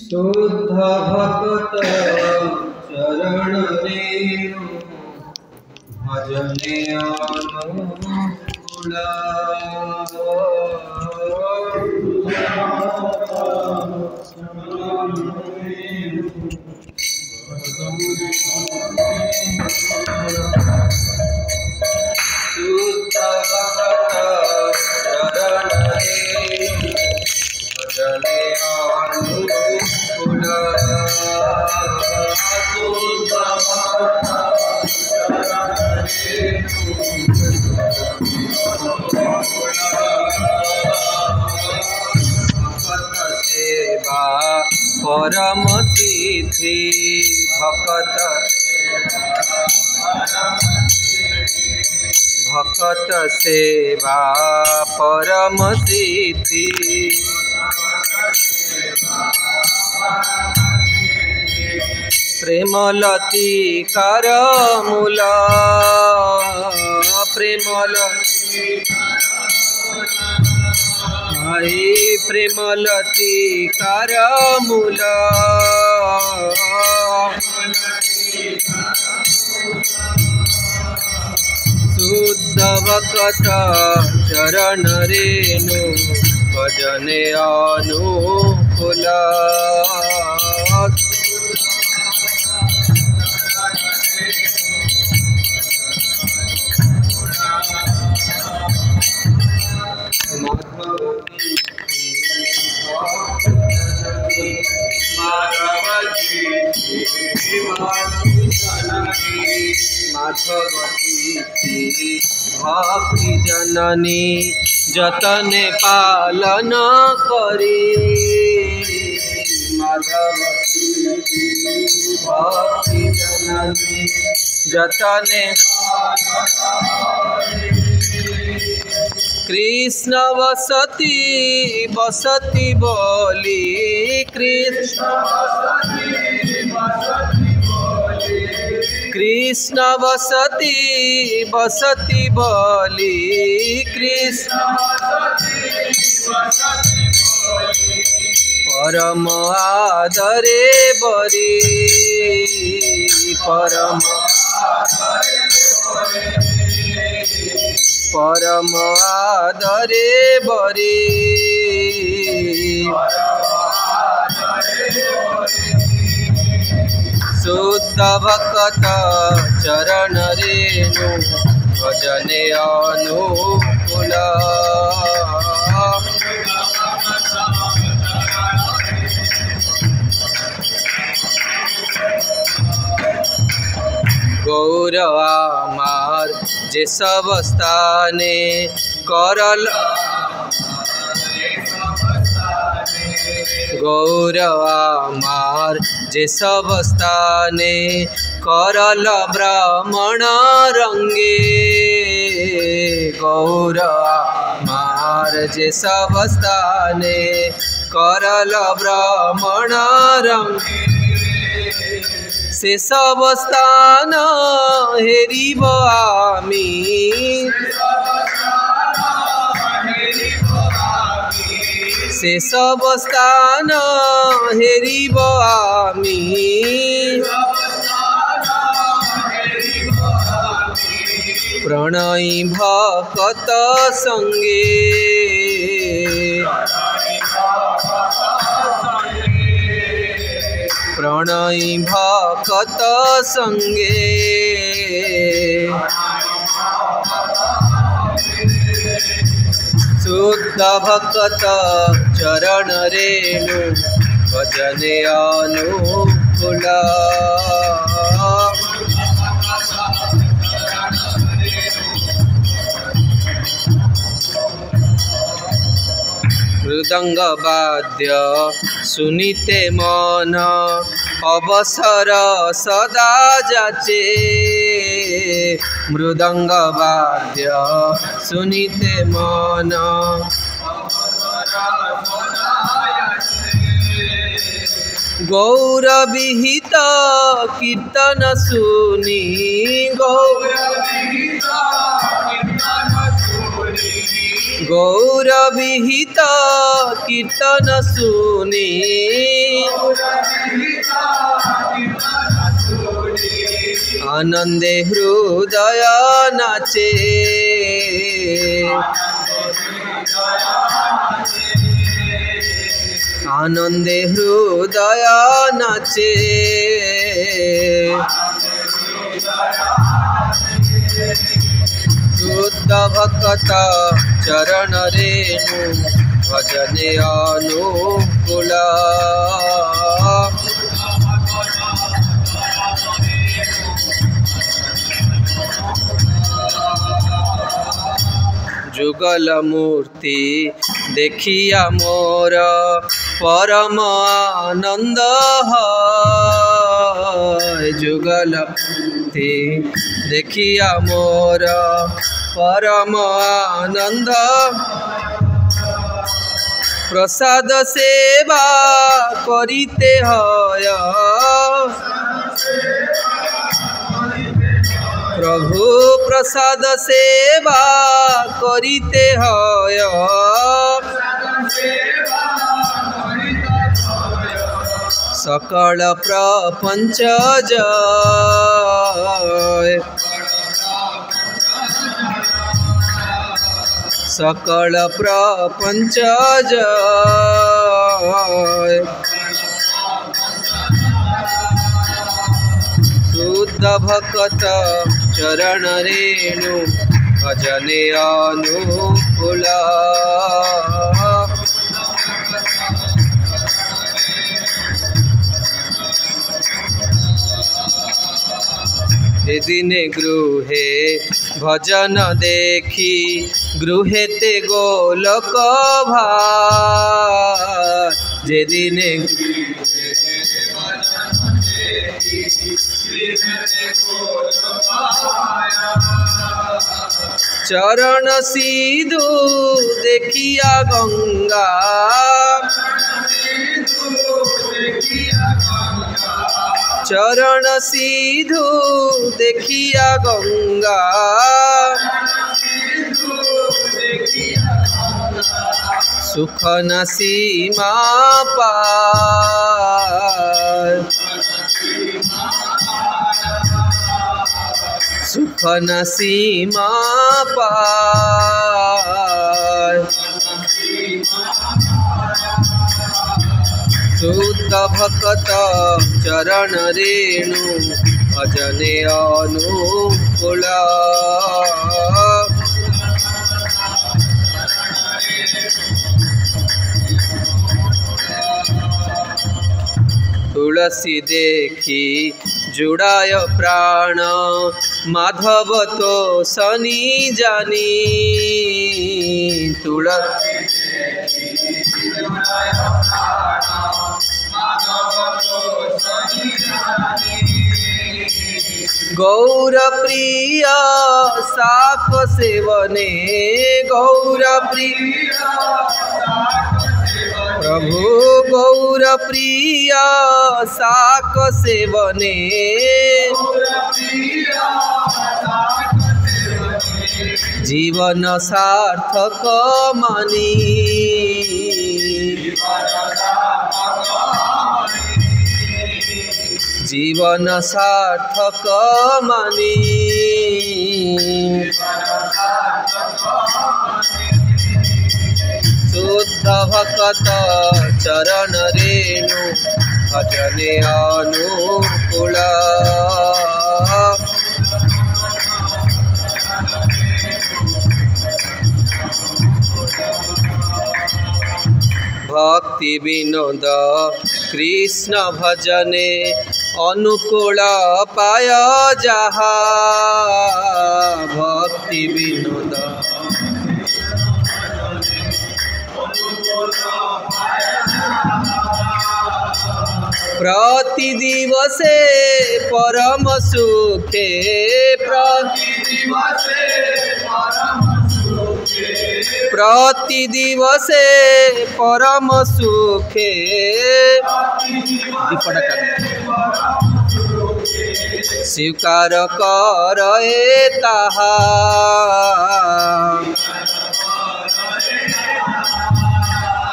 शुद्ध भक्त चरण रेणु भजने अनुकूल शुद्ध भक्त चरण रेणु भजने अनुकूल शुद्ध भक्त सेवा परम सिद्धि भक्त सेवा परम सिद्धि प्रेमलती कर मूल प्रेमलती कर मूल शुद्ध भक्त चरण रेणु भजने अनुकूल माधवती भक्ति जननी जतने पालन करी माधवती भक्ति जननी जतने कृष्ण वसती बसती बोली कृष्ण वसती बसती बोली कृष्ण परम आदरे बरी परम आदरे बरी शुद्ध भक्त चरण रेणु भजने अनुकूल गौर आमार जे सब स्थाने करल गौर आमार जे सब स्थाने करल ब्राह्मण रंगे गौर आमार जे सब स्थाने करल ब्राह्मण रंगे से सब स्थान हेरिब आमी से सब स्थान हेरिब आमी प्रणयी भक्त संगे प्रणयी भक्त संगे शुद्ध भक्त चरण रेणु भजने अनुकूल मृदंग वाद्य सुनिते मन अवसर सदा जाचे मृदंग वाद्य सुनिते मन गौर विहित कीर्तन सुनी गौर विहित कीर्तन सुनी आनंदे हृदय नाचे आनंदे हृदय नाचे शुद्ध भक्त चरण रेणु भजने अनुकूल जुगल मूर्ति देखिया मोर परम आनंद है जुगल मूर्ति देखिया मोर परम आनंद प्रसाद सेवा करिते हय प्रभु प्रसाद सेवा करिते हय सकल प्रपंच जय सकल प्रपंच जय शुद्ध भक्त चरण रेणु भजने अनुकूल दिने गृहे भजन देखी गृहे ते गोलक भार जे दिने चरण सीधु देखिया गंगा चरण सीधु देखिया गंगा सुख न सीमा पार सुख न सीमा पार शुद्ध भक्त चरण रेणु भजने अनुकूल तुलसी देखी जुड़ाय प्राण माधव तो सनी जानी तुलसी गौर प्रिय साक सेवने गौर प्रिय प्रभु गौर प्रिय साक सेवने जीवन सार्थक मानी जीवन सार्थक मानी शुद्ध भक्त चरण रेणु भजने अनुकूल भक्ति विनोद कृष्ण भजने अनुकूल पाय जहा भक्ति विनोद प्रति दिवसे परम सुखे प्रति दिवसे परम सुखे स्वीकार कर ताहा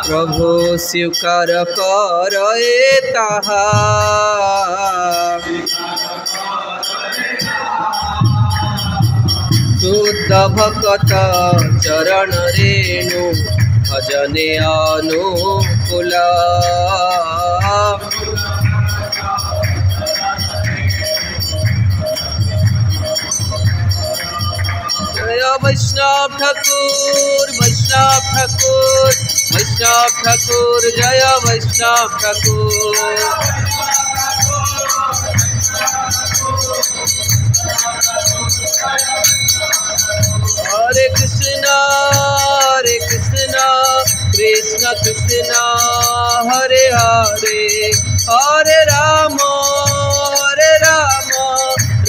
प्रभु स्वीकार कर ताहा शुद्ध भक्त चरण रेणु भजने अनुकूल जय वैष्णव ठाकुर वैष्णव ठाकुर वैष्णव ठाकुर जय वैष्णव ठाकुर हरे कृष्ण कृष्ण कृष्ण हरे हरे हरे राम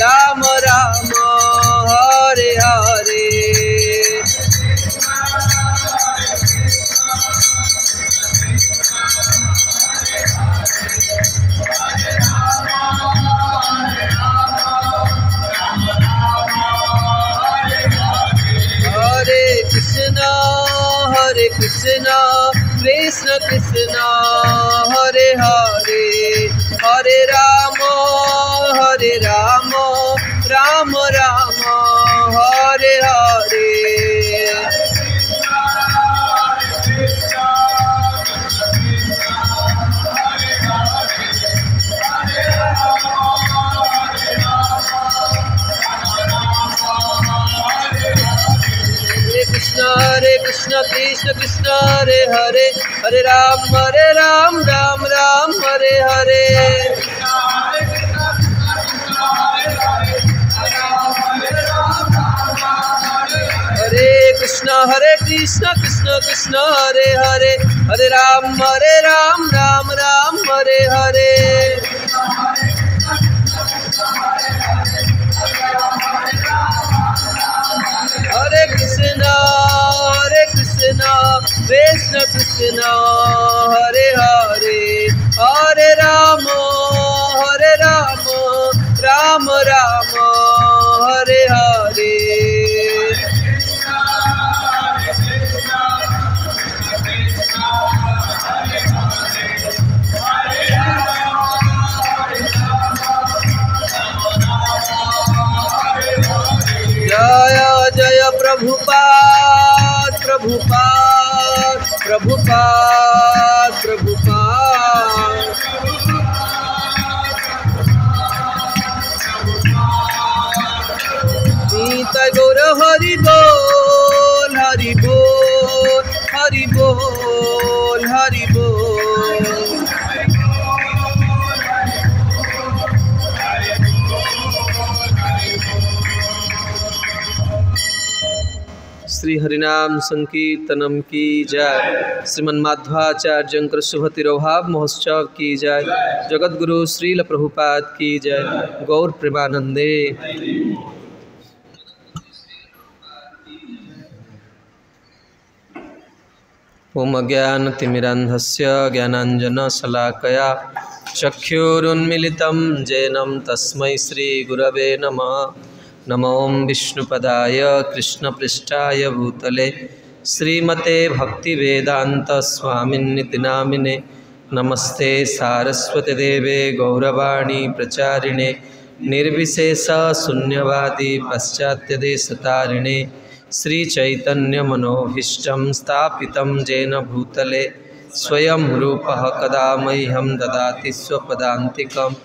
राम राम हरे हरे कृष्ण कृष्ण हरे हरे हरे राम राम राम हरे हरे हरे कृष्ण कृष्ण कृष्ण हरे हरे हरे राम राम राम हरे हरे हरे कृष्ण कृष्ण कृष्ण हरे हरे हरे राम राम राम हरे हरे हरे कृष्ण कृष्ण कृष्ण हरे हरे हरे राम राम राम हरे हरे जय जय प्रभुपाद प्रभुपाद प्रभुपाद प्रभुपाद निताय गौर हरि बोल हरि बोल हरि बोल हरि बोल श्री हरिनाम संकीर्तनम की जय। श्रीमन्माध्वाचार्य शुभतिरोभाव महोत्सव की जय। जगद्गुरु श्रील प्रभुपाद की जय। गौर प्रेमानंदे। ओम अज्ञानतिमिरान्धस्य ज्ञानाञ्जनशलाकया चक्षुरुन्मीलितं येन तस्मै श्रीगुरवे नमः। नमो विष्णुपदाय कृष्णपृष्ठाय भूतले श्रीमते भक्तिवेदांत स्वामिन्निति नामिने। नमस्ते सारस्वती देवे गौरवाणी प्रचारिणे निर्विशेष शून्यवादी पाश्चात्यदेशतारिणे। श्रीचैतन्यमनोभीष्टं स्थापितं येन भूतले स्वयं रूपः कदा मह्यं ददाति स्वपदान्तिकम्।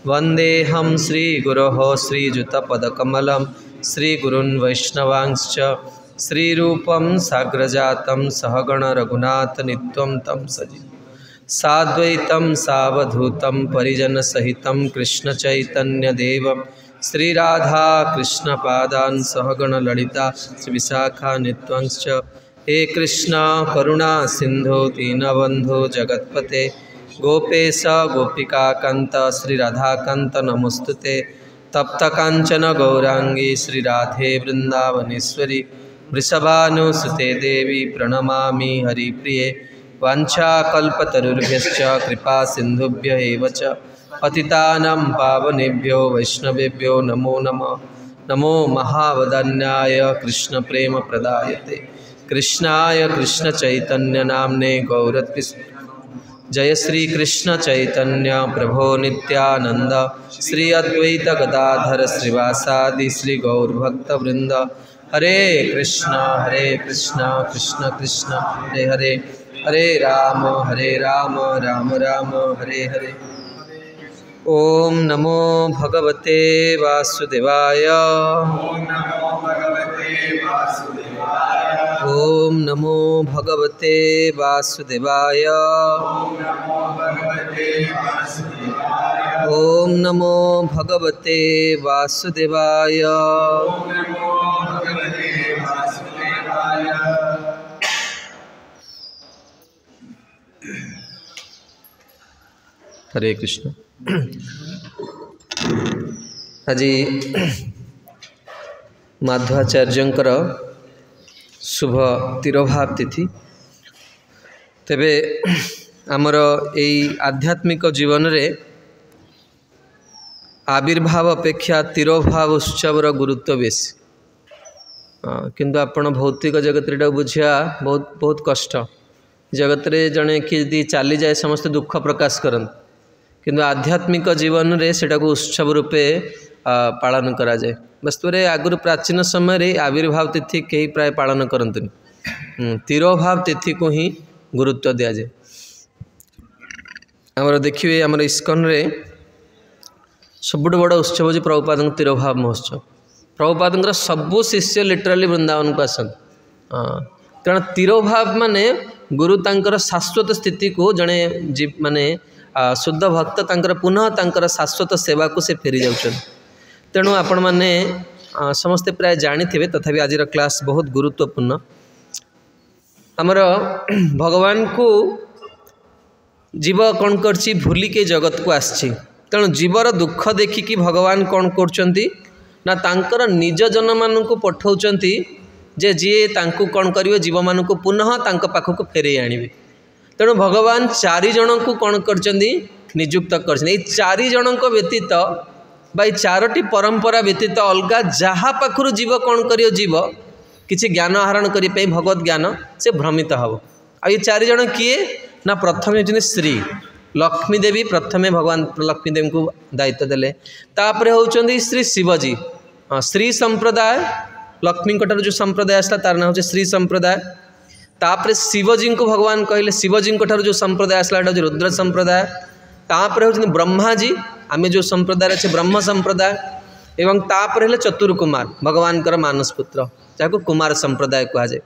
वन्देऽहं श्रीगुरोः श्रीयुतपदकमलं श्रीगुरून् वैष्णवांश्च श्रीरूपं साग्रजातं सहगण रघुनाथनित्यं तं सजीवं साद्वैतं सावधूतं परिजनसहितं कृष्णचैतन्यदेवं श्रीराधा कृष्णपादान् सहगण ललिता श्रीविशाखान्वितांश्च। हे कृष्ण करुणा सिंधु दीनबन्धु जगत्पते गोपेश गोपिकाकांत श्रीराधाकांत नमोस्तुते। तप्त कांचन गौरांगी श्रीराधे वृंदावनेश्वरी वृषभानुसुते देवी प्रणमामि हरिप्रिये। वाञ्छाकल्पतरुभ्यश्च कृपा सिन्धुभ्य एव च पतितानां पावनेभ्यो वैष्णवेभ्यो नमो नमः। नमो महावदन्याय कृष्णप्रेमप्रदायते कृष्णाय कृष्णचैतन्यनाम्ने गौरत्पिस्मे। जय श्री कृष्ण चैतन्य प्रभो नित्यानंद श्री अद्वैत गदाधर श्रीवासादि श्री गौरभक्तवृंद। हरे कृष्ण कृष्ण कृष्ण हरे हरे, हरे राम राम राम हरे हरे। ओम नमो भगवते वासुदेवाय। ओम नमो भगवते वासुदेवाय। ओम नमो भगवते वासुदेवाय। हरे कृष्ण। आज माध्वाचार्यंकर शुभ तिरोभाव तिथि। तेबे आमर यही आध्यात्मिक जीवन रे आविर्भाव अपेक्षा तिरोभाव उत्सवर गुरुत्व बेसी। किंतु आपण भौतिक जगत बुझा बहुत बहुत कष्ट। जगत रे जड़े कि चली जाए समस्त दुख प्रकाश करते, किंतु आध्यात्मिक जीवन रे सेटा को उत्सव रूपे पालन करा जाए। वास्तव में आगुरी प्राचीन समय आविर्भाव तिथि कहीं प्राय पालन करते, तिरोभाव तिथि को ही गुरुत्व दि जाए। आमर देखिए आमर इस्कन रे सबुठ बड़ उत्सव हो प्रभुपाद तिरोभाव महोत्सव। प्रभुपाद सबू शिष्य लिटराली वृंदावन को आसत, कारण तिरोभाव माने गुरु तांकर शाश्वत स्थिति को जड़े माने शुद्ध भक्त तांकर पुनः तांकर शाश्वत सेवा को से फेरी जाउछन। तेणु आपण माने समस्ते प्राय जानी थे, तथापि आज क्लास बहुत गुरुत्वपूर्ण। आमर भगवान को जीव कौन करछि भूली के जगत को आछि। तेणु जीवर दुख देखिकी भगवान कौन करछंती ना तांकर निज जन मान को पठाउछंती जे जी तांकु कौन करिवे जीव मान को पुनः तांक पाखक फेरे आनिबे। तेणु भगवान 4 जन को कौन करछंती नियुक्त करछन। ए 4 जन को व्यतीत बाई 4टी परंपरा व्यतीत अलगा जहाँ पाखुर जीव कौन करियो जीव किसी ज्ञान आहरण करि पे भगवत ज्ञान से भ्रमित हब। आ ये 4 जन किए ना प्रथम होचने श्री लक्ष्मी देवी। प्रथमे भगवान लक्ष्मी देवी को दायित्व देले। तापरे होचंदी श्री शिवजी। श्री संप्रदाय लक्ष्मी कटर जो संप्रदाय आसला तार नाम हो श्री संप्रदाय। तापरे शिवजी को भगवान कहले शिवजी कटर जो संप्रदाय आसला एटा रुद्र संप्रदाय। तापरे होचंदी ब्रह्माजी आमे जो संप्रदाय अच्छे ब्रह्म संप्रदाय। एवं तापरे हेले चतुर्कुमार भगवान कर मानस पुत्र जाको कुमार संप्रदाय कहा जाए।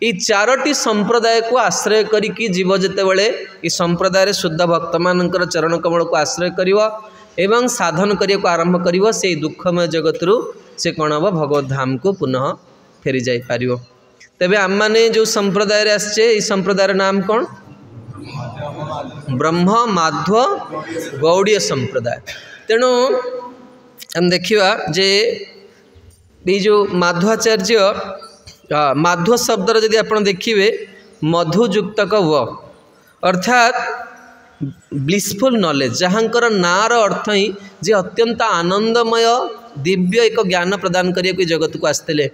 ये 4टी संप्रदाय को आश्रय करिकी जीव जेते बळे ई संप्रदाय शुद्ध भक्त मानकर चरण कमल को आश्रय करिवो एवं साधन करिया को आरंभ करिवो, से दुखमय जगत रु से कौन हम भगवत धाम को पुनः फेरी जाई पारिवो। तेबे आम माने जो संप्रदाय रे आछे ई संप्रदायर नाम कौन? ब्रह्म माध्व गौड़ीय संप्रदाय। तेणु हम देखिवा जे ये जो माध्वाचार्य माध्व शब्दर यदि आप देखिए मधुयुक्तक व अर्थात ब्लिसफुल नॉलेज जहाँकर नार अर्थ ही जे अत्यंत आनंदमय दिव्य एक ज्ञान प्रदान करिया जगत को आसते।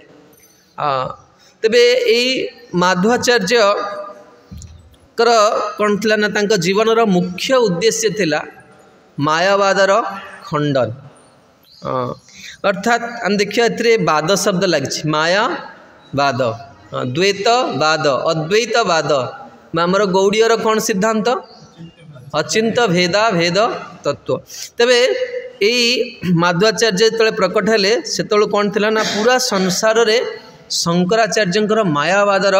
तेबे यही माध्वाचार्य कर कौन थिला ना तांका जीवनर मुख्य उद्देश्य थिला मायावादर खंडन। अर्थात हम देखिए ए बाद शब्द लगी मायावाद द्वैतवाद अद्वैतवाद आमर गौड़ीयर कौन सिद्धांत अचिंत भेदा भेद तत्व। तेबे यही माध्वाचार्य जो प्रकट हेले से कौन थिला ना पूरा संसार रे शंकराचार्यंकर मायावादर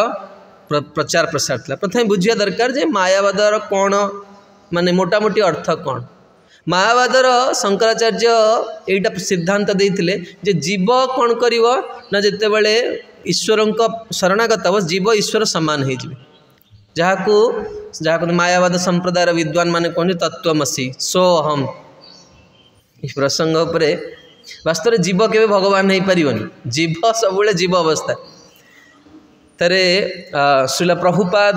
प्रचार प्रसार थिला। प्रथम बुझिया दरकार जे मायावादर कौन माने मोटामोटी अर्थ कौन। मायावादर शंकराचार्य एटा सिद्धांत देइथिले जे जीव कौन करिवो ना जेते बेले ईश्वर शरणागत हो जीव ईश्वर समान हो जाए। जहाँ मायावाद संप्रदायर विद्वान माने कहते तत्वमसी सोहम। इस प्रसंग उपरे वास्तव में जीव केवे भगवान नहीं पारिबनी, जीव सब जीव अवस्था। तारे श्रीला प्रभुपाद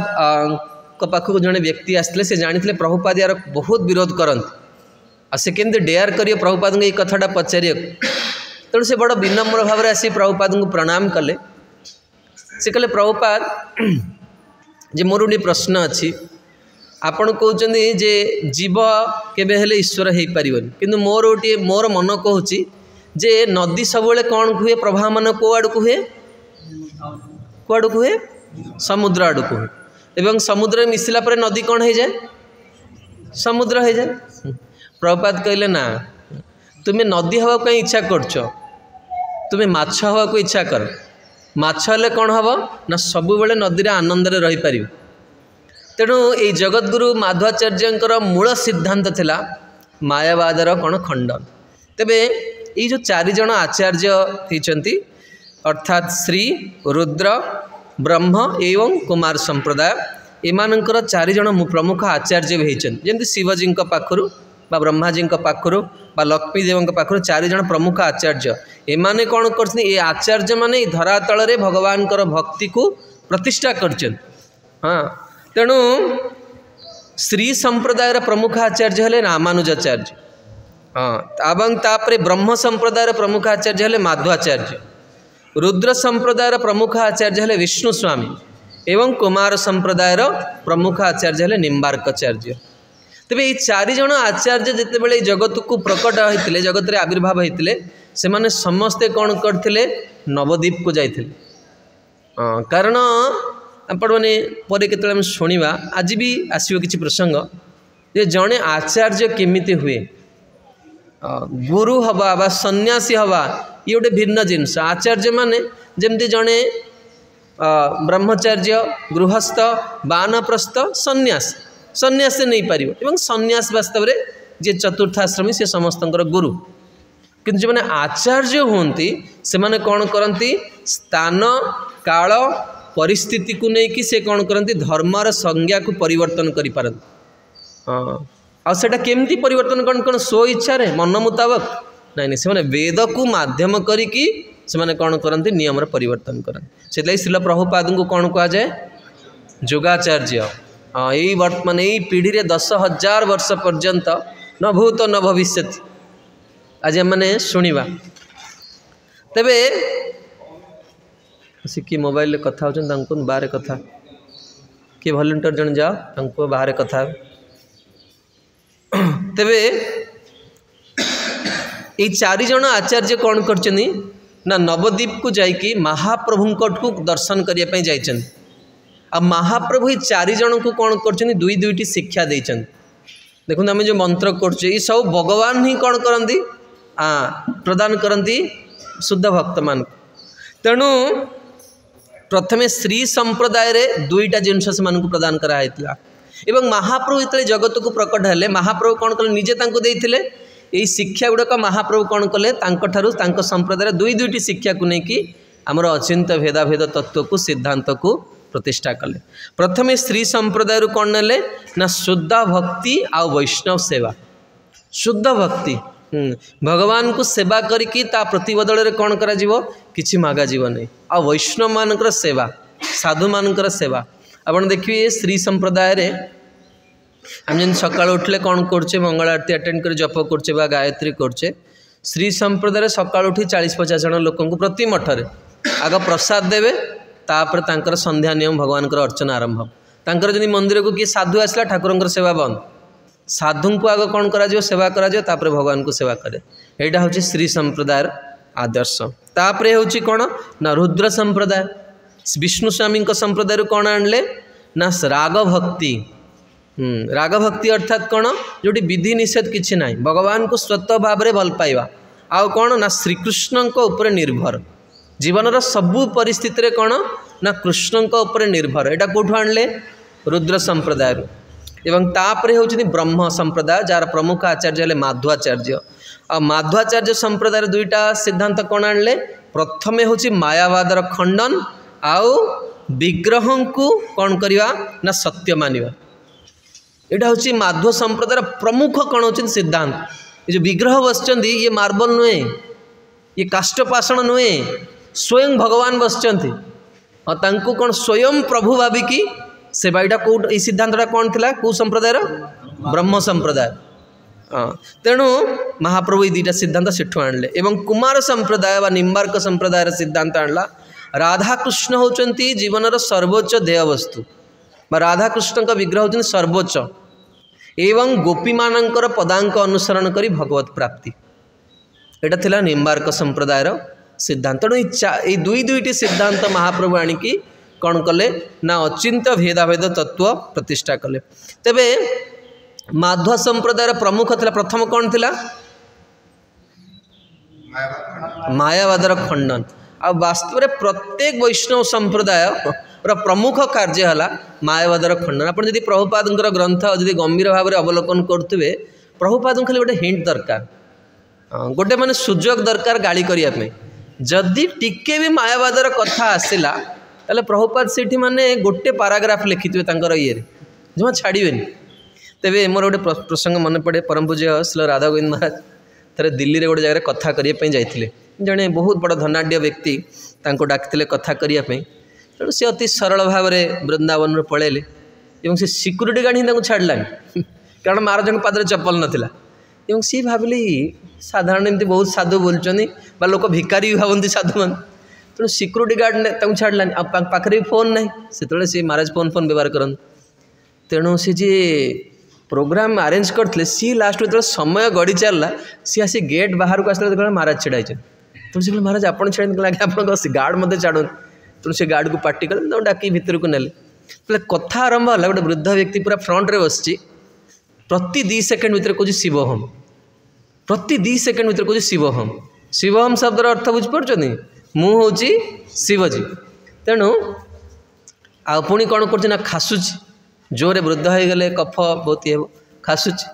पाखक जड़े व्यक्ति आसते से जानी प्रभुपाद यार बहुत विरोध करते। आ से केमती डेयर करिए प्रभुपाद को कथाटा पचारे तेणु से बड़ विनम्र भाव में आसी प्रभुपाद को प्रणाम कले से कहले प्रभुपाद जे मोर गोटे प्रश्न अच्छी आपण कहते जे जीव केबे हेले ईश्वर हो पारिबनी किंतु मोर गोटे मोर मन कहूँ जे नदी सब कौन हुए प्रवाह मान कौ आड़ को हुए कौड़ को हुए समुद्र आड़ को हुए एवं समुद्र मिसिला पर नदी कौन हो जाए समुद्र हो जाए। प्रभुपाद कहले ना तुम्हें नदी हवा कहीं इच्छा करछ तुम्हें माछ हवा को इच्छा कर माछ हेले कौन हम ना सब बेले नदी रे आनंद रे रही पारिबो। तेणु ये जगतगुरु माधवाचार्य मूल सिद्धांत थिला मायावादर कौन खंडन। तेबे ये जो चारि जन आचार्य होती अर्थात श्री रुद्र ब्रह्म एवं कुमार संप्रदाय एमानंकर चारि जन प्रमुख आचार्य भी होती जमी शिवजी पाखु बा ब्रह्माजी पाखु बा लक्ष्मीदेव पाखु चारि जन प्रमुख आचार्य एमाने कौन कर आचार्य माने धरातल रे भगवान भक्ति को प्रतिष्ठा कर। हाँ तेणु श्री संप्रदायर प्रमुख आचार्य हेले रामानुजाचार्य। हाँ एवं तापरे ब्रह्म संप्रदायर प्रमुख आचार्य हेले माध्वाचार्य रुद्र संप्रदायर प्रमुख आचार्य हेले विष्णु स्वामी एवं कुमार संप्रदायर प्रमुख आचार्य हेले निम्बार्काचार्य। तेबे ये चारि जन आचार्य जिते बड़े जगत को प्रकट होते जगत रे आविर्भाव होते से माने समस्ते कौन करते नवद्वीप को जाते कारण आपण मैंने पर के शुणा आज भी आसो कि प्रसंग जे जड़े आचार्य केमिति हुए गुरु हवा बा सन्यासी हवा ये गोटे भिन्न जिनस आचार्य माने जमती जड़े ब्रह्मचार्य गृहस्थ बानप्रस्थ सन्यास सन्यास नहीं पार एवं सन्यास वास्तव में जे चतुर्थाश्रमी से समस्त गुरु किंतु जो मैंने आचार्य होती से माने कौन करती स्थान काल परिस्थिति को लेकिन से कौन करती धर्मर संज्ञा को परिवर्तन करि पारନ୍ତି। हाँ आटा केमती परिवर्तन कौन कौन स्व इच्छा रे मन मुताबक नाई नहीं से वेद को माध्यम करिकी से माने कौन करती नियम परिवर्तन करते से श्रील प्रभुपाद को कौन कह जाए जोगाचार्य। हाँ यही वर्तमान यही पीढ़ी रे 10,000 वर्ष पर्यंत न भूत न भविष्य आज मैंने शुणा तेबे कि मोबाइल कथा होता बाहर कथा किए भलेंटियर जन जाओ बाहर कथा तेबे ये चारि जन आचार्य कौन कर नवद्वीप को जाइकी महाप्रभु को दर्शन करने जाइछन आ महाप्रभु ये चारि जन को कौन कर दुई दुईटी शिक्षा देछन। देखो आम जो मंत्र कर सब भगवान ही कौन करती प्रदान करती शुद्ध भक्त मान। तेणु प्रथमे श्री संप्रदाय रे दुईटा जिनस से प्रदान कराई एवं महाप्रभु इतने जगत को प्रकट हेले महाप्रभु कौन कले निजे तांको देइथिले यही शिक्षा गुड़ाक महाप्रभु कौन कले तांको संप्रदाय दुई दुईटी शिक्षा को लेकिन आमर अचिंत्य भेदाभेद तत्व को सिद्धांत को प्रतिष्ठा कले। प्रथमे श्री संप्रदाय कौन नेले ना शुद्ध भक्ति आ वैष्णव सेवा शुद्ध भक्ति भगवान को सेवा करिकी ता प्रतिबदल रे कौन करा जीवो किछि मागा जीव नहीं आ वैष्णव मानकर सेवा साधु मानकर सेवा आपण देखिए श्री संप्रदाय रे हम जन सकाळ उठले कौन करछे मंगल आरती अटेंड कर जप करछे बा गायत्री करछे श्री संप्रदाय रे सकाळ उठी 40-50 जन लोकन को प्रति मठ रे आग प्रसाद देवे तापर तांकर संध्या नियम भगवान कर अर्चना आरंभ तांकर जनी मंदिर को किए साधु आसला ठाकुरंकर सेवा बंद साधु को आग कौन करा सेवा करा तापर भगवान को सेवा करे यहाँ हूँ श्री संप्रदाय आदर्श। तापर हूँ कौन ना रुद्र संप्रदाय विष्णु स्वामी संप्रदाय कौन आणले ना राग भक्ति राग भक्ति अर्थात कौन जोटी विधि निषेध किसी ना भगवान को स्वतः भाव में भल पाइबा आउ कौन ना श्रीकृष्ण उपर निर्भर जीवन सबू परिस्थिति रे कौन ना कृष्ण उपर निर्भर यहाँ कौटू आणले रुद्र संप्रदाय एवं तापर हूँ ब्रह्म संप्रदाय जार प्रमुख आचार्य हेले माध्वाचार्य आ माध्वाचार्य संप्रदाय दुईटा सिद्धांत कौन आणले प्रथमे हूँ मायावादर खंडन आउ विग्रह को कौन करवा ना सत्य मानिबा यहाँ हूँ माध्व संप्रदाय प्रमुख कौन हो सिद्धांत ये जो विग्रह बसचंती ये मार्बल नुहे ये काष्ठपाषण नुहे स्वयं भगवान बसचंती और तांको कौन स्वयं प्रभु भाविकी सेवा यहाँ कौ सिद्धांतटा कौन थिला कौ संप्रदायर ब्रह्म संप्रदाय हाँ तेणु महाप्रभु ये दुईटा सिद्धांत सेठू आणले एवं कुमार संप्रदाय व निम्बार्क संप्रदायर सिद्धांत आणला राधाकृष्ण होचंती जीवनर सर्वोच्च ध्येय वस्तु राधाकृष्ण का विग्रह होचंती सर्वोच्च एवं गोपी मानकर पदांक अनुसरण करी भगवत प्राप्ति एटा थिला निम्बार्क संप्रदायर सिद्धांत तेणु ये दुईटी सिद्धांत महाप्रभु आणिकी कौन कले ना अचिंत्य भेदाभेद तत्व प्रतिष्ठा कले तेबे माध्व संप्रदायर प्रमुख थिला प्रथम कौन थिला मायावादर खंडन आ वास्तव में प्रत्येक वैष्णव संप्रदाय प्रमुख कार्य है मायावादर खंडन आप प्रभुपाद ग्रंथ जदि गंभीर भाव में अवलोकन करुवे प्रभुपाद खाली गोटे हिंट दरकार गोटे माने सुजोग दरकार गाड़ी करने जदि टिके भी मायावादर कथा आसला ताले प्रभुपाद से माने गोटे पाराग्राफ लिखिथे ये जमा छाड़बेनि तेरे मोर गोटे प्रसंग मन पड़े परम पूज्य श्री राधा गोविंद महाराज थे दिल्ली में गोटे जगह कथा करने जाते जड़े बहुत बड़ धनाढ़ व्यक्ति डाकिले कथा करने तेणु सी अति सरल भाव में वृंदावन पलैले से सिक्यूरीटी गार्ड ही छाड़लानी कारण महाराज पादे चप्पल नाला सी भाविली साधारण एमती बहुत साधु बोलचनी लोक भिकारी भी भावती साधु मान तेणु सिक्यूरीटी गार्ड छाड़लानी पाखे भी फोन ना से सी महाराज फोन व्यवहार करते तेणु सी जी प्रोग्राम अरेंज करते सी लास्ट जो समय गड़ी चलला सी आसी गेट बाहर को आसला महाराज छड़ा तेणु से महाराज आपड़ छाड़ी लगे आप गार्ड मत छाड़ तेणु से गार्ड को पार्टी कले डाक भितर को नेले कथा आरंभ है गोटे वृद्ध व्यक्ति पूरा फ्रंट रे बस प्रति 2 सेकेंड भितर कह शिवोहम प्रति 2 सेकेंड भितर कह शिवोहम शिवोहम शब्दर अर्थ बुझीपार मु हूँ शिवजी तेणु आ पुणी कौन कर खासुची जोरे वृद्ध हो गले कफ बहुत ये खासुची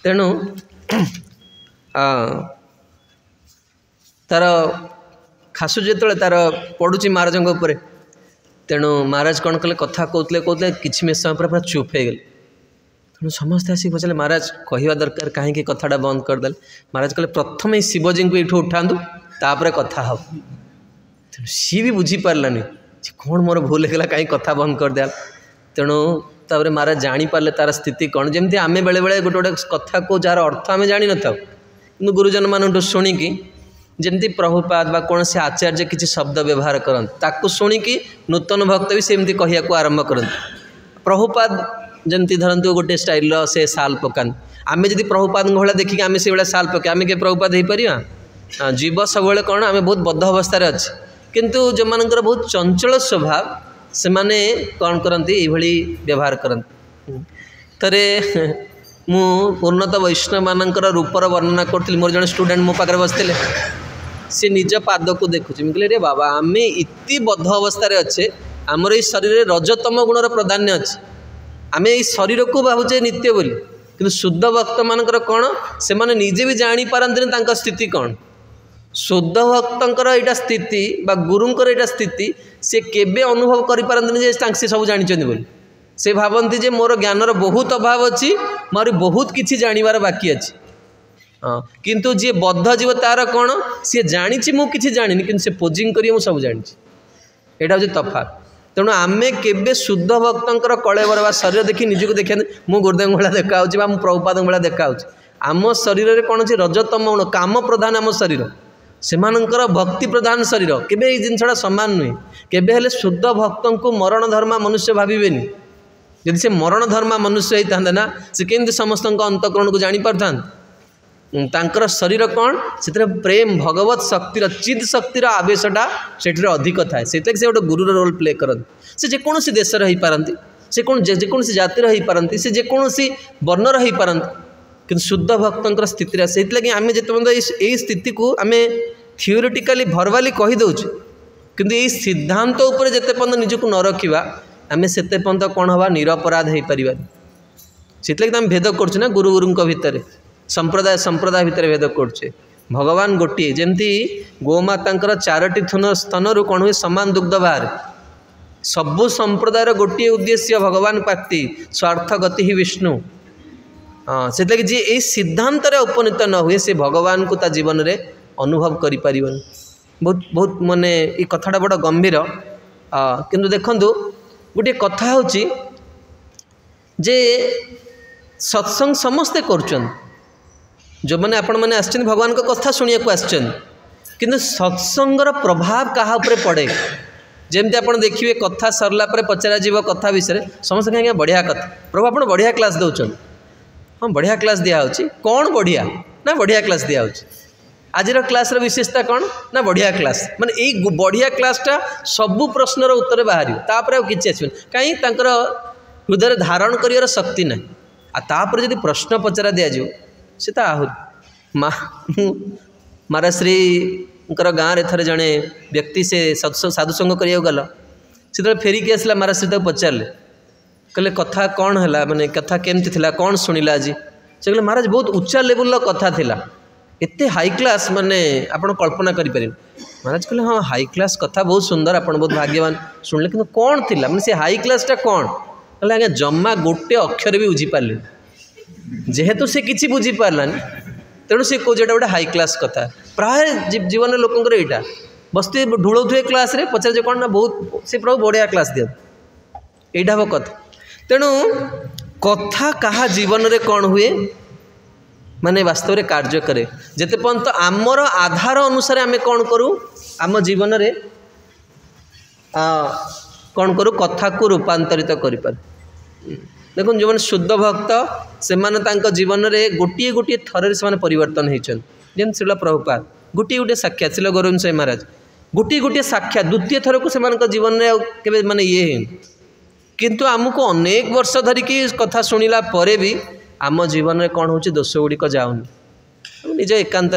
तेणु तार खासु जो तार पड़ुची महाराज उपर तेणु महाराज कौन कले कथा कहते कि समय पूरा चुप हो गले तेणु समस्ते आसिक पचारे महाराज कहवा दरकार कहीं कथाटा बंद करदे महाराज कहले प्रथम ही शिवजी को ये उठातु तापर कथा हम तेणु सी भी बुझीपारानी कौन मोर भूल होगा कहीं कथा बंद करदे तेणु तापर महाराज जानीपारे तार स्थिति कौन जमी आम बेले बेले गोटे गोटे कथा को जार अर्थ आम जानी न था कि गुरुजन मान शुणिकी जमती प्रभुपाद बा कौन से आचार्य किसी शब्द व्यवहार करते शुणिकी नूतन भक्त भी सेमती कहया को आरंभ करते प्रभुपाद जमती धरतु गोटे स्टाइल से साल पकान आम जब प्रभुपाद भाया देखिए आम से भाया साल पका आम के प्रभुपाद हो पार जीव सब कौन आम बहुत बद्ध अवस्था अच्छे किंतु जो मानकर बहुत चंचल स्वभाव से माने कौन करती ये व्यवहार करते थे मु उन्नत वैष्णव मानकर रूपर वर्णना करी मोर जन स्टूडेंट मो पाखे बसते सी निज पाद को देखुचे मुझे रे बाबा आम इति बद्ध अवस्था अच्छे आमर ये शरीर में रजतम गुणर प्राधान्य अच्छे आम ये शरीर को भावुचे नित्य बोली कि शुद्ध भक्त मानकर कौन से माने निजे भी जापारती स्थिति कौन शुद्ध भक्तर यहाँ स्थिति बा गुरुंकर यहाँ स्थिति सी केबे अनुभव करें से सब जानते बोली से भावती जे मोर ज्ञानर बहुत अभाव अच्छी मोर बहुत किसी जानिबार बाकी अच्छी हाँ किंतु जी बद्ध जीव तार कौन सी जानी मु किसी जानी कि से पोजिंग करी मु सब जानी यहाँ हूँ तफात तेणु आम केबे शुद्ध भक्तर कलेवर बा शरीर देखी निजक देखा मु गुरुदेव भाया देखा मु प्रभुपाद भाया देखा आम शरीर में कौन अच्छे रजतम गुण काम प्रधान आम शरीर सेमानंकर भक्ति प्रधान शरीर केबे ये जिनसा सामान नुहे केबे हेले शुद्ध भक्त को मरण धर्मा मनुष्य भावेनि यदि से मरण धर्मा मनुष्य होता ना से केमती समस्त अंतकरण को जापर तांकर शरीर कौन से प्रेम भगवत शक्तिर चिद शक्तिर आवेशटा से अधिक थाए से गोटे गुरुर रोल प्ले करते से जेकोसी देश रही पारती से कौन जेकोसी जाति रही पारती से जेकोसी वर्ण रही पारती कि शुद्ध भक्तर स्थिति से आम जिते यही स्थिति को आम थियोरिटिकाली भरवाली कहीदे कि यही सिद्धांत उपर जिते पर्यटन निजक न रखा आम से पर्यटन कौन हवा निरपराध हो पार से आम भेद कर गुरु गुरुंक भितर संप्रदाय संप्रदाय भितर भेद करे भगवान गोटे जमती गोमाता 4टी स्तनरू कौन हुए सामान दुग्ध बाहर सबु संप्रदायर गोटे उद्देश्य भगवान प्राप्ति स्वार्थ गति ही विष्णु हाँ से लगे जी ये सिद्धांत उपनीत न हुए से भगवान को ता जीवन में अनुभव कर पारिबन बहुत बहुत माने ये कथाटा बड़ा गंभीर किंतु देखंतु गोटे कथा होची जे सत्संग समस्ते करछन जो मैंने आपण मैंने आछन भगवान को कथा सुनिया को आछन किंतु सत्संगर प्रभाव कहा उपरे पड़े जेमती आप देखिए कथा सरला पर पचरा जीव कथा विषय समस्त कहीं बढ़िया कथा प्रभु आप बढ़िया क्लास दौरान हाँ बढ़िया क्लास दिखाई कौन बढ़िया ना बढ़िया क्लास दिखाई आज क्लास विशेषता कौन ना बढ़िया क्लास माने यही बढ़िया क्लासटा सबू प्रश्नर उत्तर बाहर तापर आ कि आसबन कहीं हृदय धारण कर शक्ति ना आपर जब प्रश्न पचरा दिज्व से तो आहरी महाराश्री गाँव में थे जड़े व्यक्ति से साधुसंग करा गल से फेरिकी आसला महाराश्री तक पचारे कहले कथा कौन है माने कथा केमती थिला कौन शुणिला आज से कहले महाराज बहुत उच्चा लेवल कथा थिला एते हाई क्लास माने आपण कल्पना करि परिन महाराज कहले हाँ हाई क्लास कथा बहुत सुंदर आपण बहुत भाग्यवान शुणिले कि कौन थिला माने से हाई क्लासटा कौन कहले आज्ञा जम्मा गोटे अक्षर भी बुझी पारे जेहेतु से किसी बुझी पारानी तेणु से कौन गोटे हाई क्लास कथा प्राय जीवन लोकंर यहाँ बसते ढूलौथे क्लास रे पचारे कौन ना बहुत से प्रभु बढ़िया क्लास दिया यहाँ हम कथा तेणु कथा कहा जीवन रे कौन हुए माने वास्तव रे कार्य करे जेते पर्यंत आमर आधार अनुसार आमे कौन करूँ आम जीवन रे कौन करूँ कथा को रूपांतरित करिपार देखो जो मैंने शुद्ध भक्त से जीवन में गोटे गोटे थर से परिवर्तन होती जेम शिला प्रभुपाद गोटे गोटे साक्षात शिला गौरव साई महाराज गोटे गोटे साक्षात द्वितीय थर को से जीवन में के माने ये किंतु आमको अनेक वर्ष धरिकी कथा शुणिला परे भी आम जीवन में कौन हो दोष गुड़िक जाऊनी निज एकांत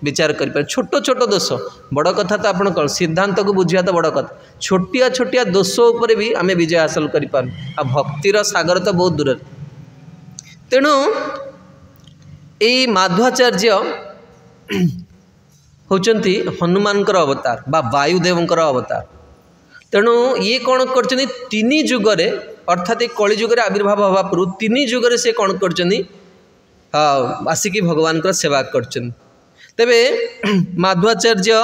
विचार कर छोट छोट दोष बड़ कथा तो आप कौन सिद्धांत को बुझा तो बड़ कथा छोटिया छोटिया दोष उपर भी आम विजय हासिल करूँ आ भक्तिर सागर तो बहुत दूर तेणु यही माध्वाचार्य होचंती हनुमान अवतार बा वायुदेवंकर अवतार तेणु ये कौन कर तीन जुगरे अर्थात कलिजुगे आविर्भाव हवा पूर्व तीन जुगरे से कौन कर आसिकी भगवान सेवा कर तेबे माध्वाचार्य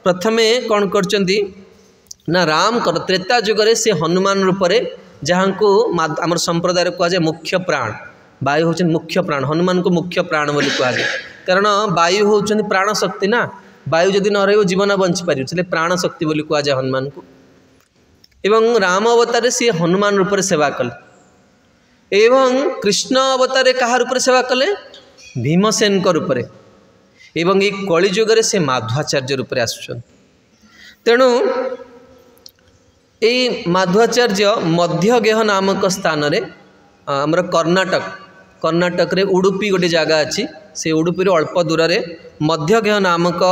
प्रथमे कौन कर राम कर त्रेता जुगरे से हनुमान रूपरे जहाँ को आम संप्रदाय कहुए मुख्य प्राण वायु हूँ मुख्य प्राण हनुमान को मुख्य प्राण बोली कहुए कारण वायु हूँ प्राण शक्ति ना वायु जदि न रही जीवन बंची पारे प्राण शक्ति बोली कहुए हनुमान को एवं राम अवतार सी हनुमान रूप से सेवा कले एवं कृष्ण अवतार कहा रूप सेवा कले भीमसेन रूप एवं ये कलिजुगे से माध्वाचार्य रूप आसुन तेणु यही माध्वाचार्य मध्यगेह नामक स्थान रे आमर कर्णाटक रे उडुपी गोटे जगह अच्छी से उडुपी अल्प दूर रे मध्यगेह नामक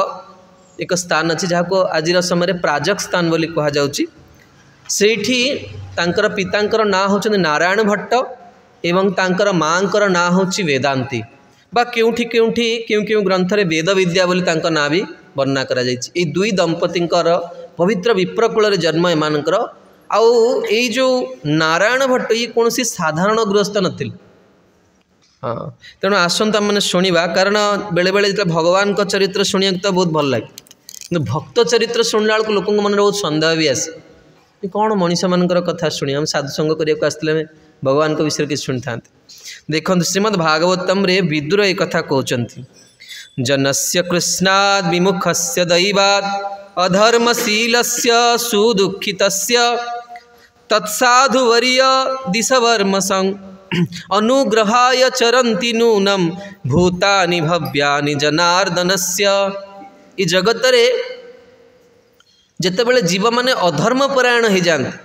एक स्थान अच्छी जहाँ को आज समय प्राजक स्थान बोली कहा जाउची सेठी तांकर पितांकर ना होचंदी नारायण भट्ट एवं तांकर मांकर ना होची वेदांती बा केउठी केउठी क्यों क्यों ग्रंथ रे वेद विद्या बोली तांका ना भी वर्णना करा जायछि ए दुई दंपतिंकर पवित्र विप्रकूल जन्म एमानकर आउ ए जो नारायण भट्ट ये कौन सी साधारण गृहस्थ नथिल हाँ तेणु आसंत मैंने शुणा कारण बेले बेले जो भगवान का चरित्र शुणा तो बहुत भल लगे कि भक्त चरित्र शुणला बेलू लोक मन बहुत सन्देह भी आसे कौन मनीष मानकर कथा शुणी हम साधुसंग करने आसते भगवान को विषय किसी शुणी था देखो श्रीमद् भागवतम रे विदुर एक कथा कहते जनस्य कृष्णाद विमुखस्य दैवाद अधर्मशीलस्य सुदुःखितस्य तत्साधुवर्य दिशवर्मसं अनुग्रहाय चरन्ति नूनम भूतानि भव्यानि जनार्दनस्य ई जगत रे जेतेबेले जीव माने अधर्म परायण हो जाते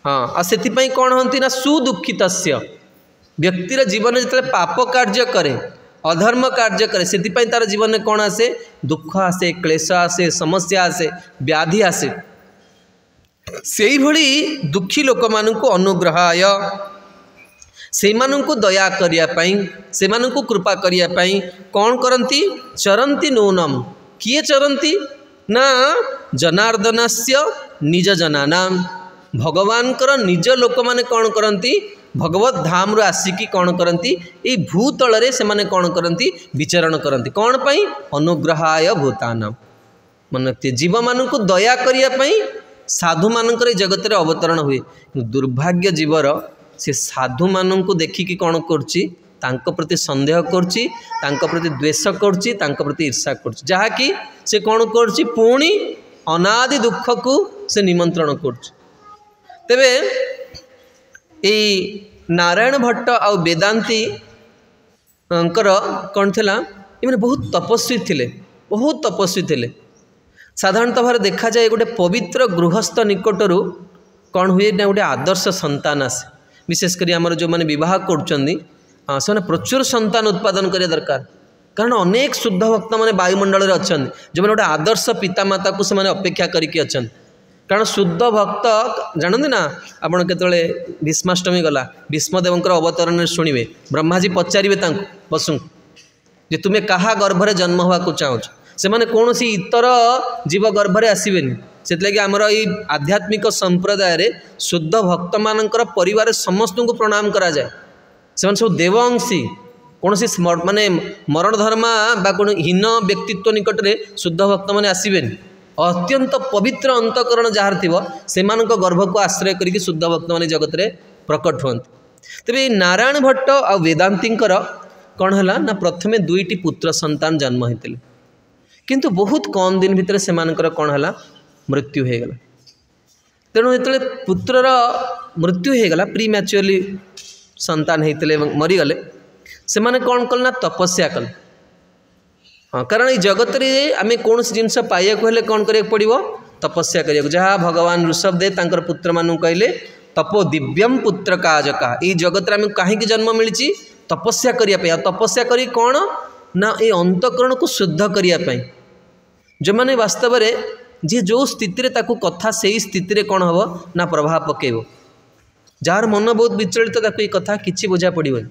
हाँ आ सेतिपई कौन होती ना सुदुःखितस्य व्यक्तिर जीवन जो पाप कार्य करे अधर्म कार्य करे सेतिपई तार जीवन में कौन आसे दुख आसे क्लेश आसे समस्या आसे व्याधि आसे से भली दुखी लोक मानू अनुग्रहाय से मानू दया करने से मानू कृपा करने कौन करती चरंती नूनम किए चरंती ना जनार्दनस्य निज जनानाम भगवान निज लोक माने कौन करती भगवत धाम रु आसिकी कौन करती ये भूतल रे से माने कौन करती विचरण करती कौन पाई अनुग्रहाय भूतानाम मन रखते जीव मानू दया करने साधु मानक जगत अवतरण हुए दुर्भाग्य जीवर से साधु मानू देखिकी कौन कर तांको प्रति संदेह करछि तांको प्रति द्वेष करछि तांको प्रति ईर्षा करछि जहाँकि से कौन करछि पुणी अनादि दुख को से निमंत्रण करछि। तेबे ए नारायण भट्ट आ वेदांती कौन थिला ये बहुत तपस्वी थिले बहुत तपस्वी थिले। साधारणतः भाव देखा जाए गोटे पवित्र गृहस्थ निकटरू कौन हुए ना गोटे आदर्श संतान आसे विशेषकर आमर जो मैंने बह कर प्रचुर संतान उत्पादन करिया दरकार कारण अनेक शुद्ध भक्त मैंने वायुमंडल अच्छा जो मैंने गोटे आदर्श पितामाता को से अपेक्षा करके अच्छा कारण शुद्ध भक्त जानते ना आपड़ के भीष्माष्टमी गला भीष्मदेवंकर अवतरण शुणवे ब्रह्माजी पचारे बसु जे तुम्हें कहा गर्भरे जन्म हवा को चाहो से मैंने कौन सी इतर जीव गर्भरे आसबेनि से लगे आमर ये आध्यात्मिक संप्रदाय रे शुद्ध भक्त मानकर परिवार समस्त को प्रणाम करा जाए से सब देवअंशी कौन सी माने मरण धर्मा बा कौन हीन व्यक्तित्व निकट में शुद्ध भक्त मैंने आसबेनि अत्यंत पवित्र अंतकरण जार थी से गर्भ को आश्रय करके शुद्ध भक्त मैंने जगत में प्रकट हुए। तेरे नारायण भट्ट आ वेदांती कौन है ना प्रथमे दुईटी पुत्र संतान जन्म होते किंतु बहुत कम दिन भितर से कौन है मृत्यु हो गला। तेणु जो पुत्रर मृत्यु हो गला प्री मैच्योरली संतान होते मरीगले से मैंने कौन कल ना तपस्या कल। हाँ कारण ये जगत रे आम कौन जिनस पाइबा हेल्ले कौन करा पड़ो तपस्या करिया जहाँ भगवान ऋषभदेव तांकर पुत्र मानू कहले तपो दिव्यम पुत्र काज का ये जगत आम कहीं जन्म मिली तपस्या करने तपस्या करी कौन ना ये अंतकरण को शुद्ध करने जो मैंने वास्तव में जी जो स्थिति ताकू कथा से ही स्थिति कौन हम ना प्रभाव पकेब जार मन बहुत विचलित ताकू ये कथा किसी बुझा पड़ोनी।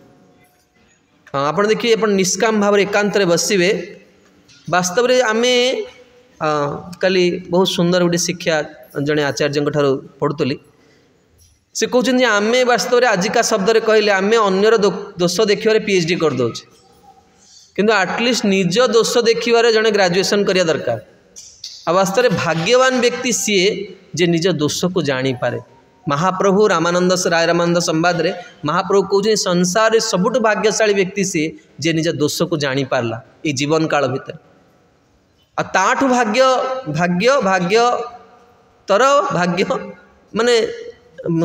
हाँ आप देखिए आप निष्काम भाव एकांत बसवे वास्तव में आम काली बहुत सुंदर गोटे शिक्षा जड़े आचार्य पढ़ुली से कहते आम वास्तव में आजिका शब्द कहले आम अन्यर दोष देखिए पीएचडी करदे किंतु आटलिस्ट निज दोष देखिबार जड़े ग्रेजुएशन करिया दरकार। आ वास्तव में भाग्यवान व्यक्ति सी जे निज दोष को जानीपारे। महाप्रभु रामानंद राय रामानंद संवाद रे महाप्रभु कहते संसार में सबुठ भाग्यशाली व्यक्ति सी जे निज दोष को जानीपारला ये जीवन काल भितर आ ताठू भाग्य भाग्य भाग्य तर भाग्य माने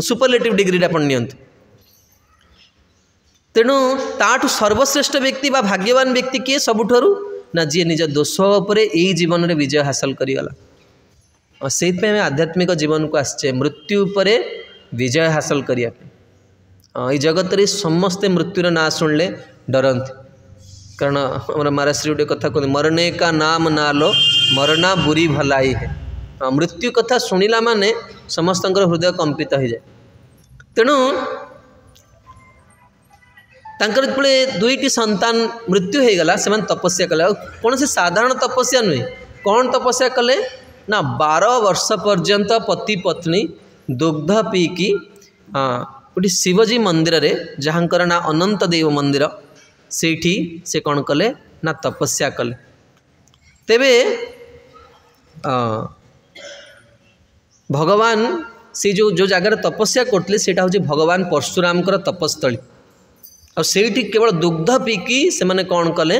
सुपरलेटिव डिग्री आपण नियंतु। तेणु ताठू सर्वश्रेष्ठ व्यक्ति बा भाग्यवान व्यक्ति किए सबुठारु ना जी निज दोष उपरे यही जीवन में विजय हासिल करिगला। से आध्यात्मिक जीवन को आसचे मृत्यु उपरे विजय हासिल करने जगत रे समस्ते मृत्युर ना शुणिले डरती कारण हमारा महाराष्ट्री गोटे कथा कहते मरने का नाम ना लो मरना बुरी भलाई है। मृत्यु कथा शुणिला माने समस्त हृदय कंपित हो जाए। तेणु तांकर जो दुईटी संतान मृत्यु हो गला से तपस्या कले कौन से साधारण तपस्या नुहे कौन तपस्या कले ना 12 वर्ष पर्यंत पति पत्नी दुग्ध पीकी गोटे शिवजी मंदिर रे जहाँकर ना अनंत देव मंदिर सेठी से कौन कले ना तपस्या कले। तेबे भगवान से जो जगार तपस्या करते सेटा हूँ भगवान परशुराम तपस्थली और सेठी केवल दुग्ध पीकी से माने कौन कले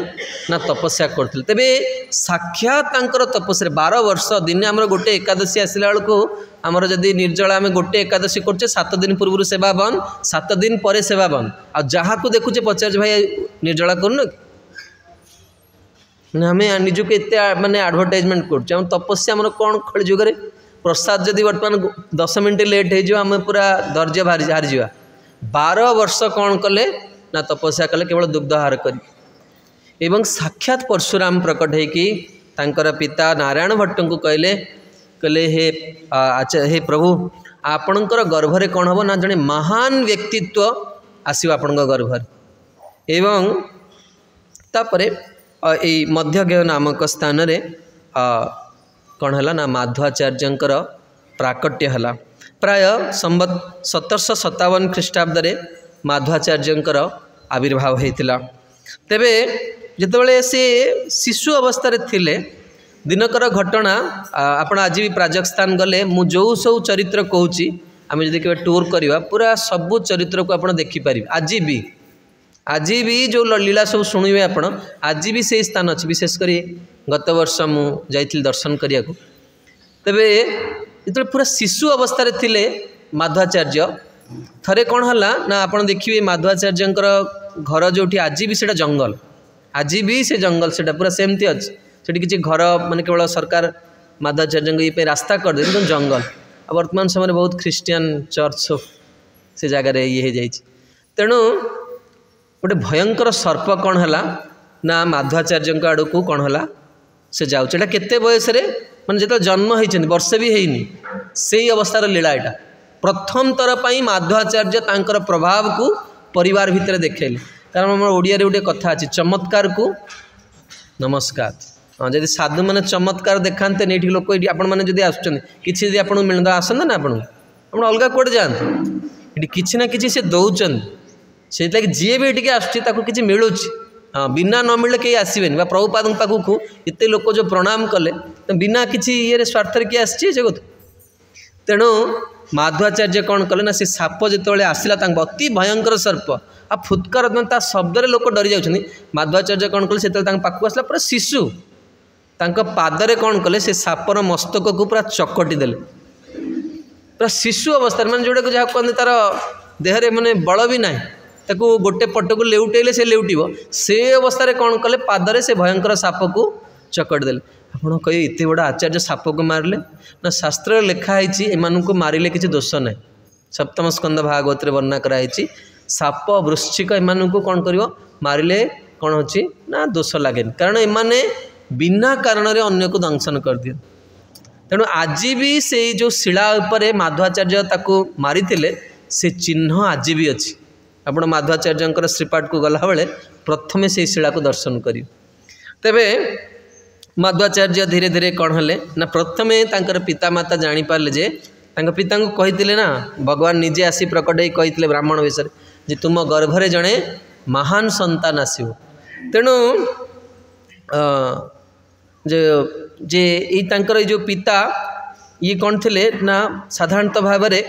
ना तपस्या करते। तेबे साक्षात तपस्या 12 वर्ष दिन आमर गोटे एकादशी आसला बेलू आमर जदि निर्जला आम गोटे एकादशी करचे 7 दिन पूर्व सेवा बंद 7 दिन पर सेवा बंद आ जहाँ को देखुचे पचार भाई निर्जला करूँ आम निजुक एत माने आडभरटाइजमेंट कर तपस्या आमर कौन खड़ी जुगे प्रसाद जदि बर्तमान 10 मिनट लेट हो पूरा धैर्य हारी जा 12 वर्ष कौन कले ना तपस्या कले केवल दुग्धहार कर एवं साक्षात परशुराम प्रकट होकि तांकर पिता नारायण भट्ट को कहले कहले हे प्रभु आपणकर गर्भरे कौन हम ना जड़े महान व्यक्तित्व आसो आपण गर्भर एवं तापरे ये मध्यगेह नामक स्थान रे कौन है ना माधवाचार्यंकर प्राकट्य है प्राय संबत 1757 ख्रीष्टाब्द माधवाचार्यंकर आविर्भाव होता। तेबे जितेबाला से शिशु अवस्था थिले दिनकर घटना आपण आज भी प्राजक्तान गले मु जो सब चरित्र कहूँ आम जब के टूर करवा पूरा सबू चरित्र को आप देखिपारे आज भी आज भी जो लीला सब शुणवे आपण आज भी से स्थान अच्छी विशेषकर गत वर्ष मुझे दर्शन करने को तेरे जो पूरा शिशु अवस्था थे माधवाचार्य थरे कौन है ना आप देखिए माधवाचार्य घर जो आज भी से जंगल आज भी से जंगल से पूरा सेमती अच्छे से किसी घर माने केवल सरकार माधवाचार्य ये रास्ता कर दे जंगल आ वर्तमान समय बहुत ख्रीस्टियन चर्च से जगार ये हो तेणु गोटे भयंकर सर्प कौन है ना माधवाचार्य आड़ को कौन है से जाऊँगा केते बयस माने जो जन्म होती वर्षे भी होनी से अवस्थार लीला यहाँ प्रथम थर पर माधवाचार्य तांकर प्रभाव को परिवार भितर देखले कारण आम ओडिया गोटे कथा अच्छी चमत्कार को नमस्कार हाँ जब साधु मैंने चमत्कार देखाते नहीं लोक आपण मैंने जब आसुँच आप मिलता आसते ना आप अलग कौटे जाते ये किसी ना कि से दौरान से जी भी ये आसुँच मिलूँ हाँ बिना न मिले कहीं आसबेनि प्रभुपाद पाखक एत लोक जो प्रणाम कले तो बिना किसी ये स्वार्थ किए आसी जगत तेणु माधवाचार्य कौन कले ना से साप जो आसला अति भयंकर सर्प आ फुत्कार शब्द लोक डरी जाऊँ माधवाचार्य कौन कले से पाखक आसला पूरा शिशु पादरे कौन कले से सापर मस्तक को पूरा चकटी देले पूरा शिशु अवस्था मैंने जोड़ा जहाँ कहते तार देहरे माने बल भी ना ताकू गोटे पट को लेउटेले से लेउटिब से अवस्था कौन कले पादरे से भयंकर साप को चकटी देले आपड़ कहे एत बड़ा आचार्य साप को मारे ना शास्त्र लिखाई एम मारे किसी दोष ना सप्तम स्कंद भागवत वर्णना कराई साप वृश्चिक एम कौन कर मारे कौन हो ना दोष लगे कारण एमाने बिना कारण अन्य को दंशन कर दिए तेणु आज भी से जो शिला उपरे माधवाचार्य ताको मारी से चिन्ह आज भी अच्छी आपण माधवाचार्य श्रीपाठ को गला बेले प्रथमे से शिला को दर्शन करी तेबे माधवाचार्य धीरे धीरे कौन है ना प्रथमे तांकर पिता माता जानी पारले जे तांकर पिता को कही ना भगवान निजे आसी प्रकट ही कही ब्राह्मण विषय जे तुम गर्भरे जड़े महान संतान आसो तेणु जे तांकर जो पिता ये कौन थे ना साधारणतः भाव में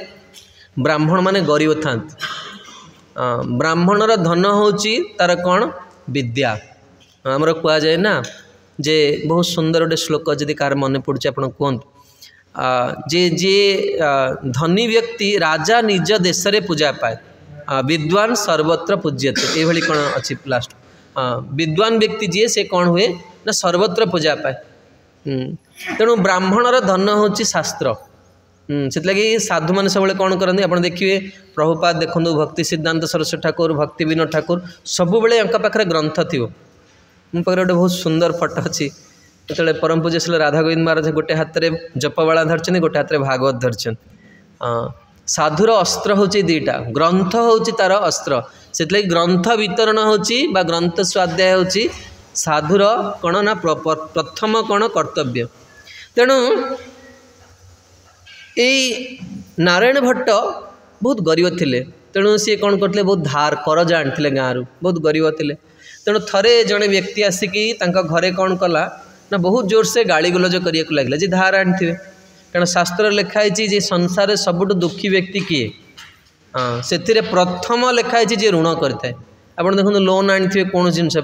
ब्राह्मण माने गरीब था ब्राह्मणर धन होची तार कौन विद्या आमर कह जाए ना जे बहुत सुंदर गोटे श्लोक जदि कार मन पड़े आप कहतु जे जे धनी व्यक्ति राजा निज देश रे पूजा पाए विद्वान सर्वत्र पूज्यते ये कौन अच्छी लास्ट विद्वान व्यक्ति जी से कौन हुए ना सर्वत्र पूजा पाए तेणु ब्राह्मणर धन होची शास्त्र से लगी साधु मैंने सब कौन करते आप देखिए प्रभुपाद देखो भक्ति सिद्धांत सरस्वती ठाकुर भक्ति विनोद ठाकुर सबुबले पाखे ग्रंथ थी मो पाखे गोटे बहुत सुंदर फटो अच्छी जो परम पूज्य राधा गोविंद महाराज गोटे हाथ में जपवाला धरछन गोटे हाथ में भागवत धरछन साधुर अस्त्र हूँ दीटा ग्रंथ हूँ तार अस्त्र से ग्रंथ वितरण होची ग्रंथ स्वाध्याय होची साधुर कौन ना प्रथम कौन कर्तव्य तेणु यही नारायण भट्ट बहुत गरीब थिले तेणु सी कौन करते बहुत धार करज आनी गाँव बहुत गरीब थिले तेणु थरे जड़े व्यक्ति आसिकी घरे कौन कला ना बहुत जोर से गाड़ी गुलज करने को लगे जी धार आनी कारण शास्त्र लिखाई जे संसार सबुठ दुखी व्यक्ति किए हाँ से प्रथम लिखाई जे ऋण करता आप देखो लोन आनी कौन जिनस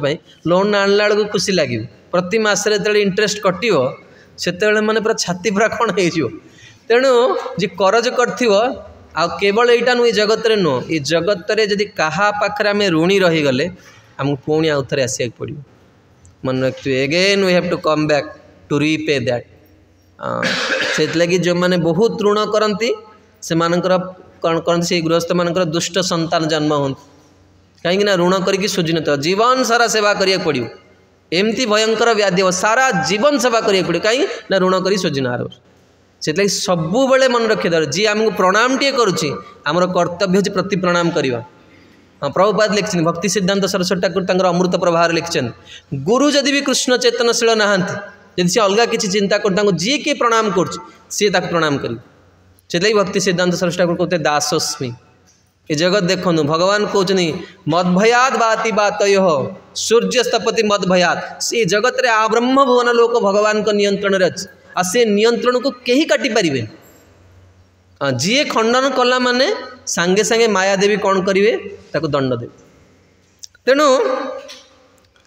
लोन आणला बेलू खुशी लगे प्रति मसरे जो इंटरेस्ट कटो से मैंने पूरा छाती पूरा कौन हो तेणु जी करज कर केवल यहाँ नुह जगत नुह ये जगत रे जदि कहा पाखरे आम ऋणी रहीगले आमको पुणी आउ थे आसवाक पड़ो मन रखिए again we have to come back to repay that से लगी जो मैंने बहुत ऋण करती से कौन करते से गृहस्थ मानकर दुष्ट संतान जन्म हो कहीं ऋण करके सुझी न जीवन सारा सेवा करिया पड़ो एमती भयंकर व्याधि हो सारा जीवन सेवा करिया पड़ो कहीं ना ऋण कर सुझी न से सबु बड़े मन रखिए दर जी आमको प्रणाम टे करुच्ची आमर कर्तव्य हो प्रति प्रणाम करवा हाँ प्रभुपाद लिखिं भक्ति सिद्धांत सरस्वती ठाकुर अमृत प्रभार लिखिं गुरु जदि भी कृष्ण चेतनशील नहांती जदि से अलग किसी चिंता कर जी किए प्रणाम कर प्रणाम कर भक्ति सिद्धांत सरस्वती ठाकुर कहते दासोस्मी ये जगत देखो भगवान कहते मदभयाद बाति बात सूर्यस्तपति मदभयाद से जगत रे आ ब्रह्म भुवन लोक भगवान को नियंत्रण अच्छे आ से नियंत्रण को कहीं काटी पारे जी खंडन कला माने सांगे सांगे माया देवी कौन करेंगे ताको दंड देवे तेणु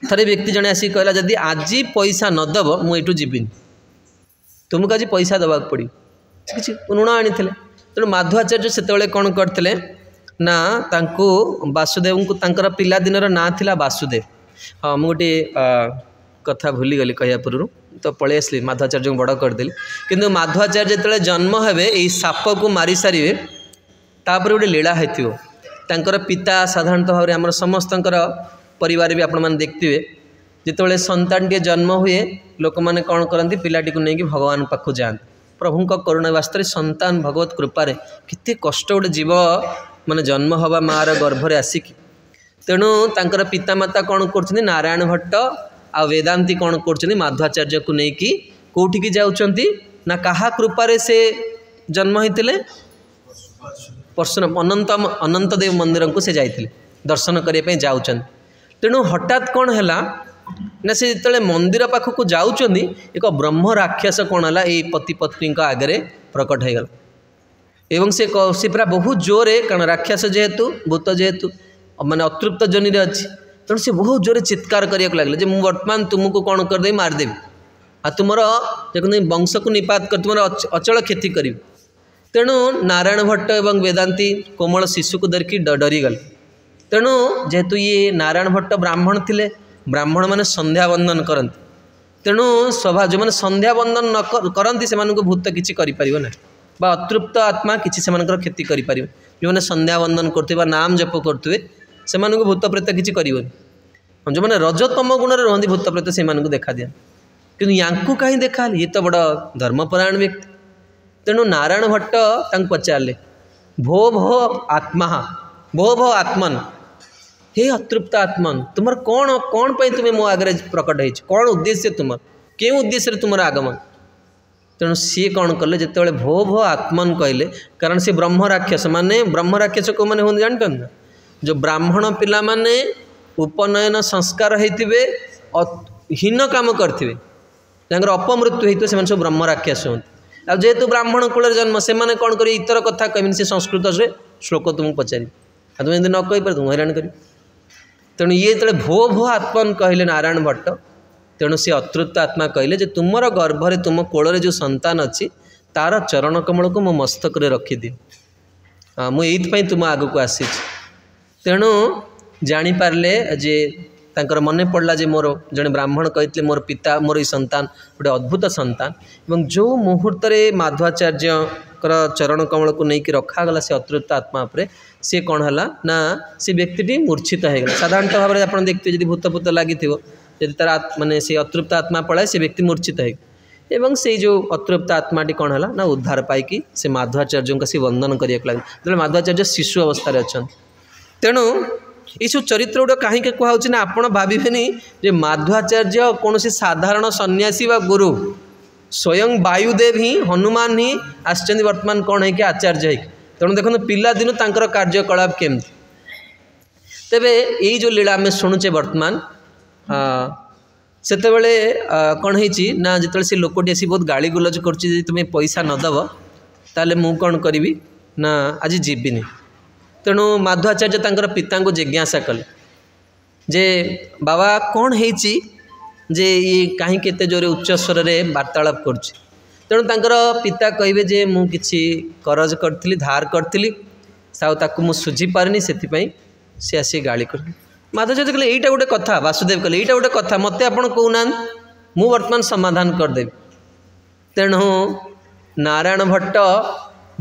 थे व्यक्ति जड़े आसिक कहला जदि आज पैसा नदब मुझे जीविनी तुमको आज पैसा दवाक पड़ी किसी ऋण आनी तेणु माधवाचार्य से कौन करते ना तांको वासुदेव को तांकर पिला दिनर ना थिला वासुदेव। हाँ मुझे कथा भूलीगली कह पूर्व तो पलि आसली माधवाचार्य को बड़ करदेली किंतु माधवाचार्य जो जन्म हे यही साप को मारी सारे तापर गोटे लीला होकर पिता साधारणतः भाव में आम समस्त परिवार भी आपण मैंने देखते जिते संतान टे जन्म हुए लोक मैंने कौन करती पिलाटी को लेकिन भगवान पाखु जाते प्रभु करुणा वास्तव संतान भगवत कृपारे केते कष्ट गोटे जीव माने जन्म हवा मार गर्भरे आसिक तेणु तांकर पितामाता कौन कर नारायण भट्ट आ वेदांती कौन कर माधवाचार्य को लेकिन कौटिकी जाउछंती ना कहा कृपारे से जन्म होते परशुराम अनंत देव मंदिर को से जाइए दर्शन करने जाऊँ तेणु हठात कौन है ना से जो मंदिर पाखक जाऊँच एक ब्रह्म राक्षस कौन है ये पति पत्नी आगे प्रकट हो गला एवं से पूरा बहुत जोरे कारण राक्षस जेहेतु भूत जेहेतु माने अतृप्त जनी अच्छी तेणु से बहुत जोरे चित्कार करने लगे जे मुझे वर्तमान तुमको कौन करदेवी मारिदेवी आ तुम वंश को निपात कर तुम अचल क्षति करी तेणु नारायण भट्ट एवं वेदांती कोमल शिशु को धरिकी डरीगले तेणु जेहेतु ये नारायण भट्ट ब्राह्मण थिले ब्राह्मण माने संध्या बंदन करती तेणु सभा जो मैंने संध्या बंदन न करती से भूत किसी कर ना बा अतृप्त आत्मा किसी से क्षति करें जो मैंने संध्या बंदन करते नाम जप करते से भूत प्रेत किसी कर जो मैंने रजतम गुण रुहति भूत प्रेत से देखा दिया कि या कहीं देखा ये तो बड़ा धर्मपरायण व्यक्ति तेणु नारायण भट्ट पचारे भो भो आत्मा भो भो आत्मन हे अतृप्त आत्मन तुम कौन कौन पर तुम्हें मो आगे प्रकट हो कौन उद्देश्य तुम क्यों उद्देश्य तुम आगमन तेणु सी कौन कले जिते भो भो आत्मन कहले कारण सी ब्रह्म राक्षस माने ब्रह्म राक्षस को मैंने हूँ जानते ना जो ब्राह्मण पिला माने उपनयन संस्कार होते हीन काम करते अपमृत्यु होते सब ब्रह्म राक्षस होते आ जेहेतु ब्राह्मण कूल जन्म से मैंने कौन कर इतर कथा कमी से संस्कृत से श्लोक तुमको पचारि आ तुम न कहीपर तुम हैरान कर तेणु ये जो भो भो आत्मन कहले नारायण भट्ट तेणु सी अतृप्त आत्मा कहले जे तुमर गर्भरे तुम कोଳରେ जो संतान अच्छी तार चरण कमल को मो मस्तक रखिदि मुझे तुम आग को आसी तेणु जापारे जे तांकर मने पड़ला जे मोर जड़े ब्राह्मण कहते मोर पिता मोर ई संतान गोटे अद्भुत संतान एवं जो मुहूर्त माधवाचार्य चरण कमल को लेकिन रखागला से अतृप्त आत्मा पर सी कौन है ना से व्यक्ति मूर्छित होगा साधारणतः भाव में आप देखते जब भूत भूत लगी जब तार माने से अतृप्त आत्मा पड़ाए से व्यक्ति मूर्छित होगा एवं से जो अतृप्त आत्माटी कौन है ना उद्धार पाई से माधवाचार्य का सी वंदन करने लगे माधवाचार्य शिशु अवस्था अच्छा तेणु ये सब चरित्र गुड़ा कहीं कहुच्छे ना आप भावेनि जे माधवाचार्य कौन साधारण सन्यासी व गुरु स्वयं वायुदेव ही हनुमान ही आसचंदी वर्तमान कौन है कि आचार्य है तेणु देखो पिला दिन तांकर कार्यकलाप केमती तेबे यही जो लीला आम शुणुचे वर्तमान सेते बेले कौन है ना जो से लोकटी आसी बहुत गाड़ी गुलज कर तुम्हें पैसा नदब ताले मु कौन करी ना आज जीविनी तेणु माधवाचार्य तांकर पिता को जिज्ञासा कले जे बाबा कौन है जे ये कहीं केते जोरे उच्च स्वर में वार्तालाप करुच्ची तेणु तांकर पिता कहे जे मु किछि करज करथिली धार करथिली साउ ताकु मु सुझी पारनी सेति से आसी गाली कर माधवाचार्य कहले एटा गोटे कथा वासुदेव कहले एटा गोटे कथा मते आपण कहूना मु वर्तमान समाधान करदेवी तेणु नारायण भट्ट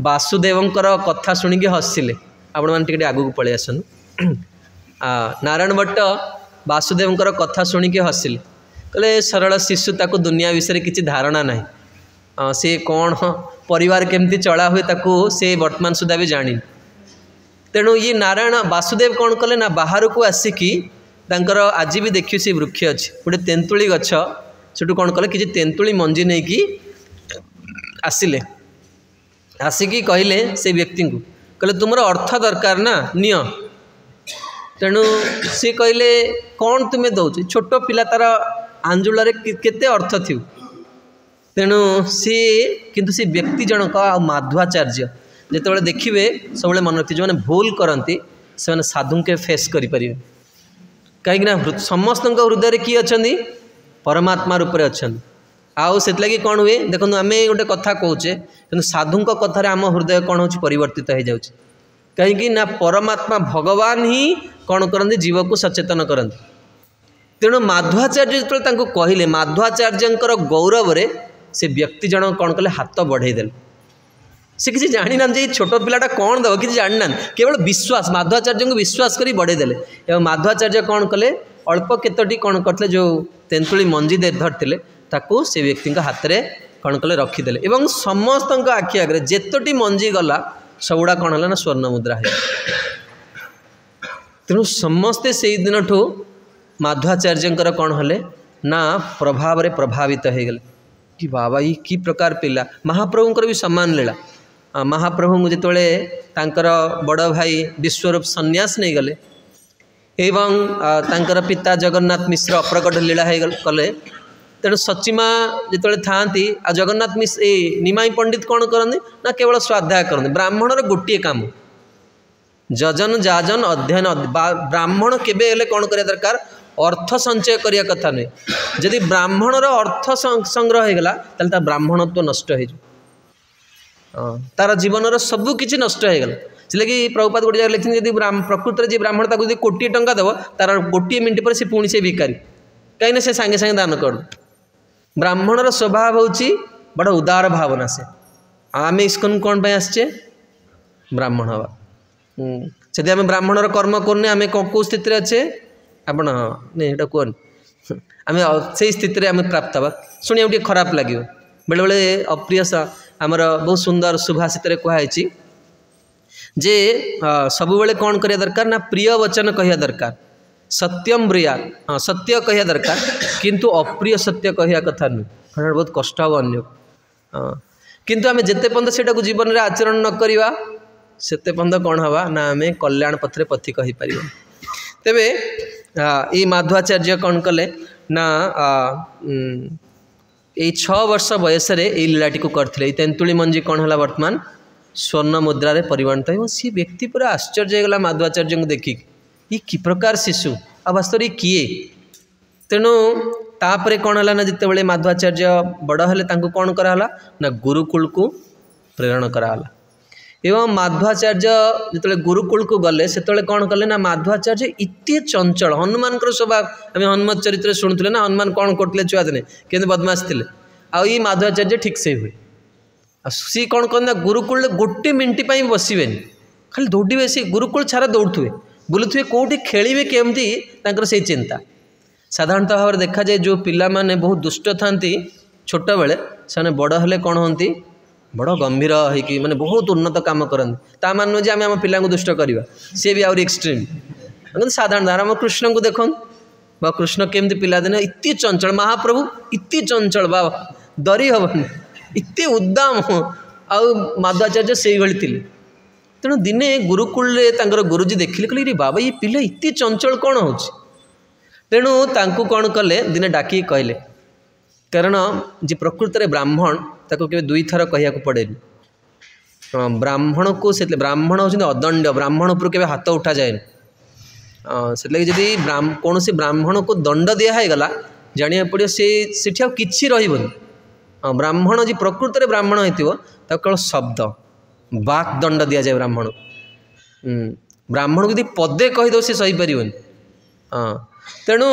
वासुदेवंकर कथा शुणिकी हसिले आपण मैंने आगू पलि आसन नारायण भट्ट वासुदेवंकर कथा शुणिकी हसिले कहले सरल शिशु ताको दुनिया विषय किसी धारणा ना सी कौन परिवार केमती चला हुए ताको से वर्तमान सुधा भी जानी तेणु ये नारायण वासुदेव कौन कले ना बाहर को आसिकी तांकर आज भी देखिए से वृक्ष अच्छी गोटे तेंतुली गछ से कौन कले कि तेंतुली मंजी नहीं कि आसिले आसिकी कहले से व्यक्ति को कहले तुमर अर्थ दरकार ना निय तेणु सी कहले कौन तुम्हें दौच छोट पिला तार आंजुल केते अर्थ थी तेणु सी किंतु सी व्यक्ति जनक माधवाचार्य जिते देखिए सब मन रखी जो मैंने भूल करती से साधु के फेस करें कहीं समस्त हृदय किए अच्छा परमात्मा रूप से अच्छा आउ से लगी कौन हुए देखो आम गोटे कथा कहे कि साधु कथार आम हृदय कौन हो परिवर्तित हो जाए कहीं ना परमात्मा भगवान ही कौन करते जीव को सचेतन करते तेणु माध्वाचार्य जो कहले माध्वाचार्य गौरव रे से व्यक्ति जन कौन कले हाथ बढ़ेदेले से किसी जानी ना छोट पिलाटा कौन दब किसी जानी ना केवल विश्वास माध्वाचार्य को विश्वास करी बढ़ेदेले एवं माध्वाचार्य कौन कले अल्प केतोटी कौन करते जो तेंतुली मंजी धरते ताकू से व्यक्ति हाथ में कौन कले रखीदे एवं समस्त आखि आगे जेतोटी मंजी गला सबुड़ा कौन है ना स्वर्ण मुद्रा है तेणु समस्ते से दिन ठू माध्वाचार्य कौन हेले ना प्रभाव रे प्रभावित हो गले कि बाबा ये कि प्रकार पिला महाप्रभुंकर भी सम्मान लीला महाप्रभु जिते तांकर बड़ भाई विश्वरूप संन्यास नहीं गले एवं तांकर पिता जगन्नाथ मिश्र अप्रकट लीला कले तेणु सचिमा जिते था जगन्नाथ मिश्र निमाई पंडित कौन करते ना केवल स्वाध्याय करते ब्राह्मणर गोटे काम जजन जाजन अध्ययन ब्राह्मण केबे हेले कौन करिया दरकार अर्थ संचय करिया कथा नहीं जदि ब्राह्मणर अर्थ संग्रह हो गला तार ब्राह्मणत्व नष्ट हो तार जीवन सबू किसी नष्ट हो गला से प्रभुपाद गोटे जगह लिखी जब प्रकृत में जी ब्राह्मण ताको यदि कोटी टंका देव तार गोटे मिनट पर से पुणी से भिकारी कहीं से सांगे सांगे दान कर ब्राह्मणर स्वभाव हूँ बड़ा उदार भावना से आम इस्कन कौन पे आसचे ब्राह्मण हवा से आम ब्राह्मणर कर्म करने आम कौ स्थित अच्छे आपण हाँ नहीं कहन आम से स्थित आम प्राप्त हाँ शुणा गोटे खराब लगे बेले बेले अप्रिय आमर बहुत सुंदर सुभाषित कहुई जे सबु बेले कौन करिया दरकार ना प्रिय वचन कहिया दरकार सत्यम ब्रिया हाँ सत्य कहिया दरकार किंतु अप्रिय सत्य कहिया कथा नुह बहुत कष्ट हम अन्य किंतु आम जिते पर्यंत सेटा को जीवन में आचरण न करवा सेते पर्यंत कौन हवा ना आम कल्याण पथरे पथिक हो पार तेबे ये माध्वाचार्य कौन कले ना ये 6 वर्ष बयस लीलाटी को करते तेंतुली मंजी कौन है वर्तमान स्वर्ण मुद्रा रे परिवर्तित हो सी व्यक्ति पूरा आश्चर्य होगा माध्वाचार्य को देखिक ये कि प्रकार शिशु आ वास्तव किए तेणु तापर कौन है ना जिते माध्वाचार्य बड़ हेले कौन कराला ना गुरुकुल को प्रेरण कराला एवं माध्वाचार्य जिते गुरुकुल को गले से कौन कले ना माध्वाचार्य इतने चंचल हनुमान स्वभाव आम हनुमान चरित्र शुणुले ना हनुमान कौन करते छुआ दिने केंद्र बदमाश थे आई माध्वाचार्य ठीक से हुए सी कौन कहना गुरुकुल गोटे मिनट पर बसवे खाली दौड़े सी गुरुकुल छारा दौड़ुए बुलुए कौटी खेलिए केमती से चिंता साधारणतः भाव देखा जाए जो पिला माने बहुत दुष्ट था छोट बेले से बड़ हेले कौन होती बड़ गंभीर होगी माने बहुत उन्नत काम करते ता मान जे आम पिला दुष्ट करवा सी भी आहरी एक्सट्रीम साधारण आम कृष्ण को देख बा कृष्ण केमती पिला दिन इतनी चंचल महाप्रभु इतनी चंचल बाबा डरी हेनी इतने उद्दाम आउ माध्वाचार्य से थी तेणु दिने गुरुकुल गुरुजी देखिले कहले बाबा ये पिला इतनी चंचल कौन हो तेणु तांकु कौन कले दिने डाकी कहले कारण जी प्रकृत में ब्राह्मण ताको के 2 थर कहिया को पड़े ब्राह्मण को से ब्राह्मण होती अदंड ब्राह्मण उपर के हाथ उठा जाए से लगी कौन से ब्राह्मण को दंड दिहगला जाना पड़ो से कि रही ब्राह्मण जी प्रकृत में ब्राह्मण हो केवल शब्द बाक दंड दि जाए ब्राह्मण ब्राह्मण को पदे कहीद से सही पार हाँ तेणु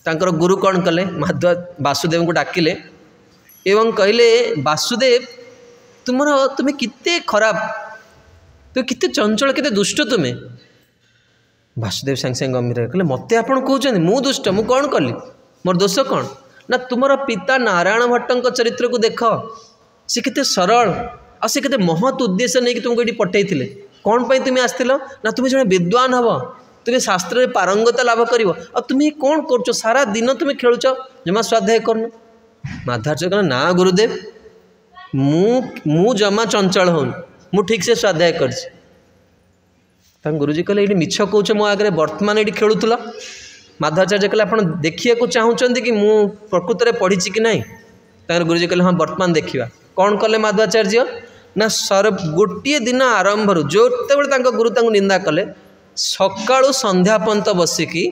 तांकर गुरु कौन कले माध्व वासुदेव को डाकिले एवं कहले वासुदेव तुम्हें कितने खराब तुम कितने चंचल कितने दुष्ट तुम्हें वासुदेव सांगे सांगे गंभीर कहले मत आपड़ कहते मु दुष्ट मु कौन कली मोर दोष कौन ना तुमर पिता नारायण भट्ट चरित्र को देख सी केते सरल आ से केते महत् उद्देश्य नहीं कि तुमको ये पठे कौन पर तुम्हें आसथिल ना तुम्हें जड़े विद्वान हम तुम्हें शास्त्र में पारंगता लाभ कर तुम्हें कौन कर सारा दिन तुम्हें खेलुच जमा स्वाध्याय करन माध्वाचार्य कहना ना गुरुदेव मु जमा चंचल हो मु ठीक से स्वाध्याय कर गुरुजी कहले ये मिछ कौच मो आगे वर्तमान ये खेलुला माध्वाचार्य कहले आप देखिए को चाहूँगी कि मु प्रकृत में पढ़ी कि ना गुरुजी कहले हाँ वर्तमान देखा कौन कले माध्वाचार्य ना सर गोटे दिन आरंभ जो गुरु निंदा कले सकाळू संध्या पर्यंत बसिकी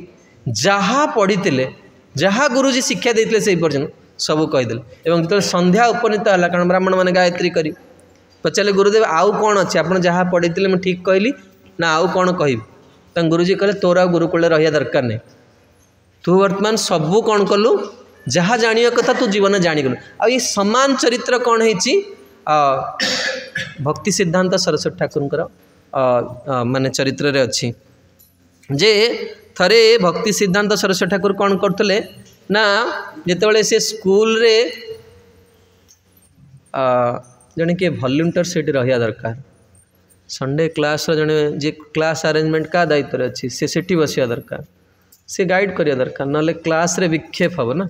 जहाँ पढ़ी जहाँ गुरुजी शिक्षा देते से पर्यटन सब कहीदे एवं जो संध्या उपनीत है कारण ब्राह्मण मैंने गायत्री करी पचारे गुरुदेव आउ कौन अच्छे आप जहाँ पढ़ी मुझे ठीक कहली ना आउ कौन कह गुरुजी कहले तोर आ गुरुकुल रहा दरकार नहीं तू वर्तमान सबू कौन कलु जहाँ जानिया कथा तू जीवन जाणीगलु आ ये समान चरित्र कौन है भक्ति सिद्धांत सरस्वती ठाकुर माने चरित्र रे अच्छी जे थरे भक्ति सिद्धांत सरस्वती ठाकुर कौन करते ना जिते से स्कूल रे जड़े किए भल्यूंटर से रहा दरकार संडे क्लास जड़े जी क्लास अरेंजमेंट का दायित्व अच्छी से बसिया दरकार से गाइड करिया दरकार ना क्लास रे विक्षेप हम ना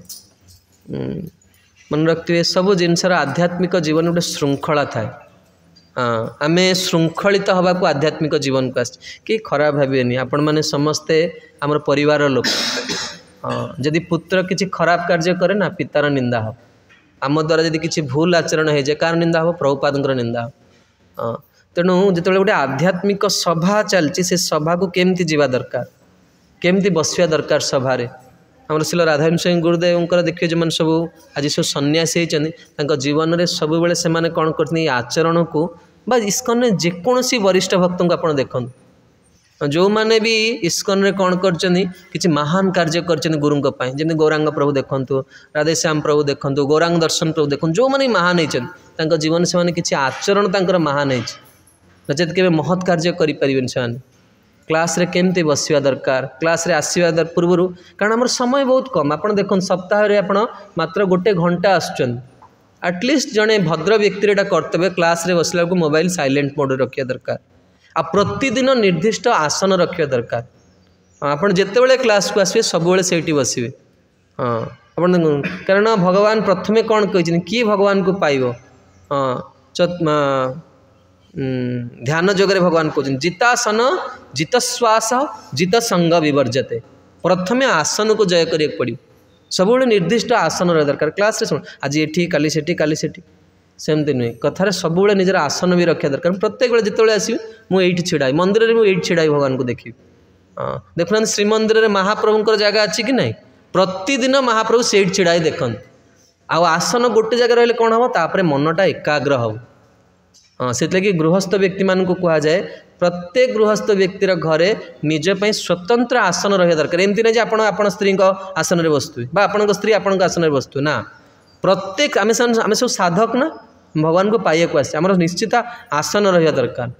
मन रखिए सब जिनसर आध्यात्मिक जीवन गोटे श्रृंखला थाए आम श्रृंखलित हवा को आध्यात्मिक जीवन को कि खराब भावेनि आपण मैंने समस्ते आमर परिवार लोक जदि पुत्र किसी खराब कार्य करे ना पितार निंदा हो आम द्वारा जदि किसी भूल आचरण हो जाए कार निंदा हो प्रभुपादर निंदा हो तेणु जो गोटे आध्यात्मिक सभा चलती से सभा को केमती जीवा दरकार केमती बसिया दरकार सभार आम शिल राधाविंश गुरुदेव देखिए जो मैंने सब आज सब सन्यासी होती जीवन में सब बेले से कौन कर आचरण को बा इस्कन में जेकोसी वरिष्ठ भक्त को आप देखते जो मैंने भी इस्कन में कौन कर महान कार्य कर गुरुंक जमी गौरांग प्रभु देखु राधेश्याम प्रभु देखु गौरांग दर्शन प्रभु देखु जो मैंने महान होती जीवन से किसी आचरण तंकर महान है नचेत के महत् कार्य करें से क्लास रे केमती बसिया दरकार क्लास रे आसवा पूर्व कारण आम समय बहुत कम आप देखो सप्ताह आपण मात्र गोटे घंटा आसुचन एटलिस्ट जड़े भद्र व्यक्ति एटा कर्तव्य क्लास रे बसला को मोबाइल साइलेंट मोड रखिया दरकार आ प्रतिदिन निर्दिष्ट आसन रखिया दरकार आपन जेतेबेले क्लास को आसबे सबुबेले सेठी बसिबे हाँ आपन कारण भगवान प्रथमे कौन कहिछन कि भगवान को पाइबो ध्यान जोगरे भगवान कहते जितासन जितश्वास जित संग विवर्जते प्रथमे आसन को जय करिया पड़ी सब निर्दिष्ट आसन रहा दरकार क्लास रे सुन आज ये काली सेठी सेमती नुहे कथार सब निजर आसन भी रखा दरकार प्रत्येक बेले जिते आसबि मुझे छिड़ाई मंदिर में छिड़ाई भगवान को देखी देखुना श्रीमंदिर में महाप्रभुंर जगह अच्छी कि नहीं प्रतिदिन महाप्रभु से छिड़ाई देखते आसन गोटे जगह रही कौन हम तापर मनटा एकाग्र हम हाँ से गृहस्थ व्यक्ति मान को कह जाए प्रत्येक गृहस्थ व्यक्तिर घरे निजपाई स्वतंत्र आसन रहा दरकार एमती नहीं आप स्त्री आसन में बसतु आप स्त्री आपण आसन में बसतु ना प्रत्येक आम सब साधक ना भगवान को पाइया को आसे आम निश्चित आसन रहा दरकार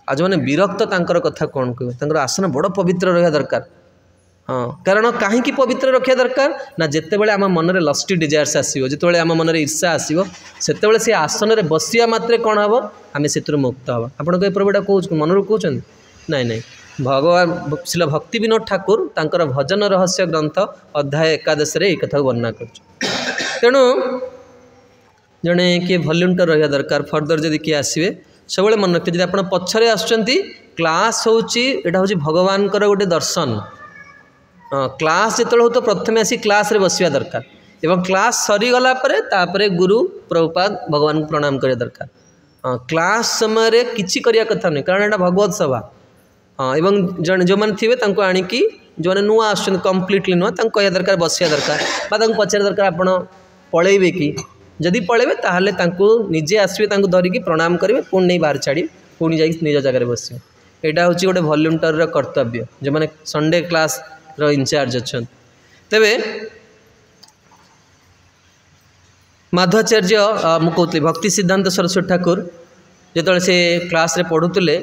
आज मैंने विरक्त तांकर कथा कौन कहे आसन बड़ पवित्र रहा दरकार हाँ कारण कहीं पवित्र रखा दरकार ना जिते बड़े आम मन में लस्टी डिजायर्स आसो जिते आम मन में ईर्षा आसो से सी आसन में बसिया मात्रे कौन हम आम से मुक्त हाँ आपड़ कहे प्रभुटा कह मन कहते नाई नाई भगवान शिल भक्ति विनोद ठाकुर तांकर भजन रहस्य ग्रंथ अध्याय एकादश ये कथा वर्णना कर तेणु जड़े किए भल्यूंटर रहा दरकार फर्दर जदि किए आसवे सब मन रखिए जब आप पछरे आसुचंती क्लास होटा हूँ भगवान गोटे दर्शन क्लास जो हो तो प्रथम आसी क्लास रे बसिया दरकार एवं क्लास सरीगला तापरे गुरु प्रभुपाद भगवान को प्रणाम करिया दरकार क्लास समय किसी करिया कथा नहीं कारण यहाँ भगवत सभा एवं जन जो मैंने थे आणिकी जो मैंने नुआ आस कम्प्लीटली नुआ कह दरकार बसिया दरकार पचार दरकार आप पलैबे कि जदि पलैबे ताहले निजे आसबे धरिकी प्रणाम करेंगे पुणी नहीं बाहर छाड़ी पुणी जा निज जगह बसवे यहाँ हूँ गोटे भल्यूंटर कर्तव्य जो मैंने संडे क्लास रो इंचार्ज अच्छा तेरे माधवाचार्य मुझे भक्ति सिद्धांत सरस्वती ठाकुर जो से क्लास रे पढ़ुले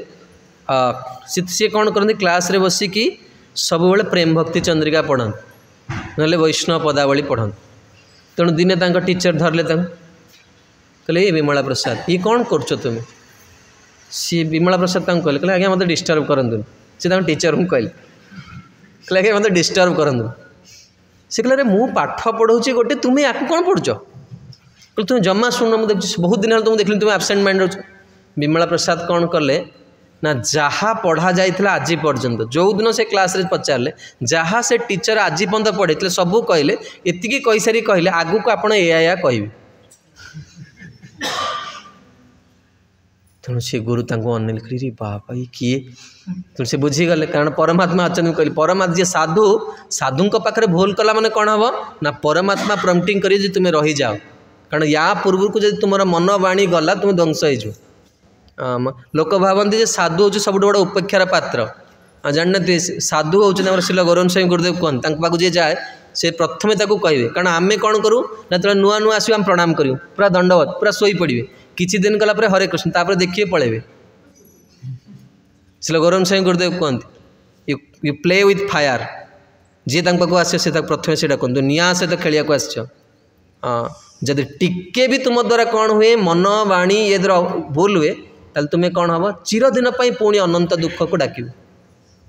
सी कौन करते क्लास रे बसिकी सब बेले प्रेम भक्ति चंद्रिका पढ़ाते ना वैष्णव पदावली पढ़ाते तेणु दिने टीचर धरले कहले ये विमला प्रसाद ये कौन कर तुम्हें सी विमला प्रसाद कहले आज्ञा मत डिस्टर्ब करते सी टीचर को कहले कहले मत डिस्टर्ब करंतु से कहले मु पाठ पढ़ाऊँ गोटे तुम्हें या कौन पढ़ुच कहले तुम जमा शुण मुझे बहुत दिन तुम देखली तुम आबसेंट माइंड रोच विमला प्रसाद कौन कले ना जहाँ पढ़ा जाइथिला आज पर्यंत जो दिन से क्लास रे पचारे जहाँ से टीचर आज पर्यंत पढ़े सबू कहले एतिकी कही सारी कहले आगु को आपण या कहबे तेणु से गुरु अनिल करी बाबा ये किए तेणु से बुझीगले कारण परमात्मा अच्छा कहली परमात्मा जी साधु साधु पाखे भूल कला मैंने कौन हम ना परमात्मा प्रम्पटिंग करी तुम्हें रही जाओ कारण या पूर्व को जब तुम मन बाणी गला तुम ध्वंस हो लोक भावती जे साधु हूँ सब बड़ा उपेक्षार पात्र जानते साधु हूँ शिल गौरव स्वामी गुरुदेव कहते पाक जी जाए से प्रथमे कहे कारण आम कौन करूँ ना जो नुआ नुआ आस आम प्रणाम करूँ पूरा दंडवत पूरा शोई पड़े किसी दिन गला हरे कृष्ण तापर देखिए पलैबे शिल गौरव स्वामी गुरुदेव कहते यू प्ले विथ फायर जी पाक आस प्रथम से कहते निआ सहित खेलिया को आस जदि टिके भी तुम द्वारा कौन हुए मन बाणी ये द्वारा भूल हुए ताल तुम्हें कौन हम चिरदिन पुणी अनंत दुख को डाक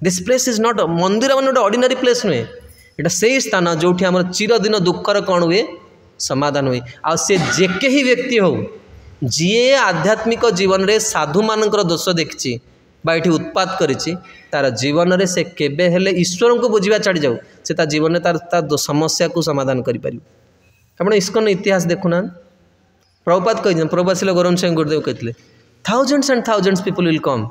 दिस प्लेस इज नॉट मंदिर मान गोटे ऑर्डिनरी प्लेस नुहे यहाँ से स्थान जो आम चिरदिन दुखर कौन हुए समाधान हुए आ जेके ही व्यक्ति हो जी आध्यात्मिक जीवन में साधु मानकर दोष देखी ये उत्पात करिछि तार जीवन में से केबे हेले ईश्वर को बुझा छाड़ी जाऊ से ता जीवन में तार समस्या को समाधान करें आप इस्कन इतिहास देखुना प्रभुपाद कही प्रभुपाद शिल गौरव स्वामी गुरुदेव कहते thousands and thousands people will come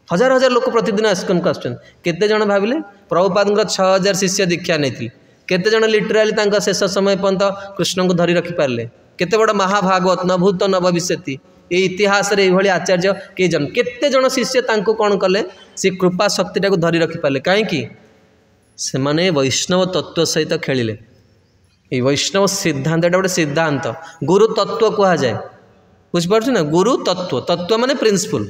हजार हजार लोक प्रतिदिन इस्कन को आते जन भाविले प्रभुपाद 6000 शिष्य दीक्षा नहीं केते जन लिटराली शेष समय पर्यंत कृष्ण को धरी रखिपारे केते बड़ महाभागवत न भूत न भविष्यति ये इतिहास रे ये आचार्य कई जन केते जन शिष्य कौन कले से कृपा शक्ति को धरी रखिपारे कहीं से माने वैष्णव तत्व सहित खेलिले ये वैष्णव सिद्धांत गोटे सिद्धांत गुरु तत्व कह जाए बुझिपार ना गुरु तत्व तत्व माने प्रिंसिपल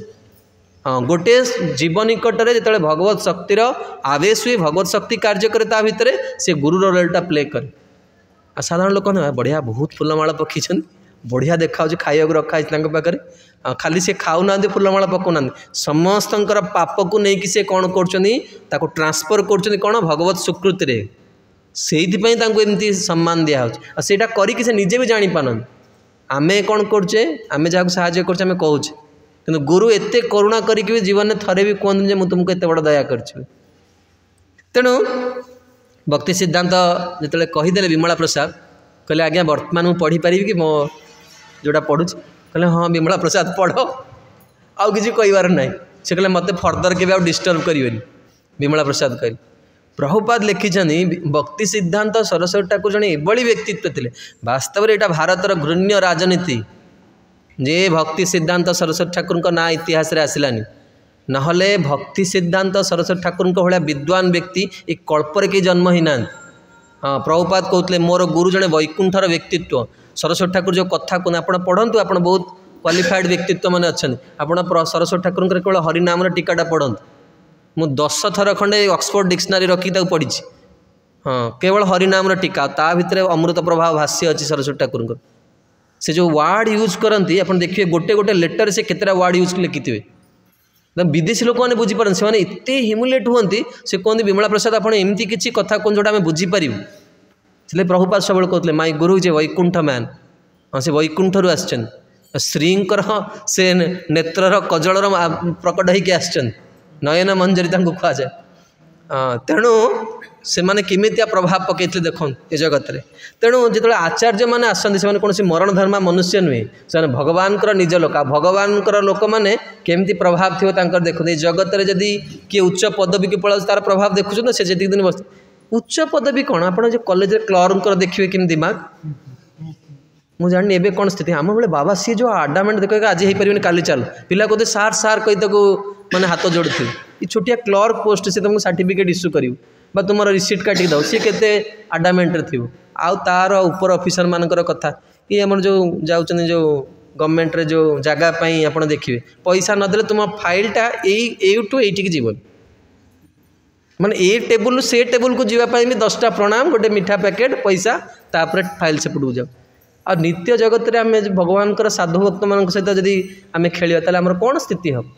हाँ गोटे जीव निकट में जो भगवत शक्तिर आवेश हुए भगवत शक्ति कार्य करे ता भितर से गुरु रोलटा प्ले करे आ साधारण लोक बढ़िया बहुत फूलमाला पकई बढ़िया देखा खाइबा रखाई पाखे खाली से खाऊना फूलमाला पकाना समस्त पाप को लेकिन से कौन कर ट्रांसफर कर कौन भगवत स्वीकृति रे से एमती सम्मान दिखाई सेटा करके से निजे भी जापार आमे कौन करचे आमे जहाँ साहाय्य करचे आमे कहूचे किंतु गुरु एते करुणा करके भी जीवन में थरे भी कहते मुझे तुमको एत बड़ दया कर तेणु भक्ति सिद्धांत जो कहीदे विमला प्रसाद कहले आज्ञा वर्तमान मुझे पढ़ी पारि कि मो जोटा पढ़ुच कहले हाँ विमला प्रसाद पढ़ आउ किसी कहबार ना से कहले मत फर्दर के डिस्टर्ब करें विमला प्रसाद कह प्रभुपाद लिखिं भक्ति सिद्धांत सरस्वती ठाकुर जड़े एभली व्यक्तित्व थे वास्तव में यहाँ भारतर घृण्य राजनीति जे भक्ति सिद्धांत सरस्वती ठाकुर ना इतिहास रे आसलानी नहले भक्ति सिद्धांत सरस्वती ठाकुर भाया विद्वान व्यक्ति एक कल्पर के जन्म ही ना हाँ प्रभुपाद कहते मोर गुरु जड़े वैकुंठर व्यक्तित्व सरस्वती ठाकुर जो कथा कहते आप पढ़ंतु आप बहुत क्वालिफाइड व्यक्तित्व मैंने अच्छा आप सरस्वती ठाकुर केवल हरिनाम टीकाटा पढ़ंतु मु 10 थर खंडे ऑक्सफोर्ड डिक्शनरी रखी पढ़ी हाँ केवल हरिनाम टीका ता भितर अमृत प्रभाव भाष्य अच्छी सरस्वती ठाकुर से जो वार्ड यूज करती आप देखिए गोटे गोटे लेटर से केतटा वार्ड यूज लिखिथे विदेशी लोक मैंने बुझीपार से एत ह्यूमिलेट हुए से कहते विमला प्रसाद आप एमती किसी कथा कौन जोटा आम बुझीपारू से प्रभुपाद सब कहते माई गुरु जे वैकुंठ मैन हाँ से वैकुंठ रू आसन श्रींकर से नेत्रर कजलर प्रकट होकर आसन नयन मंजरी कह जाए तेणु से माने किमितिया प्रभाव पकई देखो ये जगत रे तेणु जो आचार्य मैंने आसती से कौन मरण धर्मा मनुष्य नुहे से भगवान निज लोक भगवान लोक मैंने केमती प्रभाव थी देखो ये जगत रे जदि किए उच्च पदवी की पड़ा तार प्रभाव देखुन से जी दिन बस उच्च पदवी कौन आप कॉलेज क्लर्क देखिए कि दिमाग मुझे जानी एवं कौन स्थिति आम बेले बाबा सी जो आडामेंट देख आज हो पारे काली चल पिला कहते सार सार कही मैंने हाथ जोड़ी थी ये छोटिया क्लर्क पोस्ट से तुमको सर्टिफिकेट इश्यू कर तुम रिसीट काटिक दो सी के आडामेंट थी आउ तार ऊपर ऑफिसर मानकर कथा ये आम जो जाऊँ जो गवर्नमेंट रे जो जगह आप देखिए पैसा नदेले तुम फाइलटा यू ये जीवन माने ए टेबुल से टेबुल को जीवाई भी 10टा प्रणाम गोटे मिठा पैकेट पैसा तापर फाइल से पड़ू जाओ आ नित्य जगत रे आम भगवान साधु भक्त मान सहित जदि आम खेलिया ताले आमर कौन स्थिति हम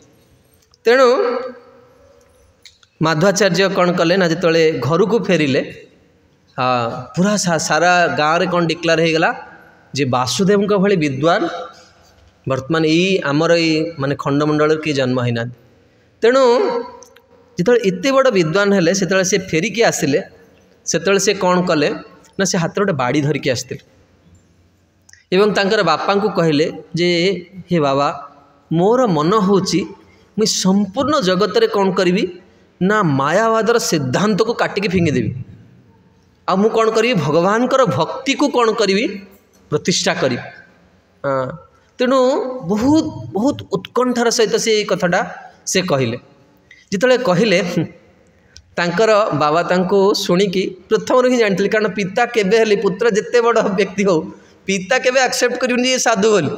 तेणु माधवाचार्य कौन कले ना जो घर को फेरिले पूरा सारा गाँव में कौन डिक्लेयर हो गला जे वासुदेव भली विद्वान वर्तमान यही आमर माने खंडमंडल की जन्म ही ना तेणु जो एत बड़ विद्वान हेले से फेरिकी आसिले से कौन कले ना से हाथ गोटे बाड़ी धरिकी आसते एवं तांकर बापा को कहले जे हे बाबा मोर मन होची मुई संपूर्ण जगत रे कौन करी ना मायावादर सिद्धांत को काटिकी फिंगिदेवी आ मु कौन करी भगवान कर भक्ति को कौन करी प्रतिष्ठा करी। तेणु बहुत बहुत उत्कंठार सहित से कथाटा से कहले जिते कहले तांकर बाबा तांको शुणिकी प्रथम ही जानी कारण पिता केबे हेले पुत्र जिते बड़ व्यक्ति हो पिता केबे एक्सेप्ट करिवनी ये साधु बोली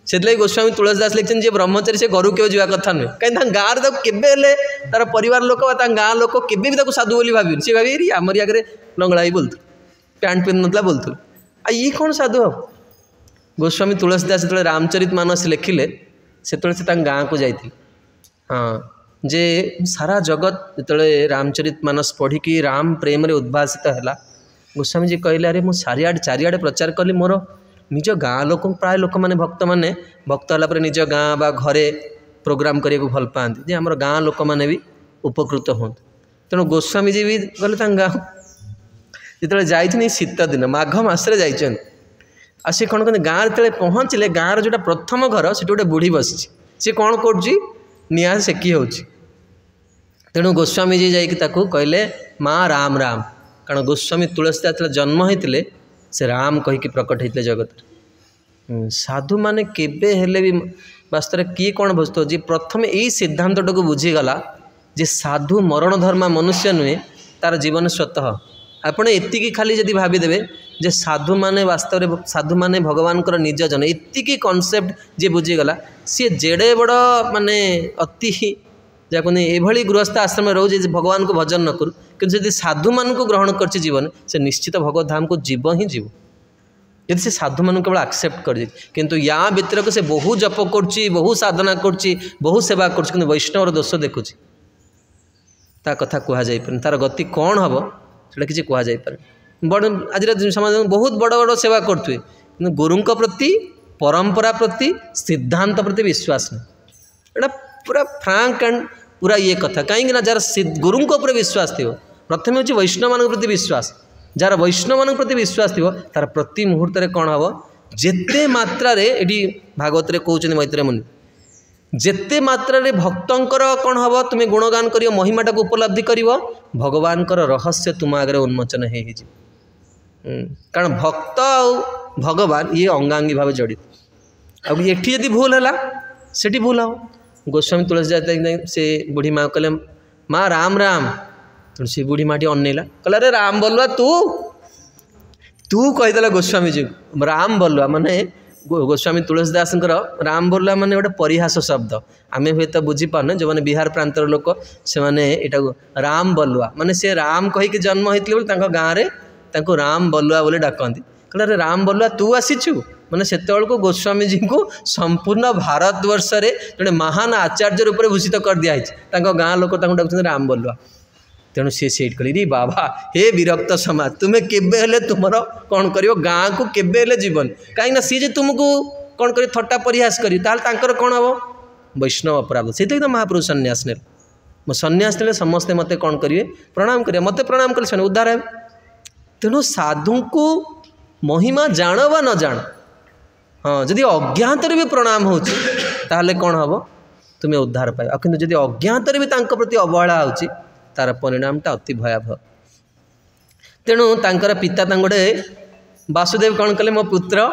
से गोस्वामी तुलसीदास लिखते जी ब्रह्मचारी से घर के जावा कथा नुहे कहीं गाँव केबे तार परिवार लोक गाँ लोक केबे भी साधु बोली भावी सी भावी आमरी आगे लंगड़ा बोलतु पैंट पिंध ना बोलतु आ ये कौन साधु हम। गोस्वामी तुलसीदास जो रामचरित मानस लिखिले से गाँ को जाइए हाँ जे सारा जगत जो रामचरित मानस पढ़ी राम प्रेम रे उद्भासित है गोस्वामी जी कहले अरे मुझे चारिआडे प्रचार कली मोर निज गाँ लोक प्राय लोक मैंने भक्त मैंने भक्त है निज गाँ बा घरे प्रोग्राम करने को भल पाती जे आम गाँ लोक मैंने भी उपकृत हूँ। तेणु गोस्वामी जी भी गले गाँ जो जाइए शीत दिन माघ मसरे जाइए सी कौन कहते गाँव जो पहुँचले गाँव जोटा प्रथम घर से गोटे बुढ़ी बसी सी कौन कर सेकी हो। तेणु गोस्वामी जी जाकि कहले माँ राम राम कारण गोस्वामी तुलसीदास जन्म होते से राम कहीकि प्रकट होते जगत साधु माने केबे हेले भी वास्तव किए कौन बुझे जी प्रथम यही सिद्धांत को बुझीगला जे साधु मरण धर्मा मनुष्य नुहे तार जीवन स्वतः आपण एतिकी खाली जदि भावीदेवे जे साधु माने वास्तव साधु माने भगवान निज जन एतिकी कॉन्सेप्ट जे बुझीगला सी जेड़े बड़ माने अति जहाँ कहते गृहस्थ आश्रम रोजे भगवान को भजन न करूँ कि साधु मान को ग्रहण कर जीवन से निश्चित भगवत धाम को जीव ही जीव यदि से साधु मान केवल एक्सेप्ट कर किंतु या व्यतिरक से बहु जप कर बहु साधना कर बहु सेवा कर वैष्णवर दोष देखुची ता कथा कहुपर तार गति कौन हम से किसी कहुपर बड़ आज समाज बहुत बड़ बड़ सेवा करुए कि गुरुं प्रति परंपरा प्रति सिद्धांत प्रति विश्वास नहीं एटा पूरा फ्रांक एंड पूरा ये कथा कहीं जार गुरुं पर विश्वास थी प्रथम हूँ वैष्णव मान प्रति विश्वास जार वैष्णव मान प्रति विश्वास थी तार प्रति मुहूर्त कौन हम जेते मात्रा ये भागवत कहते मैत्रेय मुनि जेते मात्रा भक्तंकर कौन हम तुम्हें गुणगान कर महिमाटा को उपलब्धि कर भगवान रहस्य तुम आगे उन्मोचन हो कारण भक्त आ भगवान ये अंगांगी भाव जड़ित अब ये भूल है सेठी भूल हो। गोस्वामी तुलसीदास से बुढ़ी माँ कहले माँ राम राम तो से बुढ़ी माँ अनेला कहला अरे राम बोलुआ तू तू कहीदेला गोस्वामी जी राम बोलुआ माने गोस्वामी तुलसीदास राम बोलुआ माने गोटे परिहास शब्द आम हुए तो बुझीपारे जो मैंने बिहार प्रांतर लोक से राम बोलुआ माने से राम कहीकि जन्म होते गाँव में राम बोलुआ बोले डाकती कहला अरे राम बोलुआ तू आसीचु माने से गोस्वामी जी को संपूर्ण भारतवर्ष रे जड़े महान आचार्य रूप भूषित कर दिखाई गाँ लोक डाकुं राम बोलुआ तेणु सी सेठ कहली बाबा हे विरक्त समाज तुम्हें केबे हेले तुमर कौन करियो गाँ को केबे हेले जीवन कहीं सी जे तुमको कौन कर थट्टा परिहास करी ताल कौन हम वैष्णव अपराध से तो महाप्रभु सन्यास ने मो सन्यास ने समस्ते मत कौन करेंगे प्रणाम करेंगे मत प्रणाम कले से उद्धार है। तेणु साधु को महिमा जान वा न जान हाँ जदि अज्ञात भी प्रणाम हो कौन हम तुम्हें उद्धार पाइब कि जदि अज्ञात भी प्रति अवहेला हो तार परिणामटा अति भयावह। तेणु तांकर पिता गोटे वासुदेव कौन कले मो पुत्र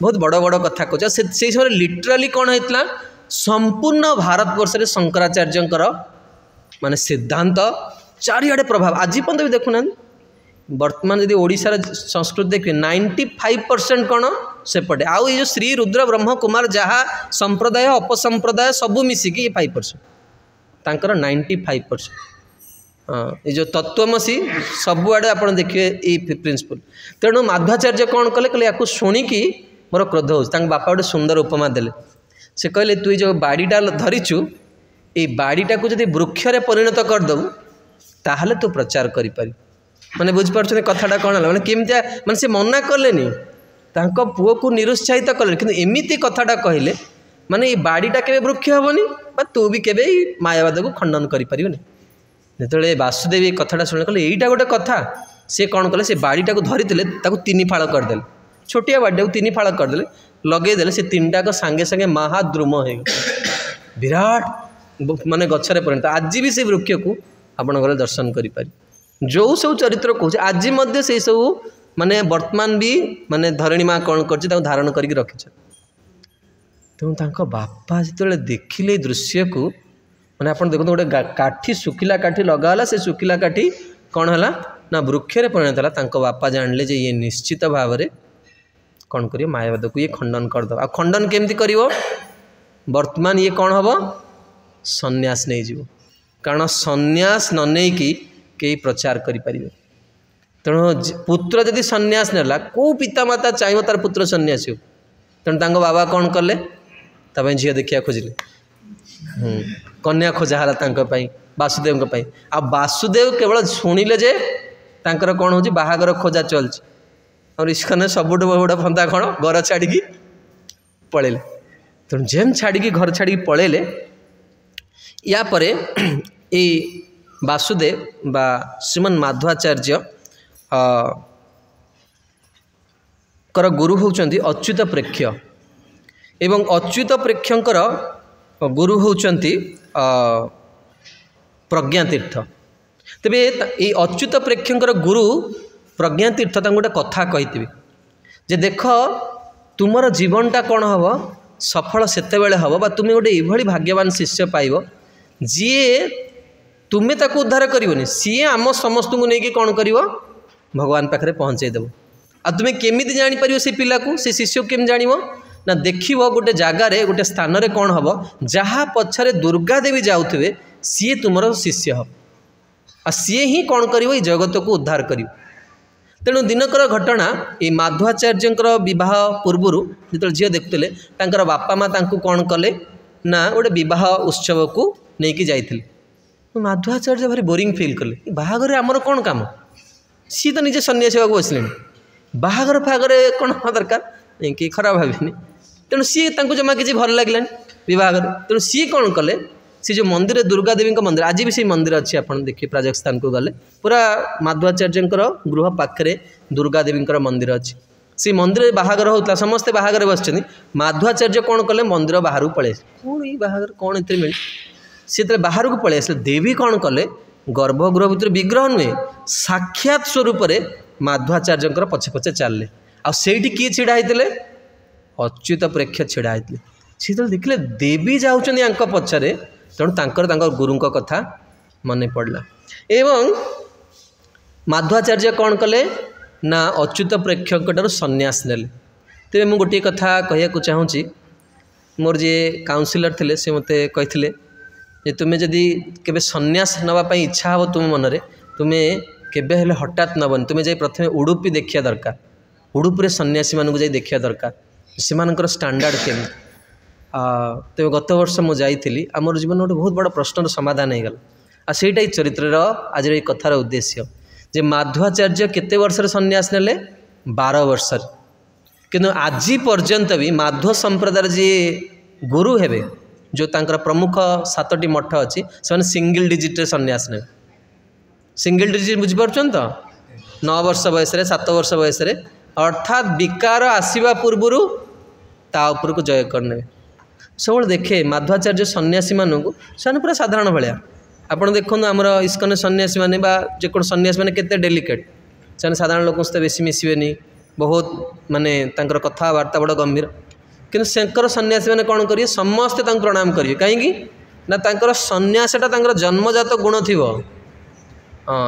बहुत बड़ बड़ कथा कह से समय लिटराली कौन होता संपूर्ण भारतवर्ष में शंकराचार्यंकर माने सिद्धांत चारिआडे प्रभाव आज पर्यंत भी देखुना वर्तमान यदि ओडिशार संस्कृति देखिए 95% कौन सेपटे आउ ये श्री रुद्र ब्रह्म कुमार जहाँ संप्रदाय अपसंप्रदाय सबू मिसिकी 5% तांकर 95% हाँ ये जो तत्वमसी सबुआड़े आप देखिए ये प्रिंसिपल। तेणु माध्वाचार्य कौन कले कहले या शुणिकी मोर क्रोध हो बापा गोटे सुंदर उपमा देले से कहले तु जो बाड़ीटा धरीचु ये बाड़ीटा को जब वृक्ष परिणत करदेबू ताहले तू प्रचार करिपारि माने बुझिपार कथाटा कौन है मैंने केमतिया माने से मना कलेनी पुओ को निरुत्साहित कले कि एमती कथाटा कहले माने ये बाड़ीटा केबे वृक्ष हेबनी तू भी केबे मायावाद को खंडन करिपारिबनी। जिते वासुदेव ये कथाटा शुणे कहले यहीटा गोटे कथा से कौन कले से बाड़ीटा को धरी तीन फाड़ करदे छोटिया बाड़ीटा को तीन फाड़ करदे लगेदेले से तीन टाक सांगे सांगे महाद्रुम हो विराट माने गछरे परिणत आज भी से वृक्ष को आपण गले दर्शन करि पारि जो सब चरित्र कहूँ आज मध्य से सब माने वर्तमान भी माने धरणी माँ कौन कर धारण करके रखी तेणु बापा जो देखिले दृश्य को मैंने आप देखते गोटे काठी सुखिला काठी लगाला से सुखिला काठी कौन है ना वृक्षरे परिणत है बापा जानले जे ये निश्चित भाव में कौन कर मायावाद को ये खंडन करदे आ खंडन केमती कर वर्तमान ये कौन हम सन्यास नहीं जीव कारण सन्यास न नहीं कि कई प्रचार करें तेणु पुत्र जदि सन्यास नेला को पितामाता चाहिए तार पुत्र सन्यासी हो तेणु तांको बाबा कौन कले झील देखा खोजिले कन्या खोजा है वासुदेव आ वासुदेव केवल शुणिले जे तांकर कौन हो बाहागर खोजा चलती और इस्कन सबुठ बड़ फंदा कौन घर छाड़ी पलैले तेणु जेम छाड़ी घर छाड़ी पलैले या परे ए वासुदेव बा श्रीमन माधवाचार्य कर गुरु होउचंती अच्युत प्रेक्ष्य एवं अच्युत प्रेक्ष्यंकर गुरु होउचंती प्रज्ञातीर्थ तेबे ये अच्युत प्रेक्ष्यंकर गुरु प्रज्ञातीर्थ गोटे कथा कही जे देख तुमर जीवनटा कौन हम सफल सेते बेले हम बा तुम गोटे ये भाग्यवान शिष्य पाइब जी तुम्हें ताको उद्धार करनी सी आम समस्त को लेकिन कौन कर भगवान पाखे पहुँचेदेव आ तुम्हें केमी जापर से पिला को से शिष्य को केम जान ना देख गोटे जगार गोटे स्थान में कौन हम जहाँ पछरे दुर्गा देवी जाऊे सी तुम शिष्य हम आ सी ही कौन कर जगत को उद्धार कर तेणु दिनकर घटना ये माधवाचार्य विवाह पूर्वर जो झील देखुले बापा माँ कौन कले ना गोटे विवाह उत्सव को लेकिन जाइए माधवाचार्य भारी बोरिंग फिल कले बाहागर आमर कौन काम सी तो निजे सन्यासी होगा बसले बाहागर फागर कौन हाँ दरकार कि खराब भाविनी तेणु सी जमा किसी भल लगे बहुत तेणु सी कौन कले सी जो मंदिर दुर्गा देवी मंदिर आज भी से मंदिर अच्छी आप देखिए प्राजस्थान को गले पूरा माधवाचार्य गृह पाखे दुर्गा देवी मंदिर अच्छी से मंदिर बाहागर होता समस्ते बाहागर बस माधवाचार्य कौन कले मंदिर बाहर पलि कौन ये बाहागर कौन इतने मिले सी बाहर को पलि आसे देवी कौन कले गर्भगृह भर विग्रह नुहे साक्षात स्वरूप माधवाचार्य पछे पछे चलले आठी किए छिड़ा होते अच्युत प्रेक्ष्य छिड़ा होते सी देखिले देवी जाऊँ पछरे तेणु गुरु कथा मन पड़ला एवं माधवाचार्य कौन कले ना अच्युत प्रेक्ष्य सन्यास नेले तेरे मुझे गोटे कथा कहूँ चाहूँगी मोर जे काउनसिलर थे से मत कही तुम्हें जदि केबे सन्यास नापी इच्छा हे तुम मन में तुम्हें केबे हेले हठात नबनी तुम्हें जाई प्रथमे उडुपी देखिया दरकार उडुपी सन्यासी मानक जाई देखिया दरकार सेमानकर स्टैंडर्ड केमी तेज गत वर्ष मुझे जाइली आमर जीवन गोटे बहुत बड़ा प्रश्नर समाधान हो गला आईटा चरित्र आज ये कथार उद्देश्य जे माधवाचार्य केते वर्ष सन्यास नेले 12 वर्ष किंतु आज पर्यंत भी माध्व संप्रदाय जी गुरु हेबे जो तांकर प्रमुख 7टी मठ अच्छी से सिंगल डिजिट सन्यास ने सिंगल डिजिट बुझीपार तो 9 वर्ष बयस 7 वर्ष बयस अर्थात विकार आसवा पूर्वर ता उपर को जय करने सब देखे माधवाचार्य सन्यासी मानू से पूरा साधारण भाया आपड़ देखो आमर इस्कन सन्यासी मैंने जेको सन्यासी मैंने केते डेलिकेट से साधारण लोक सहित बेसी मिसबेनी बहुत माने तांकर कथबार्ता बड़ गंभीर किंतु सेंकर सन्यासी मैंने कौन करेंगे समस्ते प्रणाम करेंगे कहीं ना तांकर सन्यासटा तांकर जन्मजात गुण थी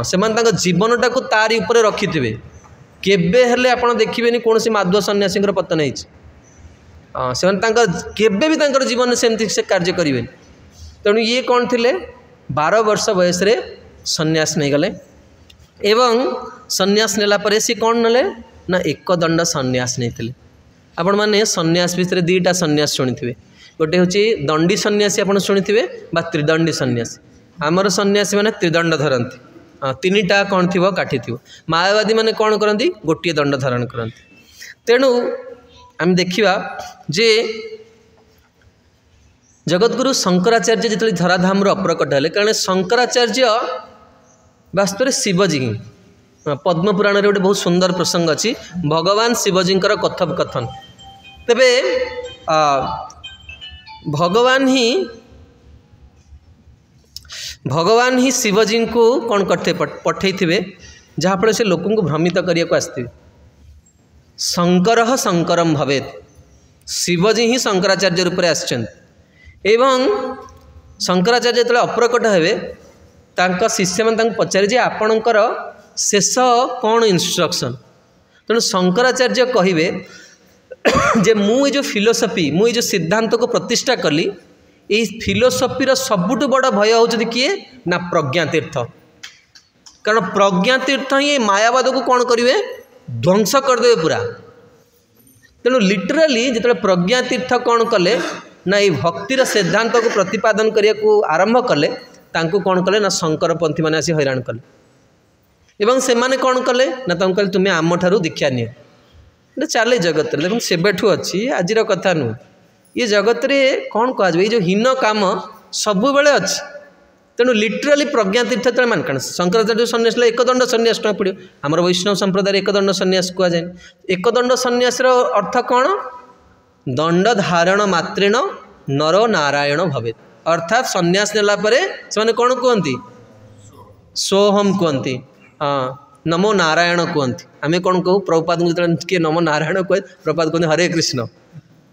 से जीवनटा को तारी ऊपर रखि थे केबे हेले आप देखिए कौन सी माधव सन्यासी पतन होती केबे भी जीवन सेमती से कार्य करेंगे तेणु ये कौन थे 12 वर्ष बयस सन्यास नहीं गले एवं सन्यास नेला परे सी कौन नेले ना एक दंड सन्यास नहीं थे आपण मैंने सन्यास भितर 2टा सन्यास शुणी गोटे हूँ दंडी सन्यासी आप शुणी बा त्रिदंडी सन्यासी आमर सन्यासी मैंने त्रिदंड धरती 3टा कौन थी काठी थी मायावादी मैंने कौन करती गोटे दंड धारण करती तेणु आम देखा जे जगतगुरु शंकराचार्य जो धराधाम अप्रकट हेले कारण शंकराचार्य वास्तव में शिवजी पद्मपुराण रे गोटे बहुत सुंदर प्रसंग अच्छी भगवान शिवजी कथोपकथन तेबे भगवान ही भगवान ही शिवजी को कौन करते पठे जहाँफल से लोक भ्रमित करने को आसते शंकर शंकरम भवेत शिवजी ही शंकराचार्य रूप में आसचन शंकराचार्य जो अप्रकट हेबे तांका शिष्य मैंने पचारे जे आपणकर शेष कौन इंस्ट्रक्शन तेणु शंकराचार्य कहे जे मु जो फिलोसफी मु जो सिद्धांत को प्रतिष्ठा कली ये फिलोसफीर सबुठ बड़ भय होती किए ना प्रज्ञातीर्थ कारण प्रज्ञातीर्थ ही मायावाद को कौन करेंगे ध्वंस करदे पूरा तेणु लिटराली जो प्रज्ञातीर्थ कौन कले ना ये भक्तिर सिद्धांत को प्रतिपादन करने को आरंभ कले तांको कौन कले ना शंकरपंथी मैंने आसी हैरान कले एवं से माने कौन कले ना तुम कहले तुम्हें आम ठारू दीक्षा नि चले जगत देखो सेबेठू अच्छी आजिर कथा नुह ये जगत रे कौन कह जो हीन काम सब बेले अच्छी तेणु लिटराली प्रज्ञातीर्थ तेज मान कण शंकराचार्य सन्यास एकदंड सन्यास पड़ो आमर वैष्णव संप्रदाय एकदंड सन्यास कहुए एकदंड सन्यास अर्थ कौन दंड धारण मात्रेण नर नारायण भवेत अर्थात सन्यास नेला परे से कौन कहती सोहम कहती हाँ नमो नारायण कहती आम कौन कहू प्रभुपाद जो किए नमो नारायण कहे प्रभुपाद कहते हरे कृष्ण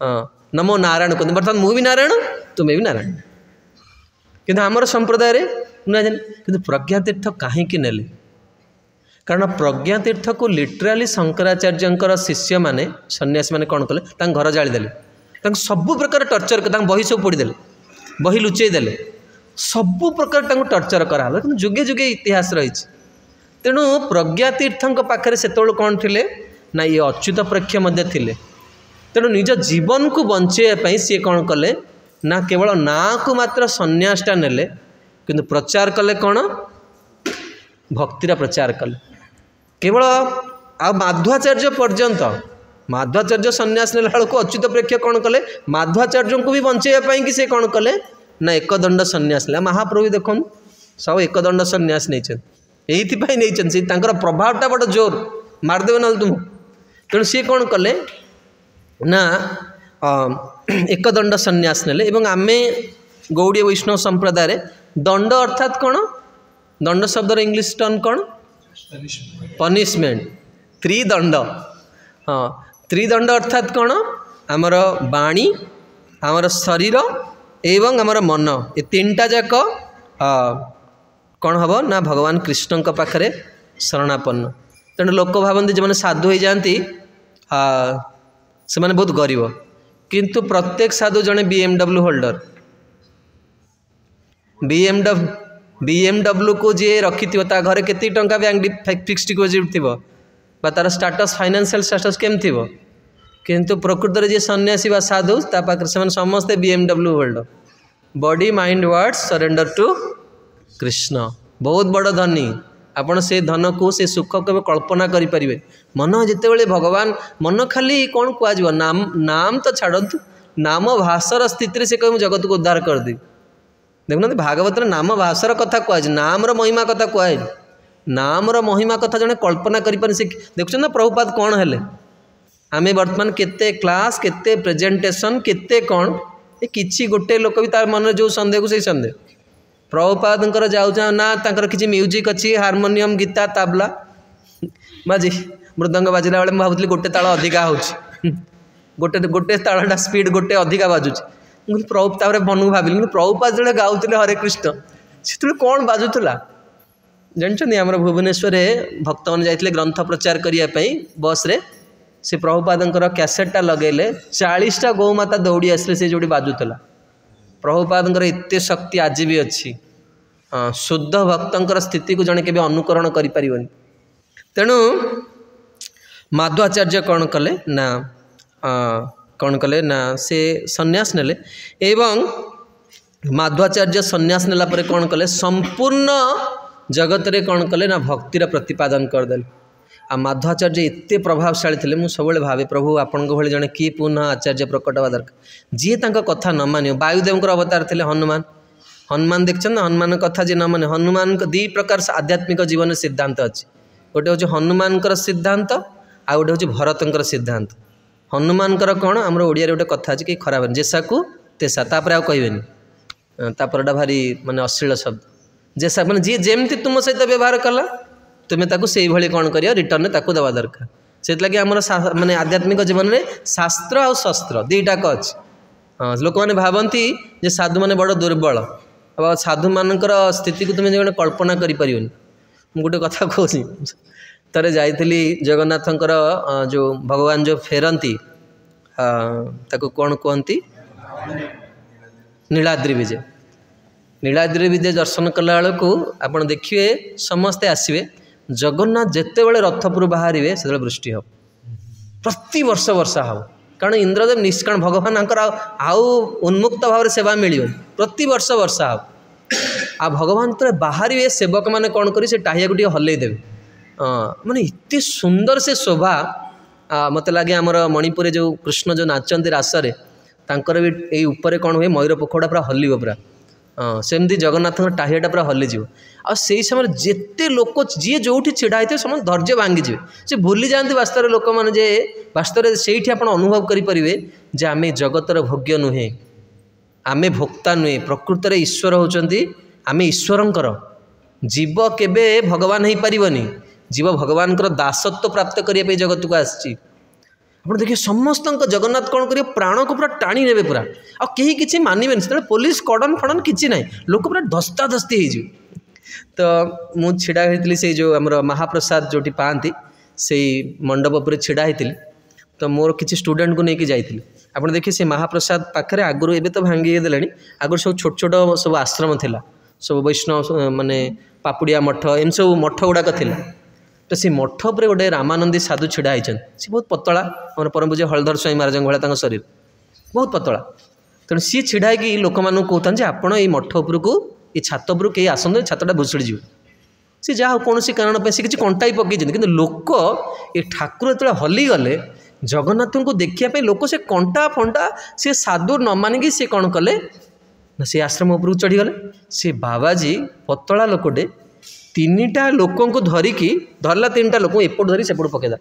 हाँ नमो नारायण कहते बर्तमान मु भी नारायण तुम्हें भी नारायण किंतु आमर संप्रदाय ना जानी कि प्रज्ञातीर्थ कहीं नेले कारण प्रज्ञातीर्थ को लिटराली शंकराचार्य शिष्य माने सन्यासी माने कौन कले घर जालीदे सबु प्रकार टर्चर बही सब पोड़ीदे बही लुचेदेले सबु प्रकार टर्चर कराला कि जुगे जुगे इतिहास रही तेणु प्रज्ञातीर्थों पाखे से कौन थे ना ये अच्युत प्रेक्ष थे तेणु निज जीवन को बंचाई सी कौन कले ना केवल ना को मात्र सन्यासटा नेले किंतु प्रचार कले कौन भक्तिर प्रचार कले केवल आ माध्वाचार्य पर्यंत माध्वाचार्य सन्यास नेला बेलू अच्युत प्रेक्ष कौन कले माध्वाचार्य को भी बंचाई कि से कौन कले ना एकदंड सन्यास ना महाप्रभु देखो सब एकदंड सन्यास नहीं ये प्रभावटा बड़ जोर मारदेव ना तुम तेणु सी कौन कले ना एकदंड सन्यास नेले एवं आमे गौड़ीय वैष्णव संप्रदाय दंड अर्थात कौन दंड शब्दर इंग्लिश टर्म कौन पनिशमेंट त्रिदंड हाँ त्रिदंड अर्थात कौन आमर बाणी आमर शरीर एवं आमर मन ये तीनटा जाक कौन हम ना भगवान कृष्ण पाखे शरणापन्न तेणु लोक भावती जो मैंने साधु हो जाती से माने बहुत गरीब किंतु प्रत्येक साधु जड़े BMW होल्डर BMW को जी रखी ता घरे केती टंका बैंक फिक्स डिपोजिट थी तार स्टाटस फाइनेंशियल स्टाटस केम थी किंतु प्रकृत में जी सन्यासी बा साधु पाखे से समस्ते BMW holder body mind words surrender to Krishna बहुत बड़ धनी आपण से धन को से सुख के कल्पना करें मन जिते भगवान मन खाली कौन कह नाम नाम तो छाड़ू नाम भाषार स्थिति से कह जगत को उद्धार कर दी देखुना भागवत नाम भाषार कथा कह नाम महिमा कथा कह नाम महिमा कथा जड़े कल्पना कर देखुन ना प्रभुपाद कौन है आम बर्तमान केते क्लास केते प्रेजेंटेशन केते कौन ये किसी गोटे लोक भी तार मन जो सन्देह को सही सन्देह प्रभुपाद जाऊँ ना कि म्यूजिक अच्छी हारमोनियम गीता ताबला बाजी मृदंग बाजिला बेले भावुली गोटे ताल अधिका हो गोटे गोटे तालटा स्पीड गोटे अधिका बाजुची प्रभु मन को भाविली प्रभुपाद जो गाँव हरे कृष्ण से कौन बाजुला जानते आम भुवनेश्वर भक्त मैंने जाते ग्रंथ प्रचार करने बस रे से प्रभुपादर कैसेटा लगेले 40टा गौमाता दौड़ी आसले से जो बाजुला प्रभुपादर एत शक्ति आज भी अच्छी शुद्ध भक्तर स्थिति को जड़े के अनुकरण करें तेणु माध्वाचार्य कौन कले ना कौन कले ना से सन्यास नेले एवं माध्वाचार्य सन्यास नेला परे कौन कले संपूर्ण जगत रे कौन कले ना भक्तिर प्रतिपादन करदे आ माध्वाचार्य एत प्रभावशाली थे मुझे सब भावे प्रभु आपण भाई जड़े किए पुनः आचार्य प्रकट हवा दरकार जी कथा न मान वायुदेव अवतार थे हनुमान हनुमान देखते ना हनुमान कथा जी न माने हनुमान दी प्रकार आध्यात्मिक जीवन सिद्धांत अच्छी गोटे हूँ हनुमान सिद्धांत आ गोटे हूँ भरतर सिद्धांत हनुमान कौन आम ओडिया गोटे कथा अच्छी कि खराब जेसा को तेसा तापर आ कहबेनि तापरटा भारी माने अश्लील शब्द जे मैंने जी जमती तुम सहित व्यवहार कला तुम्हें ताकू से भाई कौन कर रिटर्न ताकू देवा दरकार से लगे आम माने आध्यात्मिक जीवन में शास्त्र आ शस्त्र दुईटाक अच्छे। हाँ लोक मैंने भावती जे साधु मैंने बड़ दुर्बल अब साधु मानकर स्थिति को तुम्हें कल्पना करें गोटे कथा कहूँ थे जाइली जगन्नाथंकर जो भगवान जो फेरती ताको कौन कहती नीलाद्रि विजय। नीलाद्रि विजय दर्शन कला बेलू आप देखिए समस्ते आसवे जगन्नाथ जिते बड़े रथपुर बाहर से वृष्टि हो प्रति वर्ष वर्षा हो कारण इंद्रदेव निष्काण भगवान आउ उन्मुक्त भाव सेवा मिल प्रति वर्ष वर्षा हो आ भगवान तो बाहर सेवक मैंने कौन करी से टाहिया को हल्ले देवे माने इतने सुंदर से शोभा मत लगे आमर मणिपुर जो कृष्ण जो नाचती रासरे तांकर भी यही ऊपर कौन हुए मयूर पोखड़ा पूरा हल्व पूरा सेमती जगन्नाथ टाहियाटा पूरा हल्लीज आ से समय जिते लोक जी जो छिड़ा होते समझ धैर्य भांगीजे से भूली जाती वास्तव लोक मैंने जे वास्तव से आप अनुभव करेंगे जे आम जगतर भोग्य नुहे आमे भोक्ता नुहे प्रकृत में ईश्वर होचंती आमे ईश्वरंकर जीव केबे भगवान हो पारिबनी जीव भगवान दासत्व प्राप्त करने जगत को आसी आप देखिए समस्त जगन्नाथ कौन करेंगे प्राण को पूरा टाणी ने पूरा आ कहीं किसी मानवे से पुलिस कड़न फड़न किसी ना लोक पूरा धस्ताधस्ती हो तो मुझे छिड़ा होती से जो आम महाप्रसाद जो पाती से मंडप पर छिड़ा होती तो मोर किसी स्टूडेंट को लेकिन जाइए आप देखिए से महाप्रसाद पाखे आगुरी एवं तो भांगी दे आगुरी सब छोट छोट सब आश्रम थिला सब वैष्णव माने पापुड़िया मठ एम सब मठ गुड़ाक थिला तो से मठ पर गोटे रामानंदी साधु छिड़ा होती सी बहुत पतला आम परम पूज्य हलधर स्वामी महाराज भाया शरीर बहुत पतला तेणु सी छिड़ा कि लोक मानू कहते आप मठ उपरकू ये छात उपरू कहीं आसतु छातटा भुशुड़ी जीव सी जहाँ कौन कारण से किसी कंटा पकई कि लोक ये ठाकुर जो हली गले जगन्नाथ को देखा लोक से कंटा फंटा सी साधु न मानिकी सी कौन कले ना से आश्रम उपरकू चढ़ीगले से बाबाजी पतला लोकटे तीनटा लोक धरिकी धरला तीनटा लोक एपट धरी सेपट पकेदा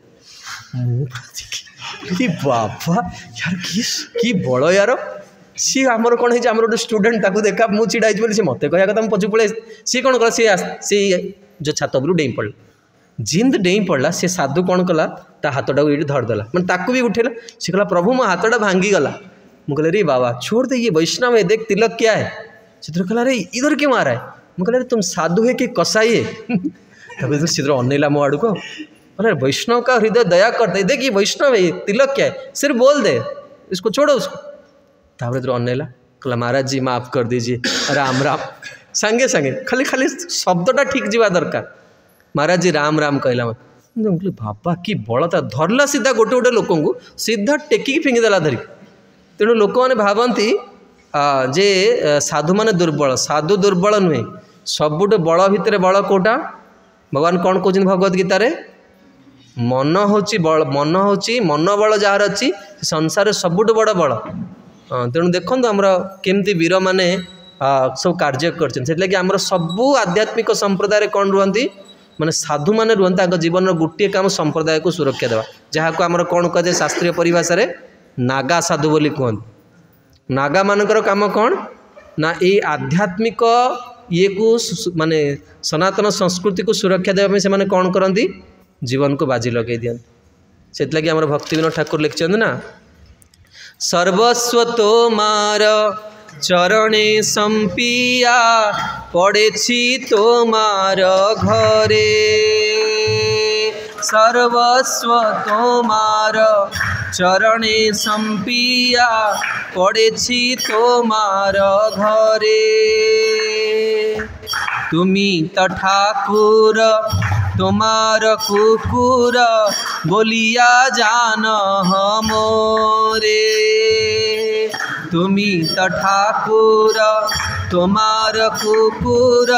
बाबा यार कि बड़ यार सी आमर कौन है गोटे स्टूडेंट ताकू देखा मुझे छिड़ाई बोली सी मत कह कथा पछु पड़े सी कौन कला सी जो छात उपरू डेई पड़ा जिंद डेई पड़ा सी साधु कौन कला ता हाथटा ये धरदेला मैंने ताकू भी उठेला सी कहला प्रभु मो हाथटा भांगी गला मुझे रे बाबा छोड़ दे ये वैष्णव है देख तिलक क्या है चित्र कहला रे इधर क्यों आ रहा है मुझे कहला तुम साधु है कि कसाई है तब चित्र अनेला मो आड़ को अरे वैष्णव का हृदय दया कर दे देख ये वैष्णव है तिलक क्या है सिर्फ बोल दे इसको छोड़ो उसको तापर तो अनेला कहला महाराज जी माफ कर दीजिए राम राम सांगे सांगे खाली खाली शब्दटा ठीक जावा दरकार महाराज जी राम राम कहला मत बाबा कि बड़ता धरला सीधा गोटे गोटे लोक सीधा टेकिकी फिंगिदेला धरिक तेणु लोक मैंने भावती जे साधु माने दुर्बल साधु दुर्बल नुहे सबुठ बल भितर बल कोटा भगवान कौन कहते भगवत गीतार मन होची बल मन होची मन बल जार अच्छी संसार सबुठ बड़ बल तेणु देखो आमर केमती वीर माने सब कार्य कर सबू आध्यात्मिक संप्रदाय कौन रुहति माने साधु माने रुहति जीवन गोटे काम संप्रदाय को सुरक्षा देवा जहाँ को आमर कौन कहे शास्त्रीय परिभाषा नागा साधु बोली कहते नागा मानकर काम कौन ना ये आध्यात्मिक ये को माने सनातन संस्कृति को सुरक्षा देवाई से माने कौन करती जीवन को बाजी लगे दिखती से लगी आम भक्ति विनोद ठाकुर लिखिं ना सर्वस्व तो मार चरणे संपिया पड़ेछि तो मार घरे सर्वस्व तो मार चरणे संपिया पड़ेछि तो मार घरे तुमी तो ठाकुर तुम्हार कुकुर बोलिया जान हमोरे तुमी तो ठाकुर तुम्हार कुकुर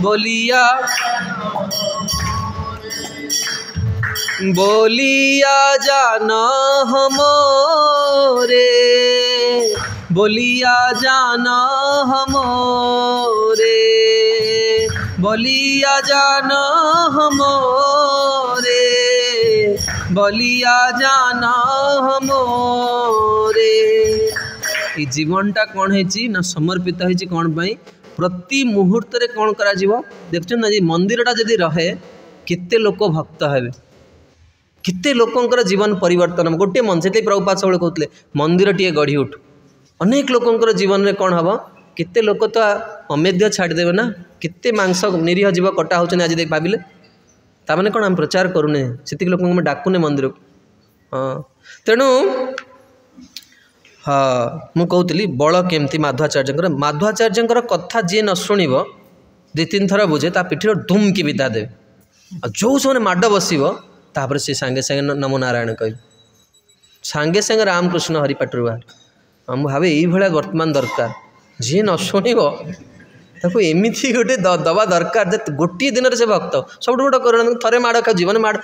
बोलिया जान हमोरे बोलिया जान हमोरे बोलिया जान हमोरे बोलिया जान हमोरे ये जीवनटा कौन है ना समर्पित है कौन पाई प्रति मुहूर्त रे कौन करा देखुन ना मंदिरटा जदि रहे केते लोक भक्त हेबे केते लोकंकर जीवन परिवर्तन गोटे मन से प्रभुपाद सब कहते मंदिर टी गढ़ी उठ अनेक लोकंकर जीवन में कौन हम केते लोक तो अमेध्य छाड़देवे ना केते मांस निरीह जीव कटा होचने आज देख भाविले ताने कौन आम प्रचार करूने से लोक डाकुने मंदिर को हाँ तेणु हाँ मु कहूली बल केमती माधवाचार्य कथा जी न शुणव दि तीन थर बुझे ता पिठर धूम की विदा दे जो सब माड बसव तापर से सांगे सांगे नमो नारायण कह सांगे सांगे रामकृष्ण हरिपाटर बाहर मुझे भावे ये वर्तमान दरकार जी न शुणव ताको एमती गोटे दवा दरकार गोटे दिन से भक्त सब बड़ करुणा थे माड़ खाऊ जीवन माड़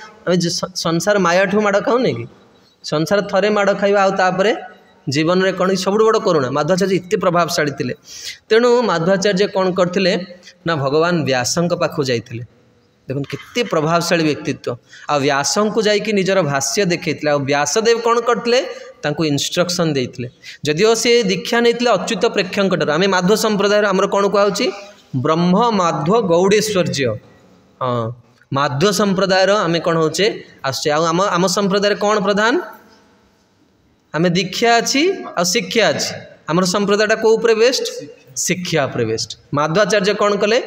संसार माया ठू माड़ खाऊने कि संसार थे माड़ खाइबा आउे जीवन में कौन सब बड़ करुणा माधवाचार्य इतने प्रभावशाली थे तेणु माधवाचार्य कौन करते ना भगवान व्यासंक पाखु जाइए देखो कितने प्रभावशाली व्यक्तित्व आ व्यास को जाकि निजर भाष्य देखते व्यासदेव कौन करते इंस्ट्रक्शन देते जदिओ सी दीक्षा नहीं अच्युत प्रेक्षक आम माध्व संप्रदाय आमर कौन कहुच्छी ब्रह्म माध्व गौड़ेश्वर्य हाँ माध्व संप्रदायर आम कौन होचे आसचे आम संप्रदाय कौन प्रधान आम दीक्षा अच्छी आ शिक्षा अच्छी आमर संप्रदायटा कौ उपरे बेस्ट शिक्षा उपरे बेस्ट माध्वाचार्य कौन कले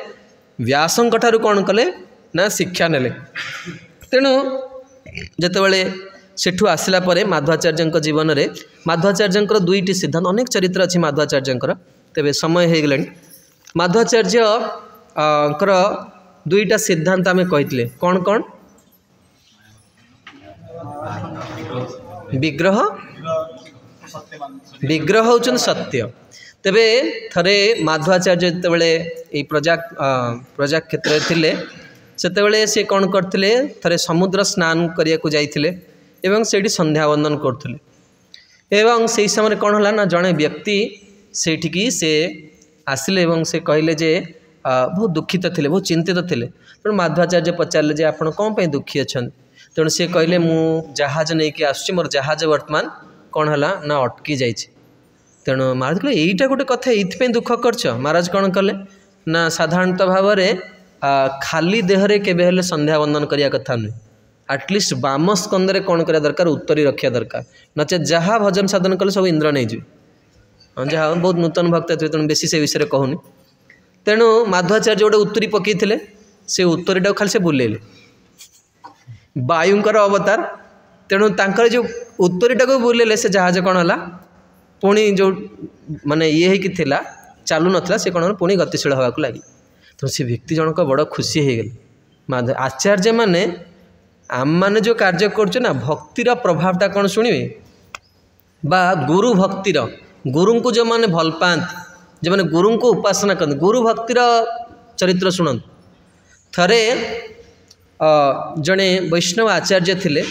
व्यासंक ठारू कौन कले ना शिक्षा नेले तेणु जितेबाला सेठू आसला परे माधवाचार्य जीवन में माधवाचार्य दुईटी सिद्धांत अनेक चरित्र अच्छी माधवाचार्य तेरे समय हो गला माधवाचार्य दुईटा सिद्धांत आम कही कौन कौन विग्रह विग्रह होचन सत्य तेबे थरे माधवाचार्य जितेबाला प्रजा क्षेत्र थे सेतेबेले से कौन करते थरे समुद्र स्नान करिया को जाइथिले एवं सेठी संध्या वंदन करथिले एवं से समय कौन होला ना जड़े व्यक्ति सेठिकी से आसिले एवं से कहले जे बहुत दुखित थे बहुत चिंतित थे तेणु माधवाचार्य पचारे जे आपण कौन पे दुखी अच्छा तेणु सी कहले मु जहाज नहीं कि आसुची मोर जहाज वर्तमान कौन है ना अटकी जाइए तेणु महाराज कहले यहीटा गोटे कथा ये दुख करछ महाराज कौन कले ना साधारणतः भाव में खाली देहरे केबे संध्या वंदन करिया कथा नुहे आटलिस्ट बाम स्कंदे कौन करा दरकार उत्तरी रखा दरकार नचे जहाँ भजन साधन कले सब इंद्र नहीं जी जहाँ बहुत नूतन भक्त थे तेणु बेसी से विषय कहूनी तेणु माधवाचार्य गोटे उत्तरी पकईले से उत्तरीटा खाली से बुलेले वायुंकर अवतार तेणु तांकर जो उत्तरीटा को बुलेले से जहाज कौन है पुणी जो माने ये ही थिला चालू नथिला से कौन पुणी गतिशील हवा को लगी तो से व्यक्ति जनक बड़ खुशी हो गले आचार्य माने आम मैंने जो कार्य कर भक्तिर प्रभावटा कौन शुणवे बा गुरु भक्तिर गुरु को जो मैंने भल पाती जो मैंने गुरु को उपासना करते गुरु भक्तिर चरित्र शुणु थरे जड़े वैष्णव आचार्य थिले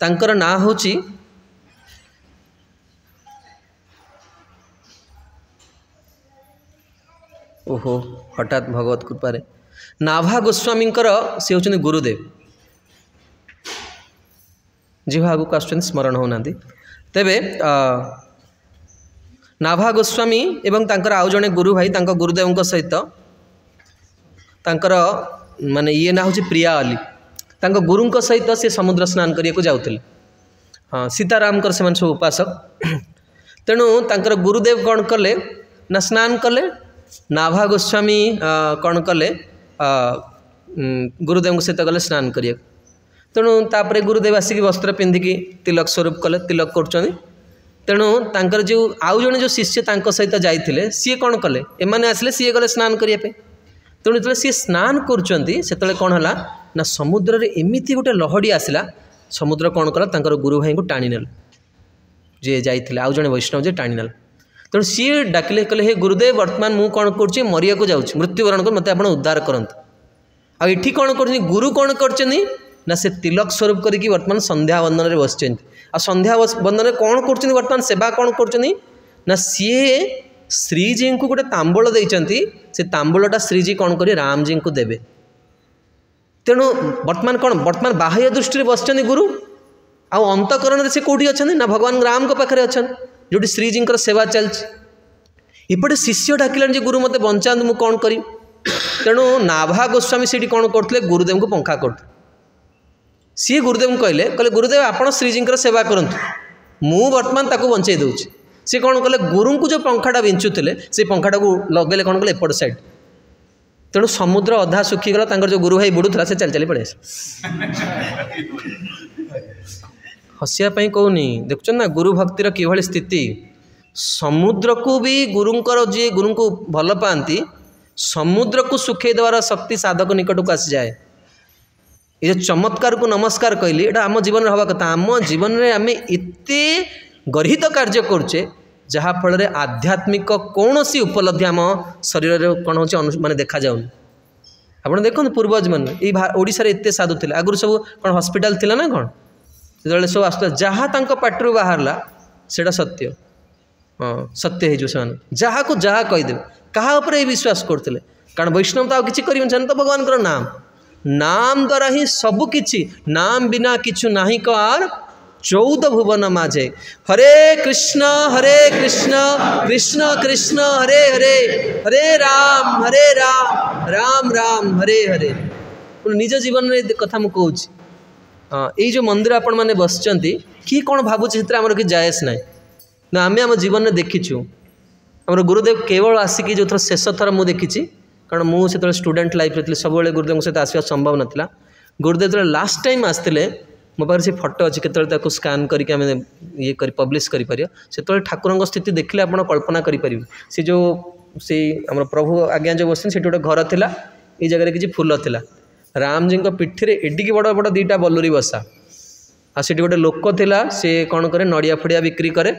तांकर ना होची ओहो हठात भगवत कृपा नाभा गोस्वामी से होचनी गुरुदेव जी आगू आस स्मरण होना तेबे नाभा गोस्वामी एवं तांकर आउ जड़े गुरु भाई तांकर गुरुदेव सहित तांकर माने ये ना हूँ प्रिया अली तांकर गुरु सहित से समुद्र स्नान करने को जाऊले हाँ सीताराम से सब उपासक तेणु तांकर गुरुदेव कौन कले ना स्नान कले नाभा गोस्वामी कौन कले गुरुदेव सहित गले स्नान करिए तेणु तापर गुरुदेव आसिक वस्त्र पिंधिकी तिलक स्वरूप कले तिलक कर तेणु तांकर जो आउ जड़े जो शिष्य सहित जाइए सी कौन कले एमाने आसिले सी गले स्नान करने तेणु जो सी स्नान कर कौन है ना समुद्र रे एमती गोटे लहड़ी आसला समुद्र कौन कला तांकर गुरु भाई को टाणी नेला जे जाइए आउ जड़े वैष्णव जे टाणी नेला तेणु सी डाकिले कहले हे गुरुदेव वर्तमान मु कौन कर मरिया को जाऊँ मृत्युवरण कर मत आप उद्धार करते आठी कौन कर गुरु कौन कर ना से तिलक स्वरूप करके वर्तमान संध्या वंदन में बस आ संध्या वंदन में कौन कर वर्तमान सेवा कौन कर ना सी श्रीजी को गोटे तांबूल देते से तांबूलटा श्रीजी कौन कर रामजी को देवे तेणु वर्तमान कौन वर्तमान बाह्य दृष्टि बस गुरु आउ अंतकरण से कौटी अच्छा ना भगवान राम को पाखे अच्छा जो श्रीजी सेवा चलती एपटे शिष्य डाकिलान गुरु मत बंचा मु कौन करी तेणु नाभा गोस्वामी से कौन करते गुरुदेव को पंखा करते सी गुरुदेव कहले कहले गुरुदेव आप श्रीजी सेवा करूँ मु बर्तमान ताको बंचाई दूसरी सी कौन कले गुरु को जो पंखाटा बिंचुले से पंखाटा को लगेले कौन कले एपट साइड तेणु समुद्र अधा सुखीगला जो गुरु भाई बुड़ूला से चल चली पड़े हसियापाई कहूनी देखुन ना गुरु भक्तिर किभली स्थिति समुद्र को भी गुरुंकर जी गुरु को भल पाती समुद्र को सुखे देवार शक्ति साधक निकट को आसी जाए ये चमत्कार को नमस्कार कहली एटा आम जीवन हवा कथा आम जीवन में आम एते गर्हित कार्य करछे जहाँ फल आध्यात्मिक कौन सी उपलब्धि आम शरीर कौन हो माने देखा जाऊनी आप देखो पूर्वज मैंने ओडिशा रे एते साधु थे आगुरी सब कौन हॉस्पिटल थिला ना कौन जो सब आस जहाँ पाटरू बाहरला सेटा सत्य हाँ सत्य हो जहाँ को जहाँ कहीदे क्या विश्वास करते कारण वैष्णव तो किसी कर तो भगवान नाम नाम द्वारा ही सबु किछि नाम बिना किछु नाही कार 14 भुवन माझे हरे कृष्ण कृष्ण कृष्ण हरे हरे हरे राम राम राम हरे हरे निज जीवन में कथा मुझे कहूँ हाँ ये जो मंदिर आपण मैंने बसचंती कि कौन भावुँ आमर कि जायस ना ना आम आम जीवन में देखीचु आम गुरुदेव केवल आसिकी जो थर शेष थर मुझे देखी कारण मुझे स्टूडेंट लाइफ रे सब गुरुदेव सहित आसवा संभव नाला गुरुदेव जो लास्ट टाइम आसते मो पाखे से फटो अच्छी के स्कान करके आम ये पब्लिश कर से ठाकुर स्थिति देखले आप कल्पना करें सी जो से आम प्रभु आज्ञा जो बस गोटे घर था ये जगह किसी फूल था रामजी पिठी एडिकी बड़ बड़ 2टा बलुरी बसा आठ गोटे लोक था सी कौन करे नड़िया फड़िया बिक्री करे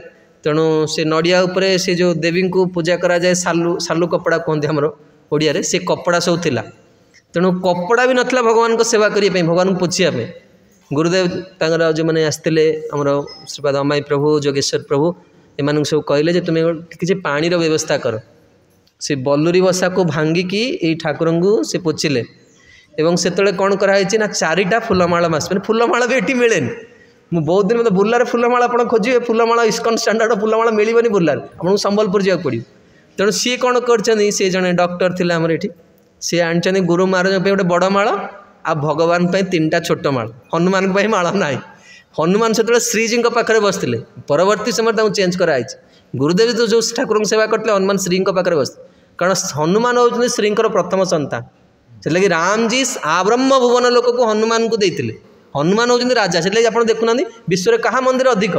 तेणु से नड़िया उपरे से जो देवी को पूजा करा जाए सालू सालू कपड़ा कहते आमर ओडिया रे से कपड़ा सब थिला तेणु कपड़ा भी नथिला भगवान को सेवा करने भगवान को पोछिया गुरुदेव तांगर जो मैंने आसते आमर श्रीपाद अमाई प्रभु जोगेश्वर प्रभु एम सब कहले तुम्हें किसी पानीर व्यवस्था कर से बलुरी बसा को भांगिकी ये ठाकुर को से पोछिले एवं से कौन कराई ना 4टा फूलमाला मास मैंने फूलमाला भी ये मिले मुझे बहुत दिन मतलब बुर्लार फूलमाला आप खोजे फूलमाला इस्कन स्टैंडर्ड फूलमाला मिलबनी बुर्लार आपको संबलपुर जावाक पड़ो तेणु सी कौन कर जड़े डॉक्टर थे आमर ये सी आनी गुरु महाराज गोटे बड़ माल आ भगवान 3टा छोट माल हनुमान माल ना हनुमान से श्रीजी पाखे बसते परवर्ती समय चेंज कराई गुरुदेव तो जो ठाकुर सेवा करते हनुमान श्री पाखे बस कारण हनुमान होती श्री प्रथम संतान से लगे रामजी आब्रह्म भुवन लोक को हनुमान को देते हनुमान होती राजा से आप देखुना विश्व में क्या मंदिर अधिक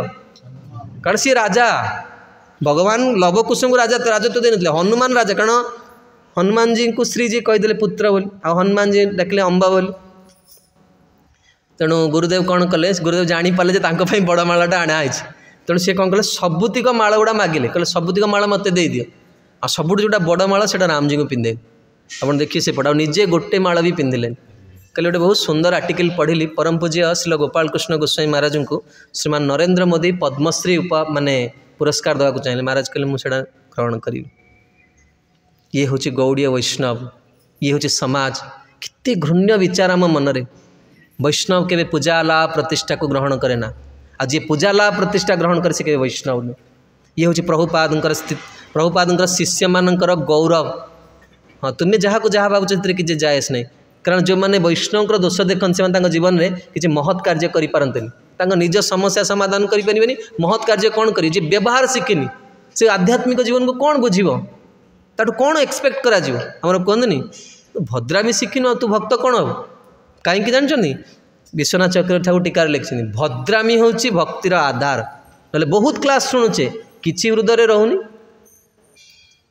कारण सी राजा भगवान लवकुश को राजा राजत्व देते हनुमान राजा कारण हनुमान जी को श्रीजी कहीदे पुत्र बोली आ हनुमान जी डाकिले अंबा बोली तेणु गुरुदेव कौन कले गुरुदेव जानीपारे बड़ मालाटा आणाई तेणु सी कौन कले सबुतिक माला गुड़ा मागिले कहले सबुतिक माला मत दे दियो आ सबुठ जोटा बड़ माला से रामजी को पिंधे आप देखिए से पढ़ा निजे गोटे माला भी पिंधिले कल गोटे बहुत सुंदर आर्टिकल पढ़ी परम पूज्य श्री गोपाल कृष्ण गोस्वामी महाराज को श्रीमान नरेंद्र मोदी पद्मश्री माने पुरस्कार देवाक चाहिए महाराज कहले मुझे ग्रहण करी ये हूँ गौड़ीय वैष्णव ये हूँ समाज कितने घृण्य विचार आम मनरे वैष्णव के पूजा लाभ प्रतिष्ठा को ग्रहण करे ना आज ये पूजा लाभ प्रतिष्ठा ग्रहण करे से वैष्णव ने ये हूँ प्रभुपादंकर स्थित प्रभुपादंकर शिष्य मानकर गौरव हाँ तुम्हें जहाँ को जहाँ भावुँ किसी जायस नहीं कारण जो मैंने वैष्णव दोष देखते से जीवन में किसी महत् कार्य करें निज समस्या समाधान करें महत् कार्य कौन करी व्यवहार शिखिनी से आध्यात्मिक जीवन को कौन बुझ ताठू कौन एक्सपेक्ट करा कहते भद्रामी शिखिन तू भक्त कौन हम कहीं जानते विश्वनाथ चक्रवर्ती ठाकुर टीकार लिखिं भद्रामी हूँ भक्तिर आधार ना बहुत क्लास शुणुचे किसी हृदय रोनी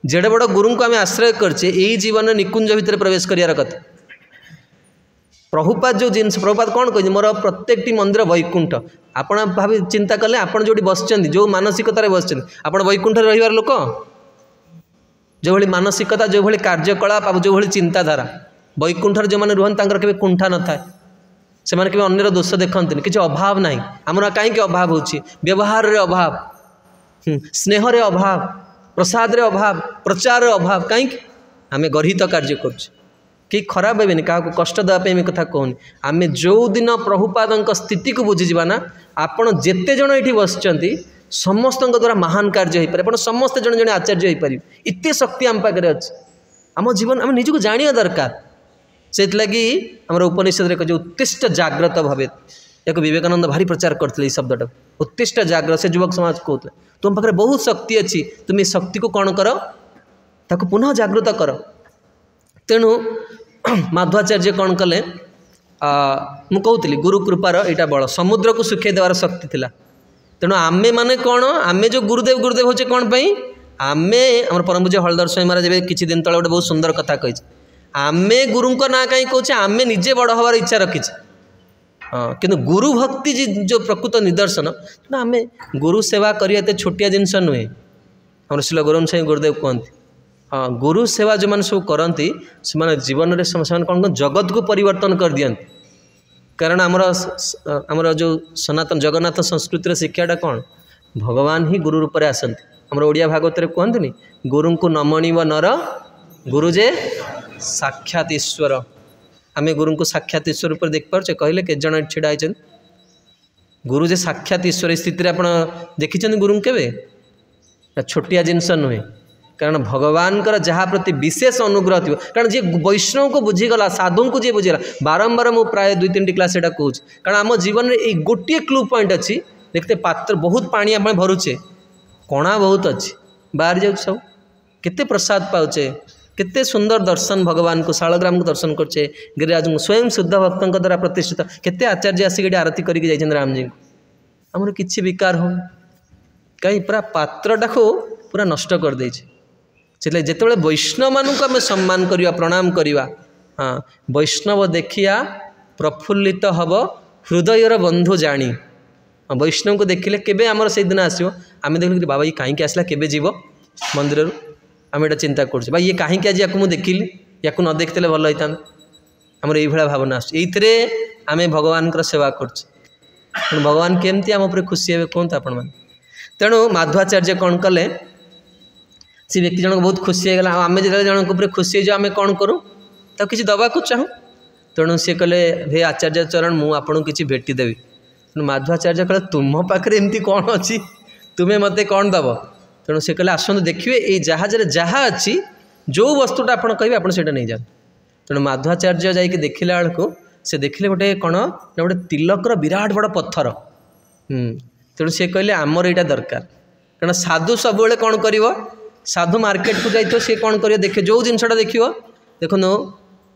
जेड़े बड़ गुरु को आम आश्रय करचे यही जीवन में निकुंज भितर प्रवेश करार कथा प्रभुपाद जो जिन प्रभुपाद कौन कह मोर प्रत्येक मंदिर वैकुंठ आप भाव चिंता कले आप जो बसचंदी जो मानसिकतार बसचंदी आप वैकुंठ रहिबार लोक जो भली मानसिकता जो भली कार्यकलाप जो भली चिंताधारा वैकुंठर जो मैंने रुहन के कुंठा न था से मैंने अन्यर दोष देखते किसी अभाव ना आमर कहीं अभाव हो व्यवहार रे अभाव स्नेह रे अभाव प्रसाद रे अभाव प्रचार रे अभाव कहीं आम गर्हित कार्य करुचे कि खराब हेनी क्या कष्ट देवाई कथा कहूनी आम जो दिन प्रभुपाद स्थिति को बुझीजा ना आपण जेते जन ये बसचंती समस्त द्वारा महान कार्य हो पारे समस्ते जड़े जड़े आचार्य हो पारे एत शक्ति आम पाखे अच्छे आम जीवन आम निजक जाना दरकार से लगी आम उपनिषद कहे उत्तिष्ठ जाग्रत भावे एक विवेकानंद भारी प्रचार करते शब्दटा उत्तिष्ठ जाग्रत से युवक समाज कहते तुम पाखे बहुत शक्ति अच्छी तुम ये शक्ति को कौन कर ताको पुनः जागृत कर तेणु माध्वाचार्य कौन कले मु कहूली गुरु कृपार यहाँ बल समुद्र को सुखे देवार शक्ति थिला तेणु आमे माने कौन आमे जो गुरुदेव गुरुदेव होचे कौन पाई आमे आम परम पूज्य हलधर स्वामी महाराज किसी दिन तले गोटे बहुत सुंदर कथा कही आमे गुरु ना कहीं कहे आमे निजे बड़ हबार इच्छा रखीचे हाँ किंतु गुरु भक्ति जो प्रकृत निदर्शन तेना आमे गुरु सेवा करते छोटिया जिनस नुहे आम शिल गौरम साई गुरुदेव कहते हाँ गुरु सेवा जो मैंने सब करती से जीवन में कौन जगत को परिवर्तन कर दियंती कारण आमर जो सनातन जगन्नाथ संस्कृतिर शिक्षाटा कौन भगवान ही गुरु रूप में आसती आमर ओडिया भागवत कहते गुरु को नमणीव नर गुरुजे साक्षात ईश्वर आमे गुरु को साक्षात ईश्वर रूप देख पारे कहले के जन छिड़ा होती गुरुजे साक्षात ईश्वर स्थित आप देखी गुरु के छोटिया जिनस नुहे कारण भगवान जहाँ प्रति विशेष अनुग्रह थी कारण जी वैष्णव को बुझीगला साधु को जी बुझीगला बारंबार मुझे प्राय 2-3 क्लास यहाँ कहूँ कारण आम जीवन में एक गोटे क्लू पॉइंट अच्छी देखते पात्र बहुत पानी आम भरुचे कणा बहुत अच्छी बाहर जाऊ सब केते प्रसाद पाचे केते सुंदर दर्शन भगवान को शालग्राम को दर्शन करचे गिरिराज को स्वयं शुद्ध भक्तों द्वारा प्रतिष्ठित केते आचार्य आसिक आरती करके जाइछन राम जी आमर किछि विकार हो कहीं पूरा पात्रटा को पूरा नष्ट कर देछि से जिते वैष्णव मानक आम सम्मान करवा प्रणाम करवा हाँ वैष्णव देखिया प्रफुल्लित हब हृदयर बंधु जानी वैष्णव को देखिले केबे आमर से दिन आसो आम देख बाबा ये कहीं आसला केबे जीव मंदिर आम एटा चिंता कर ये कहीं आज या देखिली या न देखते भल होता आमर ये भावना आसरे आम भगवान सेवा कर भगवान केमती आम उपर खुशी हे कहते आपण मैंने तेणु माध्वाचार्य कौन कले से व्यक्ति जनक बहुत खुशी हो गला आम जो जनक उपर खुशी हो आम कौन करूँ तो किसी दवा को चाहूँ तेणु सी कहले हे आचार्य चरण मुझे आपको किसी भेटीदेवी तेणु माध्वाचार्य कहले तुम पाखे एमती कौन अच्छी तुम्हें मत कौन दब तेणु सी कहले आसतु देखिए ये जहाज जहाँ अच्छी जो वस्तुटा आप कहे आप नहीं जाए तेणु माध्वाचार्य जाकि देखला बेलू से देखिले गोटे कौन गोटे तिलकर विराट बड़ पत्थर तेणु सी कहले आमर यहाँ दरकार कारण साधु सब कौन कर साधु मार्केट को जाइए सी कौन कर देखे जो जिनसा देख देखो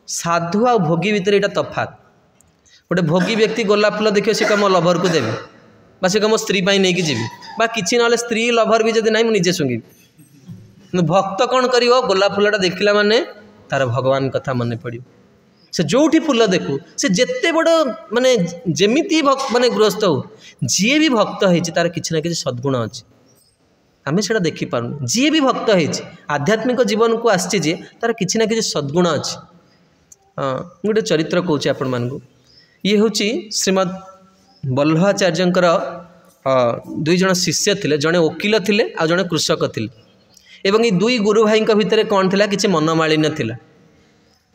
साधु आ भोगी भितर यहाँ तफात गोटे भोगी व्यक्ति गोलाप फूल देखिए सी कम लभर को देवी बा सी कम स्त्री नहीं कि जीवी बा किसी ना स्त्री लभर भी जब ना मुझे शुंगी भक्त कौन कर गोलाप फूलटा देखला माने तार भगवान कथा मन पड़ से जोठी फूल देखू से जिते बड़ माने जेमिति भक्त माने गृहस्थ हो जी भी भक्त होती तार किसी ना किसी सद्गुण अच्छी आम से देखिपार जी भी भक्त होती आध्यात्मिक जीवन को आसी तार किसी ना किसी सद्गुण अच्छी हाँ गोटे चरित्र कौचे आपण मानू ये हूँ श्रीमद वल्लभाचार्यंकर 2 जन शिष्य थे जड़े वकिल थे आ जड़े कृषक थे एवं ये 2 गुरु भाई भितर कौन थी किसी मनमालिन्य थिला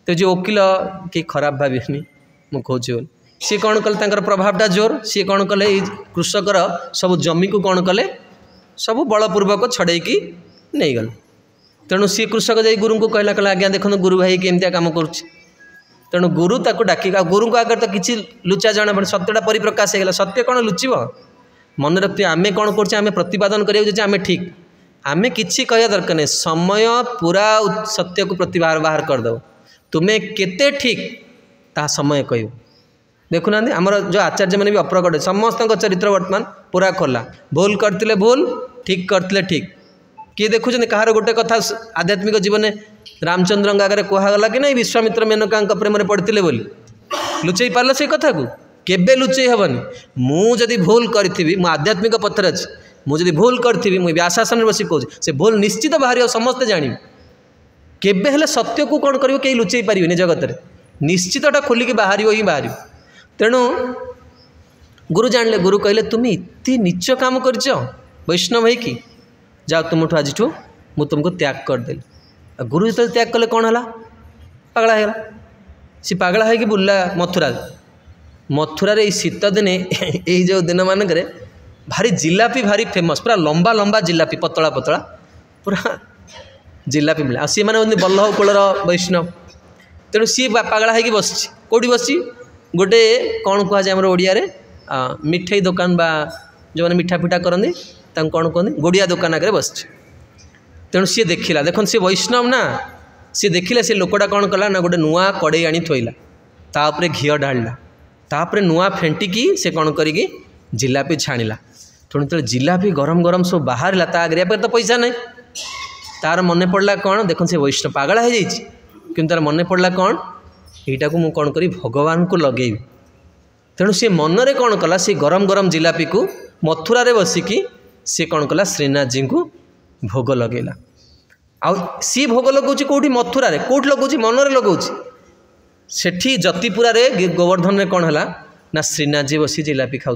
तो जो वकिल कि खराब भाविनी मुझे बोली सी कौन कले प्रभावटा जोर सी कौन कले कृषकर सब जमी को कौन कले सब बलपूर्वक छड़ेकी नहीं गले तेणु सी कृषक जाई गुरु को कहला कहला आज्ञा देखो गुरु भाई केमतिया काम करुच्ची तेणु गुरु ताको डाक गुरु को आगे तो किसी लुचा जाना पड़े सत्यटा परिप्रकाश होगा सत्य कौन लुचब मन रखते आम कौन कर प्रतिपादन करें ठीक आम कि कह दरकार नहीं समय पूरा सत्य को बाहर करदेव तुम्हें केते ठीक ता समय कह देखुना आमर जो आचार्य मैंने भी अप्रकट समस्त चरित्र वर्तमान पूरा खोला भूल करते भूल ठीक करते ठीक किए देखुं कहार गोटे कथा आध्यात्मिक जीवन रामचंद्र आगे कहगला कि नहीं विश्वामित्र मेनका प्रेम पड़ते बोली लुचई पार्ल से कथा को केबे लुचई हेनी मुझे भूल करी मु आध्यात्मिक पथर अच्छी मुझे भूल करी मुझे व्यासासन बस कहूँ से भूल निश्चित बाहर समस्ते जानी केबे हेले सत्य को कौन कर कहीं लुचई पारे जगत में निश्चितटा खोलिकी बाहर ही बाहर तेणु गुरु जानले गुरु कहले तुम्हें इतनी नीच काम कर वैष्णव है कि जाओ तुमठू आज मु तुमको त्याग करदेली गुरु जो त्याग कले कौन है पगला है सी पगला है बुला मथुरा मथुरा रे शीत दिने यही जो दिन मानक भारी जिलापी भारी फेमस पूरा लंबा लंबा जिलापी पतला पतला पूरा जिलापी मिले सी मैंने बल्लभ कूलर वैष्णव तेणु सी पागला होगी बस कौटी बस गोटे कौन कहुए आम ओडिया मिठाई दुकान बा जो मैंने मिठा फिठा करती कौन कहते गोड़िया दुकान आगे बस तेणु सी देखला देख सी वैष्णव ना सी देखला सी लोकटा कौन कला ना गोटे नुआ कड़े आनी थोइला तापर घी ढाला तापर नुआ फेंटिकी से कौन करी जिलापी छाणिला तेणु जो जिलापी गरम गरम सब बाहर ता आगे तो पैसा नहीं तार मन पड़ा कौन देख से वैष्णव पागला हो कि तार मन पड़ा कौन यहीटा को मुझे कौन करी भगवान को लगेबी तेणु सी मनरे कौन कला सी गरम गरम जिलापी को मथुरा रे बसिकी सी कौन कला श्रीनाथ जी को भोग लगेला आ सी भोग लगाऊँ कौटी मथुरा रे कौट लगाऊँ मनरे लगाऊँ सेठी जतिपुरा रे गोवर्धन रे कौन है ना श्रीनाथ जी बसी जिलापी खाऊ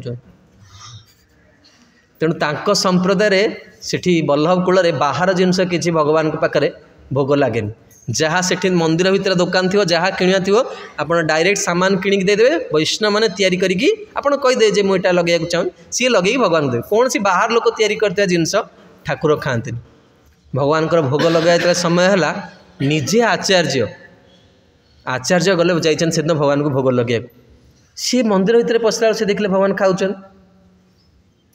तेणु तांको संप्रदाय सेठी बल्लभ कूल बाहर जिनस किसी भगवान के पाखे भोग लगे जहाँ से मंदिर भितर दुकान थी जहाँ किणा थी आप डायरेक्ट सामान किणिक देदेवे वैष्णव मैंने तैयारी करी आपड़ कहीदे जे मुझे लगे चाहूँ सी लगे भगवान देवे कौन सी बाहर लोक तैयारी करते जिनस ठाकुर खाते भगवान भोग लगे समय है निजे आचार्य गले जाइछन से भगवान को भोग लगे सी मंदिर भितर पशला से देखले भगवान खाऊन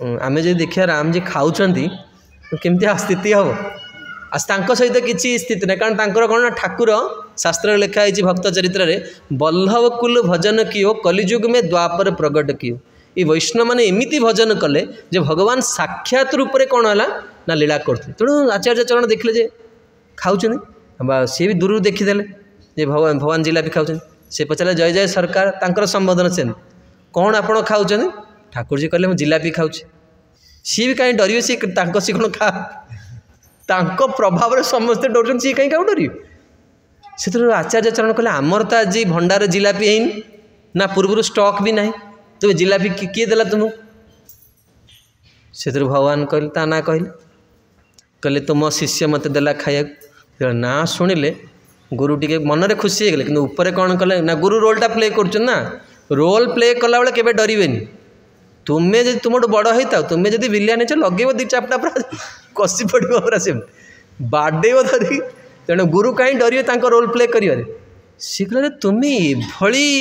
आम जो देखिए राम जी खाऊँ केमती स्थिति हम आस्ता सहित किसी स्थिति ना कारण तांकर कौन ना ठाकुर शास्त्र लिखाई भक्त चरित्र में बल्लभ कुल भजन कियो कलिजुग में द्वापर प्रगट कियो ये वैष्णव मैंने एमती भजन कले जे भगवान साक्षात रूप से कौन है ना लीला करते तेणु आचार्य चरण देखले जे खाऊँ सी भी दूर देखीदे जे भगवान जिलापी खाऊँ से पचारे जय जय सरकार तांकर संबोधन से कौन आपड़ खाऊँ ठाकुर जी कहले जिलापी खाऊँ सी भी कहीं डर सी सी कौन खा तांको प्रभाव में समस्ते डर सी कहीं क्या डर से आचार्य चरण कहले आमर तो आज भंडार जिलापी है ना पूर्व स्टॉक भी ना तुम जिलापी किए देला तुमको से भगवान कहले ता ना कहले तुम शिष्य मत देला खाया ना शुणिले गुरु टी मनरे खुशी हो गले कि ऊपर कौन कले ना गुरु रोलटा प्ले कर रोल प्ले कला बेले केबे डरबेनी तुम्हें जब तुम बड़ होता तुम्हें जब विलियान च लगे दी चापटा पूरा कषि पड़ो पूरा से बाडेब धरी तेणु गुरु कहीं डर रोल प्ले कर सी कहले तुम्हें ये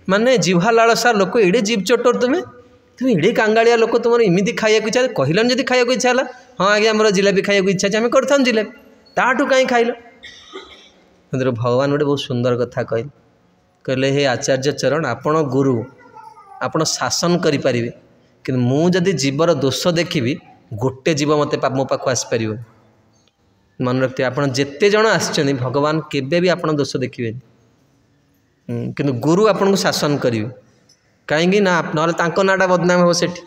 माने जिहा लालसा लोक एड़े जीव चोटर तुम्हें एड़े कांगाड़िया लोक तुम इमती खाया इच्छा कहलन जब खाया इच्छा है हाँ आगे आम जिलापी खाया इच्छा है आम कर जिलापी ताठू कहीं खाइल भगवान गोटे बहुत सुंदर कथा कहले हे आचार्य चरण आपण गुरु आपण शासन करें कि मुझे जीवर दोष देखी गोटे जीव मत मो पाक आसपर मन रखते आपड़ जिते जन आसछन भगवान केबे भी आपड़ दोष देखिए कि गुरु आपन को शासन करेंगे कहीं ना नाटा बदनाम हो सेठी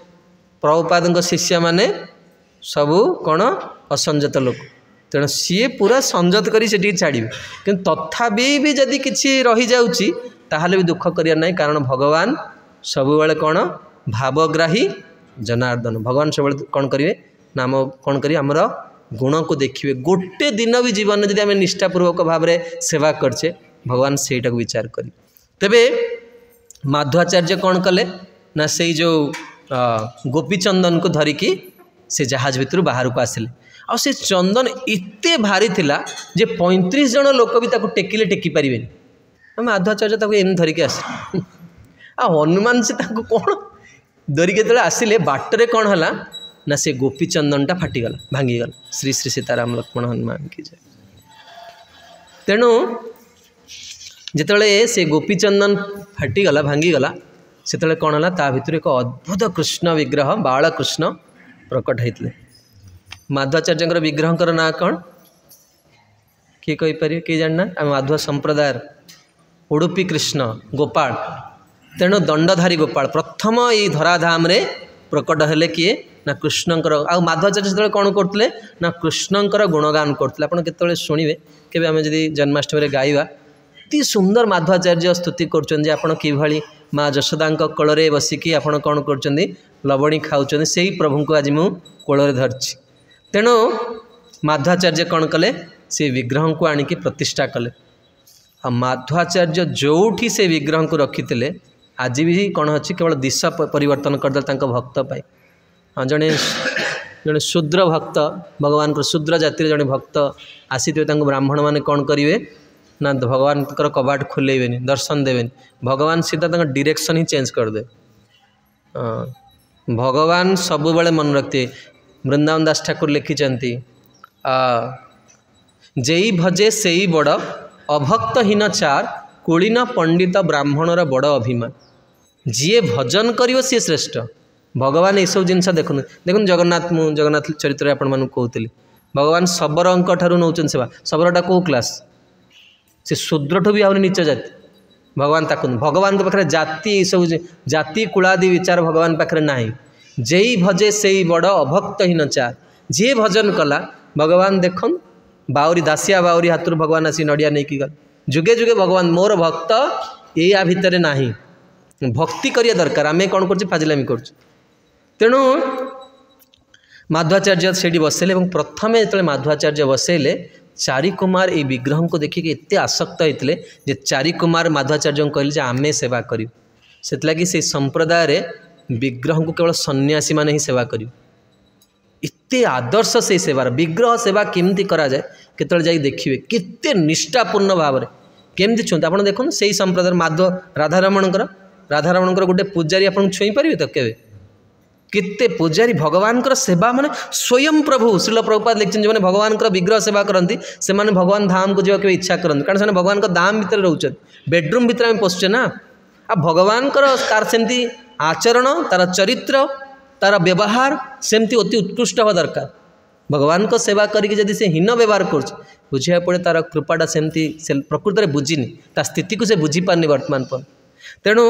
प्रभुपाद शिष्य माने सबू कौन असंजत लोक तेणु सी पूरा संजत कर छाड़े कि तथापि भी जदि किसी रही जाऊँगी ताहले भी दुख करिया नहीं कारण भगवान सबुबले कौन भावग्राही जनार्दन भगवान सब कौन करेंगे नाम कौन करेंगे आमर गुण को देखिए गोटे दिन भी जीवन में जब आम निष्ठापूर्वक भाव में सेवा करछे भगवान सेटा को विचार करें तेबे माध्वाचार्य कौन कले ना से जो गोपीचंदन को धरिकी से जहाज भितर बाहर को आसिले आ से चंदन एते भारी थिला जे 35 जन लोक भी ताको टेकिले टेकी पारिबेनी माध्वाचार्य ताको एम धरिकी आस आ हनुमान से ताको कौन धरिके तले आसिले बाटरे कौन हला ना से गोपीचंदनटा फाटीगला भांगीगला श्री श्री सीताराम लक्ष्मण हनुमान की जय तेणु जिते से गोपीचंदन फाटीगला भांगीगला से कौन है ता भीतर एक अद्भुत कृष्ण विग्रह बालकृष्ण प्रकट होते माध्वाचार्य विग्रह ना कौन किए कहीपर किए जानना आम माध्व संप्रदाय उडुपी कृष्ण गोपाल तेणु दंडधारी गोपाल प्रथम ये धराधाम रे प्रकट हेले किए ना कृष्णकर आ माध्वाचार्य से कौन करते ना कृष्णकर गुणगान करते आपड़ के शुणे के आम जब जन्माष्टमी गाइबा अति सुंदर माध्वाचार्य स्तुति कर माँ जशोदा कोल बसिकी आप कौन कर लवणी खाऊँ से प्रभु को आज मु कोल धरची तेणु माध्वाचार्य कौन कले से विग्रह को आणिकी प्रतिष्ठा कले आ माध्वाचार्य जोठी से विग्रह को रखी आज भी कौन अच्छी केवल दिशा परिवर्तन करदे भक्त पाई हाँ जड़े जड़े शूद्र भक्त भगवान को शूद्र जातिर जड़े भक्त आसी ब्राह्मण मैंने कौन करेंगे ना भगवान कबाट खोलेबेनि दर्शन देवेनि भगवान सीधा डायरेक्शन ही चेंज करदे। भगवान सब बड़े मन रखते वृंदावन दास ठाकुर लिखिं जेई भजे से ही बड़ अभक्तहीन चार कुलीन पंडित ब्राह्मणर बड़ अभिमान जी भजन करियो सी श्रेष्ठ। भगवान ये सब जिनस देखुन देखुन जगन्नाथ मु जगन्नाथ चरित्र आपण मानू कहते भगवान शबर अंक ठारू नौचन सेवा शबरटा कौ क्लास से शूद्रठू भी आहरी नीच जाति भगवान ताकु भगवान के पाखे जाति सब जाति कुलादि विचार भगवान पाखे ना जेई भजे से ही बड़ अभक्तहीन चार जी भजन कला भगवान देखन बाउरी दासिया बाउरी हाथ भगवान आसी नड़िया नहीं गल जुगे जुगे भगवान मोर भक्त या भितर ना भक्ति करिया दरकार आम कौन कर फाजिलामी कर तेणु माध्वाचार्य से बसैले प्रथमे जो माध्वाचार्य बसैले चारि कुमार ये विग्रह को देखिए एत आसक्त होते जे चारि कुमार माध्वाचार्य कहले आमे सेवा करूँ से लगी से संप्रदाय विग्रह को केवल सन्यासी माने ही सेवा करूँ इत्ते आदर्श से सेवार विग्रह सेवा केमती करा जाए केतल जाई देखिए केते निष्ठापूर्ण भाव में केमती छुंत आप देखो से संप्रदाय माधव राधारमणकर गोटे पूजारी आपन छुई पारे तो केवे केते पूजारी भगवान सेवा माने स्वयं प्रभु श्रील प्रभुपाद लिखिं जो भगवान विग्रह सेवा करती से माने भगवान धाम को जावा इच्छा करते कारण से भगवान धाम भितर रोचे बेडरूम भितर आम पशुचे ना आ भगवान तार सेमती आचरण तार चरित्र तार व्यवहार सेमती अति उत्कृष्ट हवा दरकार भगवान को सेवा करके जदि से हीन व्यवहार कर बुझा पड़े तार कृपाटा सेमती से प्रकृत में बुझीनी ता स्थिति को से बुझी पारनी वर्तमान पर तेणु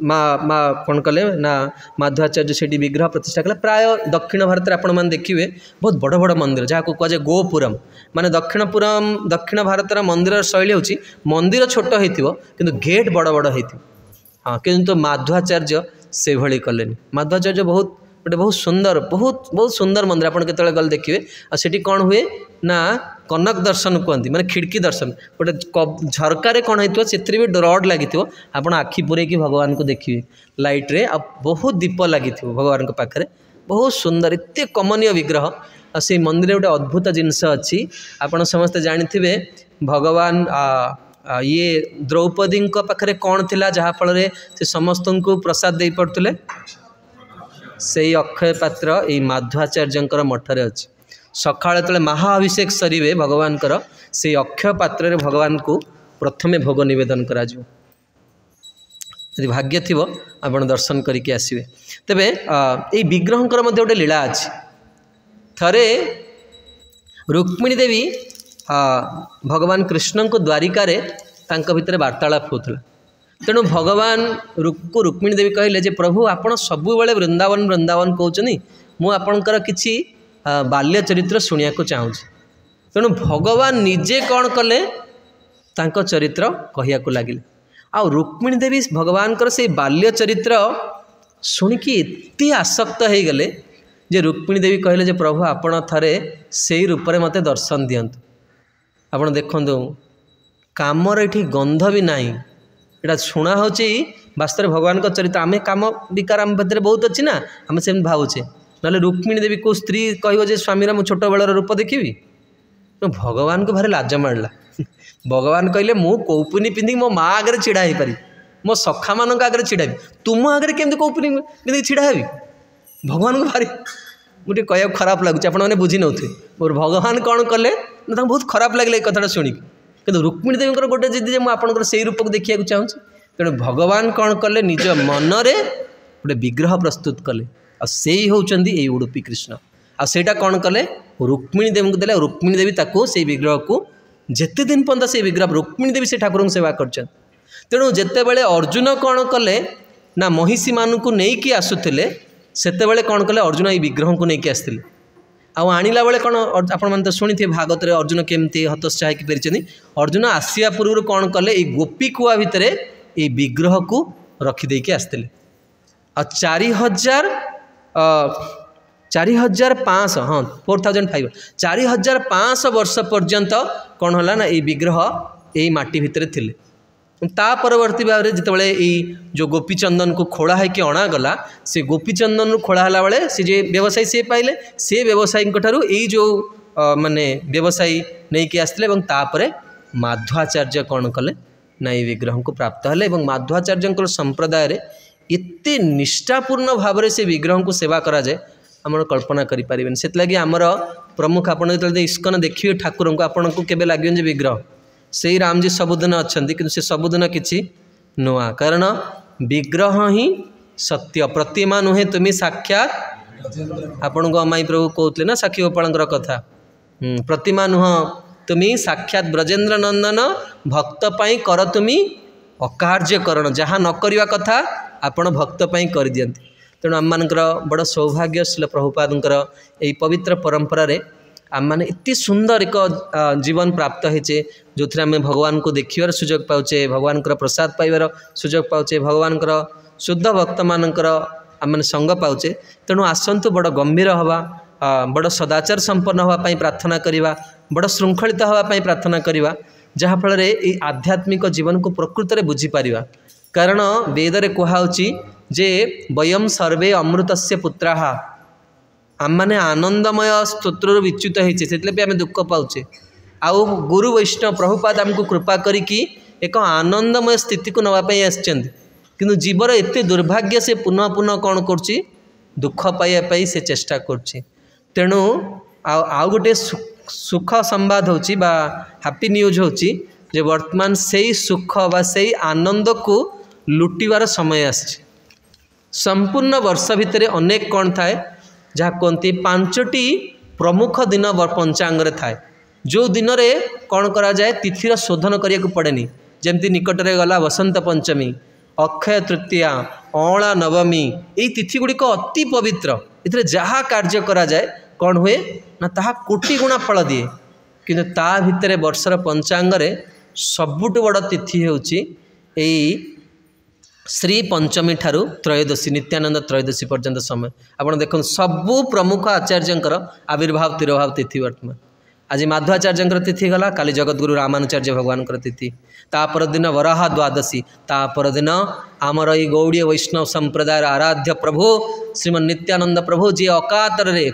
माँ कौन कले ना माध्वाचार्य से विग्रह प्रतिष्ठा कले प्राय दक्षिण भारत में आपण देखिए बहुत बड़ बड़ मंदिर जहाँ को कहुए गोपुरम माने दक्षिण भारत मंदिर शैली होची मंदिर छोट हो कि गेट बड़ बड़ हो हाँ किंतु माध्वाचार्य से भली कलेनि माध्वाचार्य बहुत गोटे बहुत सुंदर मंदिर आपन केतले गल देखिए आ सेठी कौन हुए ना कनक दर्शन कहती माने खिड़की दर्शन गोटे झरकार कौन होती से भी रड लगी आपड़ आखि पूरे की भगवान को देखिए लाइट रे आ बहुत दीप लगी भगवान के पाखे बहुत सुंदर एत कमनीय विग्रह आ से मंदिर गोटे अद्भुत जिनस अच्छी आपड़ समस्ते जानी भगवान ये द्रौपदी पाखे कौन थिला जहाँफल से समस्त को प्रसाद दे पड़ते से अक्षय पात्र ये माध्वाचार्य मठरे अच्छी सकाଳେ तले महाअभिषेक सरीवे भगवान से अक्षय पात्र भगवान को प्रथमे भोग निवेदन करा यदि भाग्य थी आप दर्शन करके आसवे तेबे ये विग्रह गोटे लीला अच्छी थरे रुक्मिणी देवी भगवान कृष्ण को द्वारिका भितर वार्तालाप होता तेणु भगवान को रुक्मिणी देवी कहले जे प्रभु आपण सबुबले वृंदावन वृंदावन कहते मुझे किसी बाल्य चरित्र शुणा को चाहूँ तेणु भगवान निजे कौन कले तांको चरित्र कहया को लगिले आ रुक्मिणी देवी भगवान से बाल्य चरित्र शुणिकी एत आसक्त हो गले जे रुक्मिणी देवी कहले जे प्रभु आपण थरे से रूप में मते दर्शन दियंतु आपण देखंतु कामर एठी गंध भी नाही एटा शुणा होची वास्तव भगवान का चरित्र आमे काम विकार आम भीतर बहुत अच्छी ना आम से भावुचे ना रुक्मिणी देवी को स्त्री कह स्वामी मु छोट बेलर रूप देखी तो भगवान को भारी लाज मारला भगवान कहले मु कौपुनी पिंधि मो माँ आगे छिड़ा हो पारि मो सखा मान आगे छिड़ा तुम आगे केमती कौपुनी पिंधि छिड़ा हेबी भगवान को भारी मुझे कह खराब लगुच आपने बुझी नौ मोर भगवान कौन कले ना बहुत खराब लगे कथा शुणिक कि रुक्मिणी देवी गोटे जिद मुझे से रूप को देखा चाहूँ तेणु भगवान कौन कले निज मनरे गोटे विग्रह प्रस्तुत कले आ से ही होचंदी ए उडुपी कृष्ण आ सेटा कौन कले रुक्मिणी देवी को देले रुक्मिणी देवी ताको से विग्रह को जेते दिन पर्यंत से विग्रह रुक्मिणी देवी से ठाकुर सेवा करछन तेणु जेते बेले अर्जुन कौन कले ना महिषी मान को लेकिन आसुले सेते बेले कौन कले अर्जुन ये विग्रह को लेकिन आसते आणिला बेले कौन आपण शुणी थे भागवत अर्जुन केमती हतोत्साह फेरी अर्जुन आसिया पूर्व कौन कले ये गोपी कुआ भितर ये विग्रह को रखिदे आसते आ 4500 हाँ 4500 4500 वर्ष पर्यंत कौन है ना ये विग्रह यही माटी भितर थिले ता परवर्ती भाव में जिते जो गोपीचंदन को खोला है कि अणागला से गोपीचंदन खोला बेले सी जे व्यवसायी सी पाइले से व्यवसायी यही जो माने व्यवसायी नहीं कि आसते तापर माध्वाचार्य कौन कले ना ये विग्रह को प्राप्त हेले माध्वाचार्य संप्रदाय रे एते निष्ठापूर्ण भाव में से विग्रह को सेवा करा जाए आम कल्पना करें से लगी आमर प्रमुख आप इस्कन देखिए ठाकुर को आपन को केबे लगे विग्रह से रामजी सबुदिन अच्छा कि से सबुदिन किसी नुआ कारण विग्रह ही सत्य प्रतिमा नुहे तुम्हें साक्षात आपण को अमाई प्रभु कहते ना साक्षी गोपाल कथा प्रतिमा नुह तुम्हें साक्षात ब्रजेन्द्र नंदन भक्त पाई कर तुम्हें अकार्यकरण जहाँ न करवा कथा आपण भक्त पाई कर दियंती तेणु आम मानकर बड़ सौभाग्य शिल प्रभुपादंकर यही पवित्र परंपरा रे आम मैंने इतनी सुंदर एक जीवन प्राप्त होचे जो आम भगवान को देखार सुजोग पाचे भगवान प्रसाद पाइबार सुजोग पाचे भगवान शुद्ध भक्त मानकर आम संग पाचे तेणु आसतु बड़ गंभीर हवा बड़ सदाचार संपन्न होगापाई प्रार्थना करवा बड़ श्रृंखलित होगापाई प्रार्थना करवा जहाँफल ये आध्यात्मिक जीवन को प्रकृत में बुझीपर कारण वेदरे कहुच्ची जे वयम सर्वे अमृतस्य पुत्राः आम मैंने आनंदमय स्तोत्र विच्युत होती से आम दुख पाचे आउ गुरु वैष्णव प्रभुपाद आमको कृपा करिकी एक आनंदमय स्थिति को नापी आसु जीवर एत दुर्भाग्य से पुनः पुनः कौन कर दुख पाइबापी से चेष्टा करेणु आउ गोटे सुख संवाद होची बा हैप्पी न्यूज होची जे वर्तमान से सुख बा से आनंद को लुटिवार समय आसी संपूर्ण वर्ष भितर अनेक कौन थाए जहाँ कहते 5टी प्रमुख दिन पंचांग थाए जो दिन में कौन करा जाए तिथिर शोधन करने को पड़ेनी जमती निकट में गला वसंत पंचमी अक्षय तृतीया अँला नवमी यही तिथि गुड़िक अति पवित्र इतने जहाँ कार्य करा जाए कौन हुए ना ताहा कोटि गुणा फल दिए किंतु ता भितर वर्षर पंचांग सबुठ बड़ तिथि होची श्री पंचमी ठारू त्रयोदशी नित्यानंद त्रयोदशी पर्यंत समय आपड़ देख सबू प्रमुख आचार्यंकर आविर्भाव तिरोभाव तिथि वर्तमान आज माध्वाचार्य तिथि गला काली जगतगुरु रामानुचार्य भगवान तिथि तापर दिन वराह द्वादशी तापर दिन आमर ई गौड़ीय वैष्णव संप्रदाय आराध्य प्रभु श्रीमन नित्यानंद प्रभु जी अकातर रे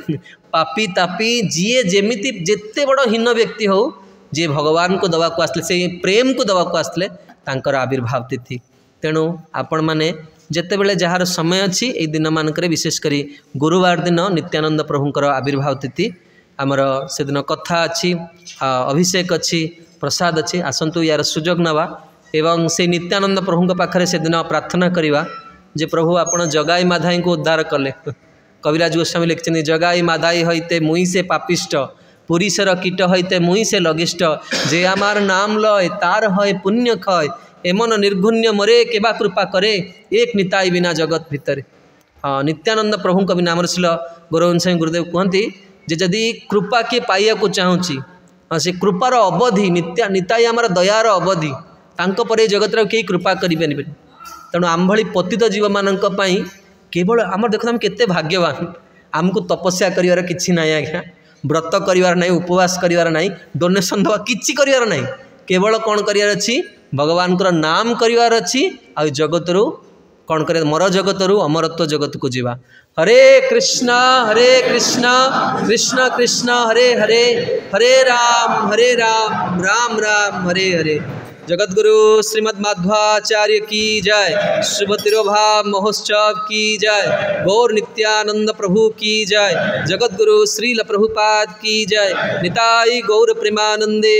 पापी तापी जीए जेमिति जेते बड़ हीन व्यक्ति हो जी भगवान को दवा को आसले से प्रेम को दवा को आसले तांकर आविर्भाव तिथि तेणु आपण मैंने जितेबले जार समय अच्छी ये दिन मानक विशेषकर गुरुवार दिन नित्यानंद प्रभुंर आविर्भाव तिथि आमर से दिन कथा अच्छी अभिषेक अच्छी प्रसाद अच्छी आसतु यार सुजोग नवा एवं से नित्यानंद प्रभु पाखे से दिन प्रार्थना करवा जे प्रभु आपण जगाई माधाई को उद्धार कले कविराज गोस्वामी लिखते जगाई माधाई हईते मुई से पापिष्ट पुरीशर कीट हईते मुई से लगिष्ट जे आमार नाम लय तार हय पुण्य खय एमन निर्घुण्य मरे केबा कृपा करे एक निताई बिना जगत भितर नित्यानंद प्रभु कवि नाम शिल गौरवंश गुरुदेव कहती जे जदि कृपा किए पाइया को चाहूँगी से कृपार अवधि निताई आमर दयार अवधि तांको पर जगत कई कृपा करें तेणु आम भली पतित जीव मानक केवल आम देख आम केते भाग्यवान आमको तपस्या करिवार किछि नाही आज्ञा व्रत करिवार नाही उपवास करिवार नाही डोनेशन दवा किछि करिवार नाही केवल कौन करिवार अछि भगवान को नाम करिवार अछि आ जगत रू कौन कर मर जगत रू अमरत्व जगत को जीवा हरे कृष्णा कृष्ण कृष्ण हरे हरे हरे राम राम राम हरे हरे। जगतगुरु श्रीमद् माध्वाचार्य की जय। शुभ तिरोभाव महोत्सव की जय। गौर नित्यानंद प्रभु की जय। जगतगुरु श्रील प्रभुपाद की जय। निताई गौर प्रेमानंदे।